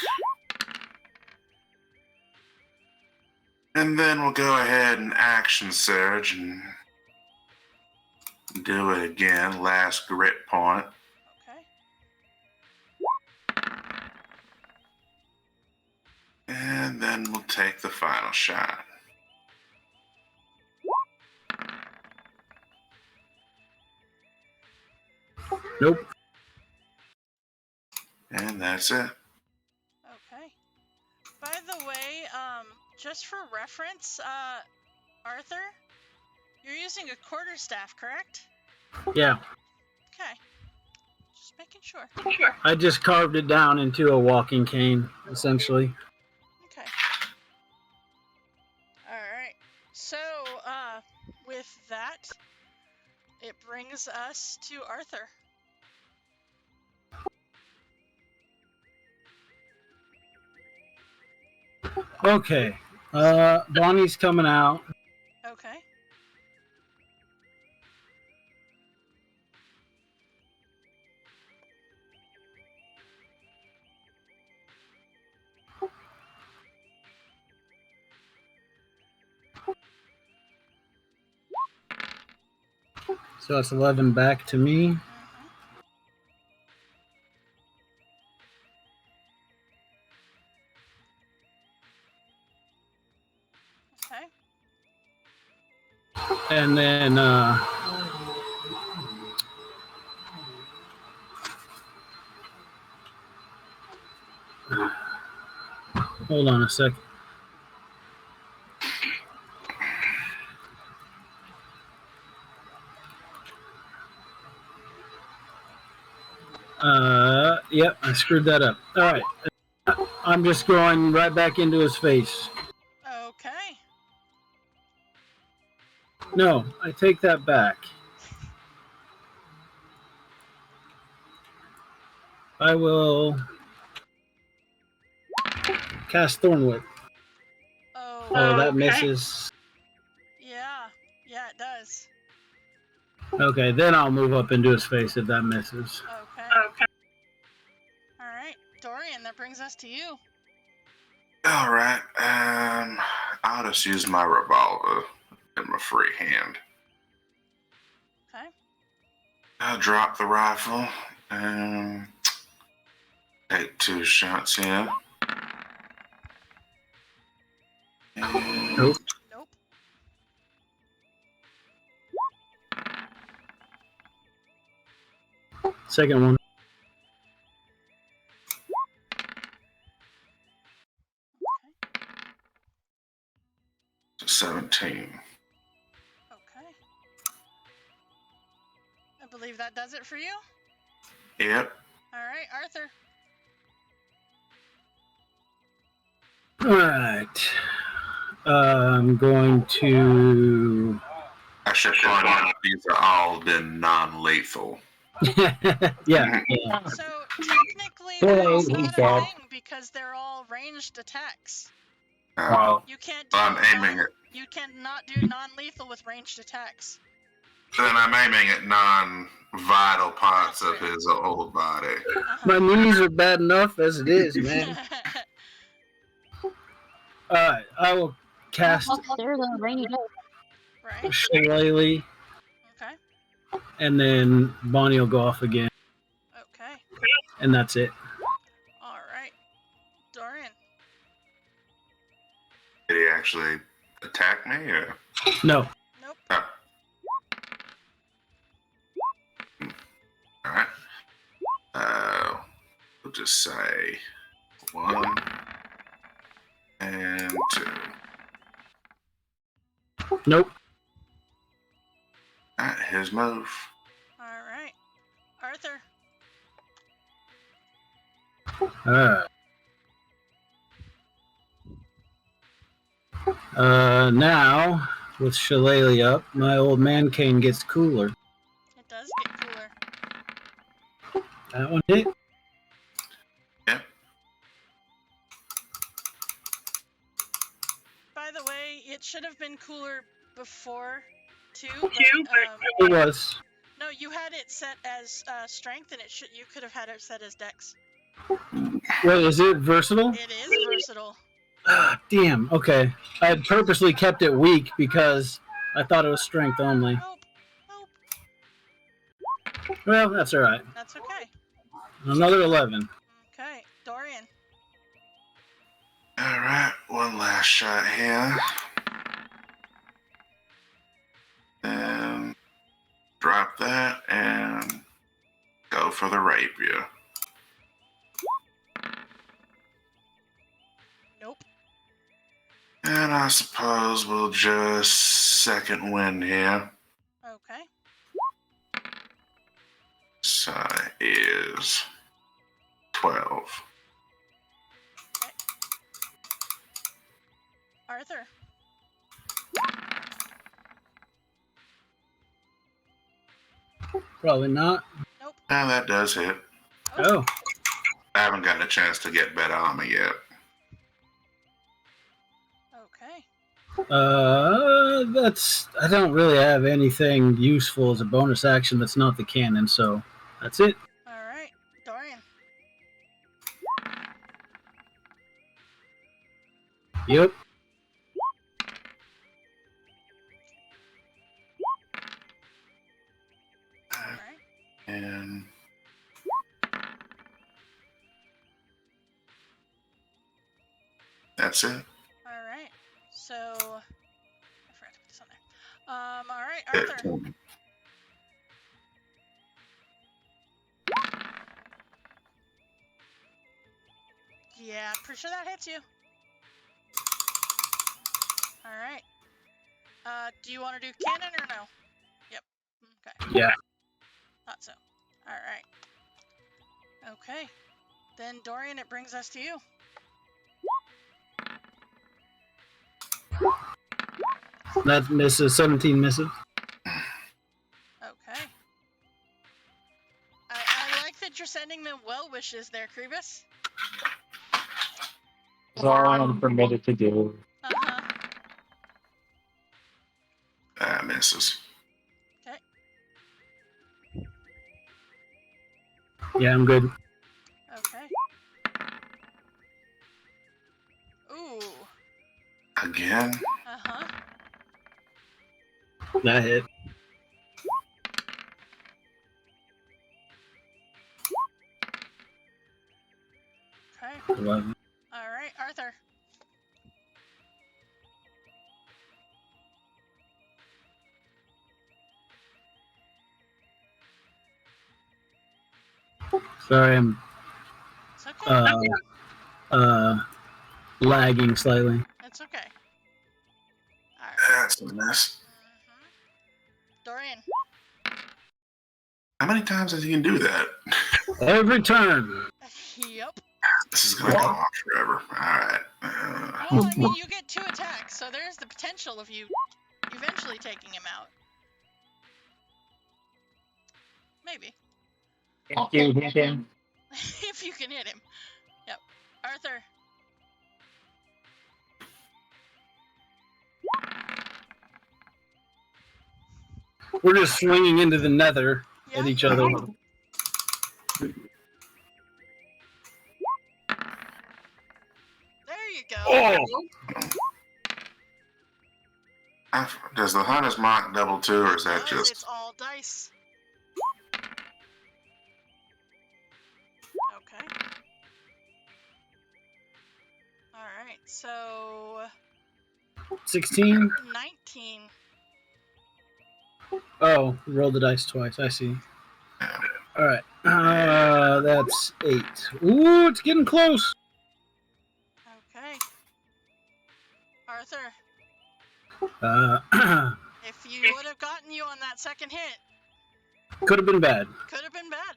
And then we'll go ahead and action surge and do it again. Last grit point. Okay. And then we'll take the final shot. Nope. And that's it. Okay. By the way, just for reference, Arthur, you're using a quarterstaff, correct? Yeah. Okay. Just making sure. I just carved it down into a walking cane, essentially. Okay. Alright. So, with that, it brings us to Arthur. Okay. Bonnie's coming out. Okay. So that's 11 back to me. Okay. And then hold on a second. Yep, I screwed that up. All right. I'm just going right back into his face. Okay. No, I take that back. I will cast Thornwood. Oh. Oh, that misses. Yeah. Yeah, it does. Okay, then I'll move up into his face if that misses. Okay. Alright. Dorian, that brings us to you. Alright, I'll just use my revolver in my free hand. Okay. I'll drop the rifle and take 2 shots here. And Nope. Nope. Second one. Okay. 17. Okay. I believe that does it for you. Yep. All right, Arthur. Alright. I'm going to. I should point out these are all been non-lethal. yeah. So technically, Well, that's he's not a dead. thing because they're all ranged attacks. Wow. You can't do. I'm aiming it. You cannot do non-lethal with ranged attacks. Then I'm aiming at non-vital parts of his old body. My knees are bad enough as it is, man. Alright, I will cast There's a rainy day. Right. Shillelagh, Okay. and then Bonnie will go off again, Okay. and that's it. All right. Dorian. Did he actually attack me, or? No. Nope. Oh. All right. We'll just say 1 and 2. Nope. All right, his move. All right. Arthur. Now, with Shillelagh up, my old man cane gets cooler. It does get cooler. That one hit. Yep. By the way, it should have been cooler before, too. But, It was. no, you had it set as strength, and you could have had it set as dex. Wait, is it versatile? It is versatile. Ah, damn. Okay. I had purposely kept it weak because I thought it was strength only. Nope. Nope. Well, that's all right. That's okay. Another 11. Okay. Dorian. All right, one last shot here. And drop that and go for the rapier. Nope. And I suppose we'll just second wind here. Okay. Psi is 12. Arthur. Probably not. Nope. And that does hit. Oh. I haven't gotten a chance to get better on me yet. Okay. That's. I don't really have anything useful as a bonus action that's not the cannon, so that's it. All right. Dorian. Yep. All right. And that's it. All right. So I forgot to put this on there. All right, Arthur. Yeah, pretty sure that hits you. All right. Do you want to do cannon or no? Yep. Okay. Yeah. Thought so. All right. Okay. Then Dorian, it brings us to you. That misses. 17 misses. Okay. I like that you're sending them well wishes there, Kribus. That's all I'm permitted to do. Uh-huh. That misses. Okay. Yeah, I'm good. Okay. Ooh. Again? Uh-huh. That hit. 11. All right, Arthur. Sorry, I'm It's okay. lagging slightly. It's okay. All right. That's a mess. Dorian. How many times does he can do that? Every turn. Yep. This is gonna go on forever. Alright. Well, I mean, you get 2 attacks, so there's the potential of you eventually taking him out. Maybe. If you hit him, If you can hit him. Yep. Arthur. We're just swinging into the nether Yeah. at each other. There you go. Oh! Does the Hunter's Mark double too, or is that It's just... all dice. Okay. Alright, so 16? 19. Oh, roll the dice twice. I see. Alright. That's 8. Ooh, it's getting close. Okay. Arthur, if you would have gotten you on that second hit, Could have been bad. could have been bad.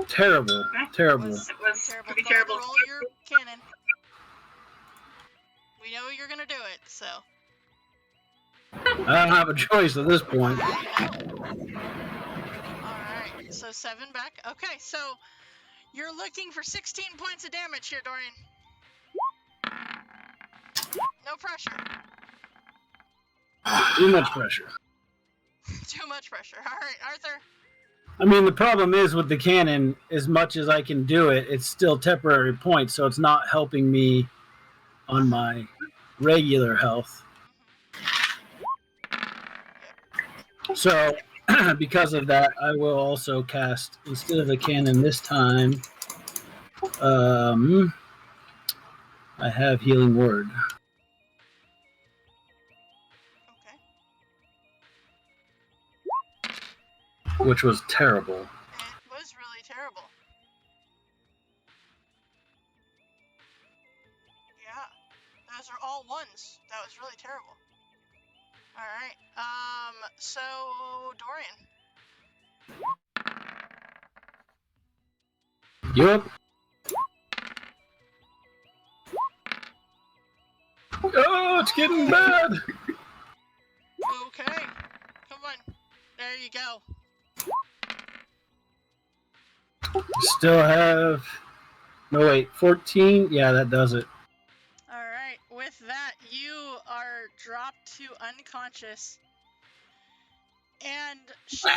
Terrible. Terrible. Was terrible. Roll your cannon. We know you're gonna do it, so. I don't have a choice at this point. Alright, so 7 back. Okay, so you're looking for 16 points of damage here, Dorian. No pressure. Too much pressure. Too much pressure. Alright, Arthur. I mean, the problem is with the cannon, as much as I can do it, it's still temporary points, so it's not helping me on my regular health. So, because of that, I will also cast, instead of the cannon this time, I have Healing Word, Okay. which was terrible. It was really terrible. Yeah. Those are all ones. That was really terrible. Alright. So Dorian. Yep. Oh, it's getting bad. Okay. Come on. There you go. Still have... No, wait, 14? Yeah, that does it. Alright. With that, you are dropped to unconscious. And she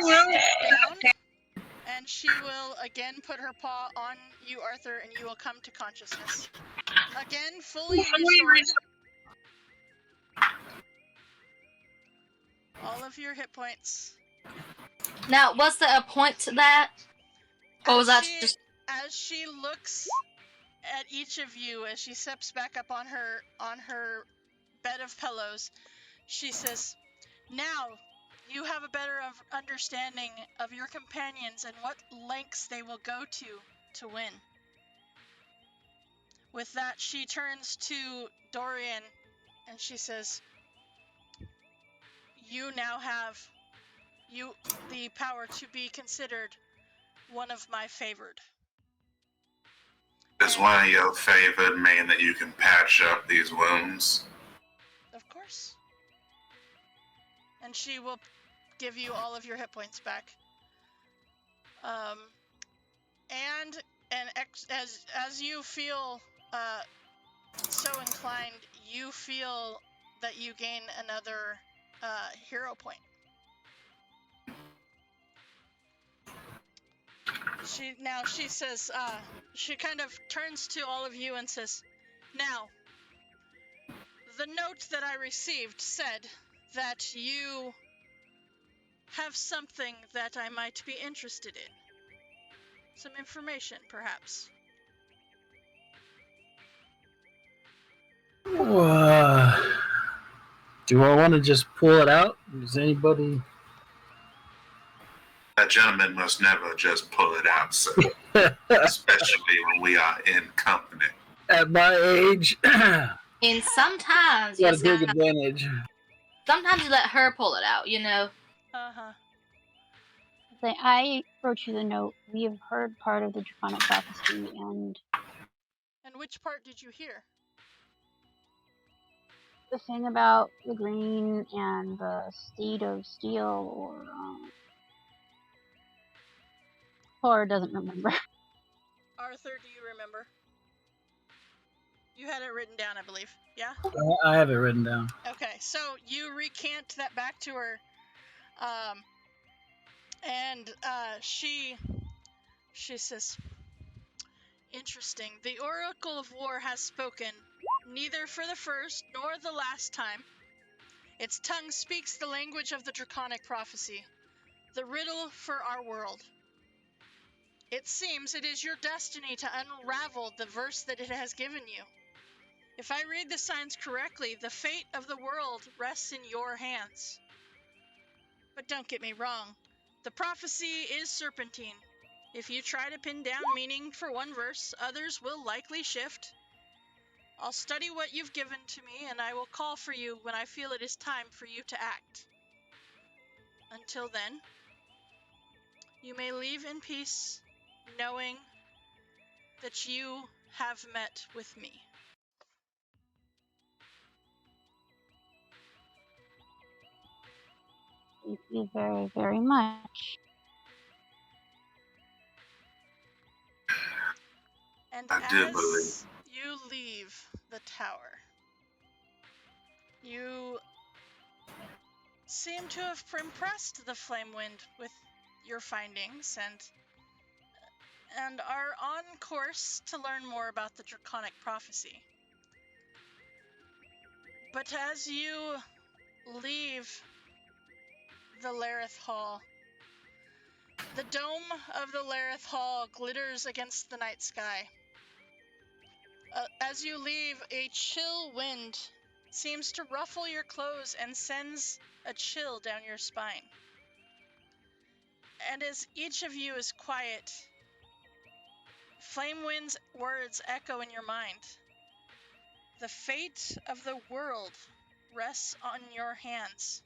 will sit down. And she will again put her paw on you, Arthur, and you will come to consciousness. Again, fully restored. All of your hit points. Now, was there a point to that? Or was that just... As she looks at each of you, as she steps back up on her bed of pillows, she says, "Now you have a better understanding of your companions and what lengths they will go to win." With that, she turns to Dorian and she says, "You now have the power to be considered one of my favored." Does one of your favored mean that you can patch up these wounds? Of course. And she will give you all of your hit points back. As you feel so inclined, you feel that you gain another hero point. She says, she kind of turns to all of you and says, "Now, the note that I received said that you have something that I might be interested in. some information, perhaps. Do I want to just pull it out? Does anybody? A gentleman must never just pull it out, sir. Especially when we are in company. At my age, And sometimes you gotta just take gotta, advantage. sometimes you let her pull it out, you know. Uh-huh. I wrote you the note. We have heard part of the Draconic prophecy, and And which part did you hear? the thing about the green and the steed of steel, or Cora doesn't remember. Arthur, do you remember? You had it written down, I believe. Yeah? I have it written down. Okay, so you recant that back to her, and she says, interesting. The Oracle of War has spoken, neither for the first nor the last time. Its tongue speaks the language of the Draconic prophecy, the riddle for our world. It seems it is your destiny to unravel the verse that it has given you. If I read the signs correctly, the fate of the world rests in your hands. But don't get me wrong, the prophecy is serpentine. If you try to pin down meaning for one verse, others will likely shift. I'll study what you've given to me, and I will call for you when I feel it is time for you to act. Until then, you may leave in peace, knowing that you have met with me. Thank you very, very much. And I do as believe. you leave the tower, you seem to have impressed the Flamewind with your findings and are on course to learn more about the Draconic prophecy. But as you leave the Lareth Hall, the dome of the Lareth Hall glitters against the night sky. As you leave, a chill wind seems to ruffle your clothes and sends a chill down your spine. And as each of you is quiet, Flamewind's words echo in your mind. The fate of the world rests on your hands.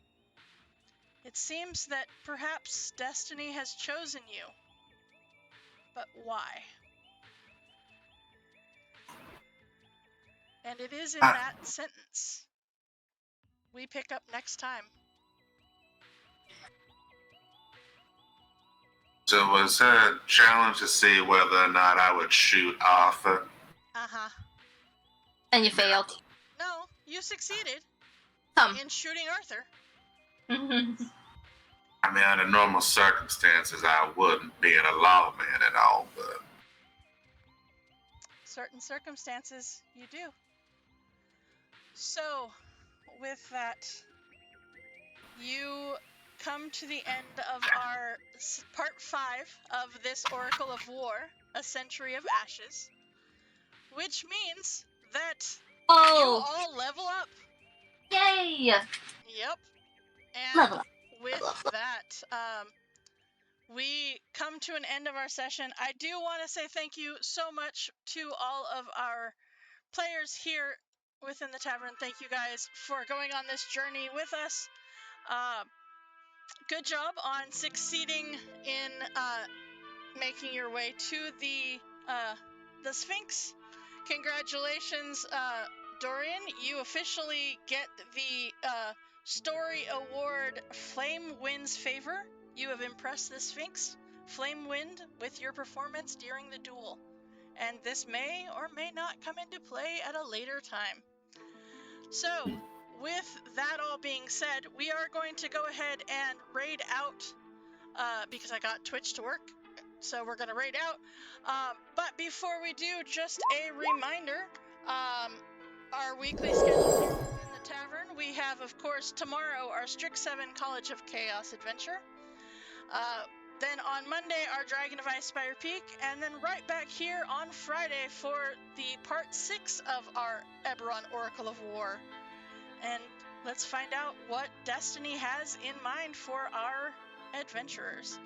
It seems that perhaps destiny has chosen you. But why? And it is in that sentence we pick up next time. So was her challenge to see whether or not I would shoot Arthur? Uh-huh. And you failed. No, you succeeded in shooting Arthur. I mean, under normal circumstances, I wouldn't, being a lawman and all, but Certain circumstances, you do. So, with that, you come to the end of our part 5 of this Oracle of War, A Century of Ashes, which means that you all level up. Yay! Yep. And Level up. with that, we come to an end of our session. I do want to say thank you so much to all of our players here within the tavern. Thank you guys for going on this journey with us. Good job on succeeding in making your way to the Sphinx. Congratulations, Dorian. You officially get the Story Award Flamewind's Favor. You have impressed the Sphinx, Flamewind, with your performance during the duel. And this may or may not come into play at a later time. So, with that all being said, we are going to go ahead and raid out, because I got Twitch to work, so we're going to raid out. But before we do, just a reminder, our weekly schedule here in the tavern. We have, of course, tomorrow our Strict 7 College of Chaos adventure. Then on Monday, our Dragon of Ice Spire Peak, and then right back here on Friday for the part 6 of our Eberron Oracle of War. And let's find out what Destiny has in mind for our adventurers.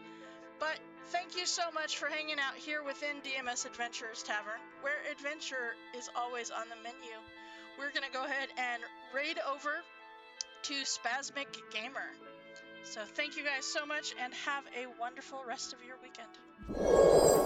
But thank you so much for hanging out here within DMS Adventurers Tavern, where adventure is always on the menu. We're going to go ahead and raid over to Spasmic Gamer. So thank you guys so much, and have a wonderful rest of your weekend.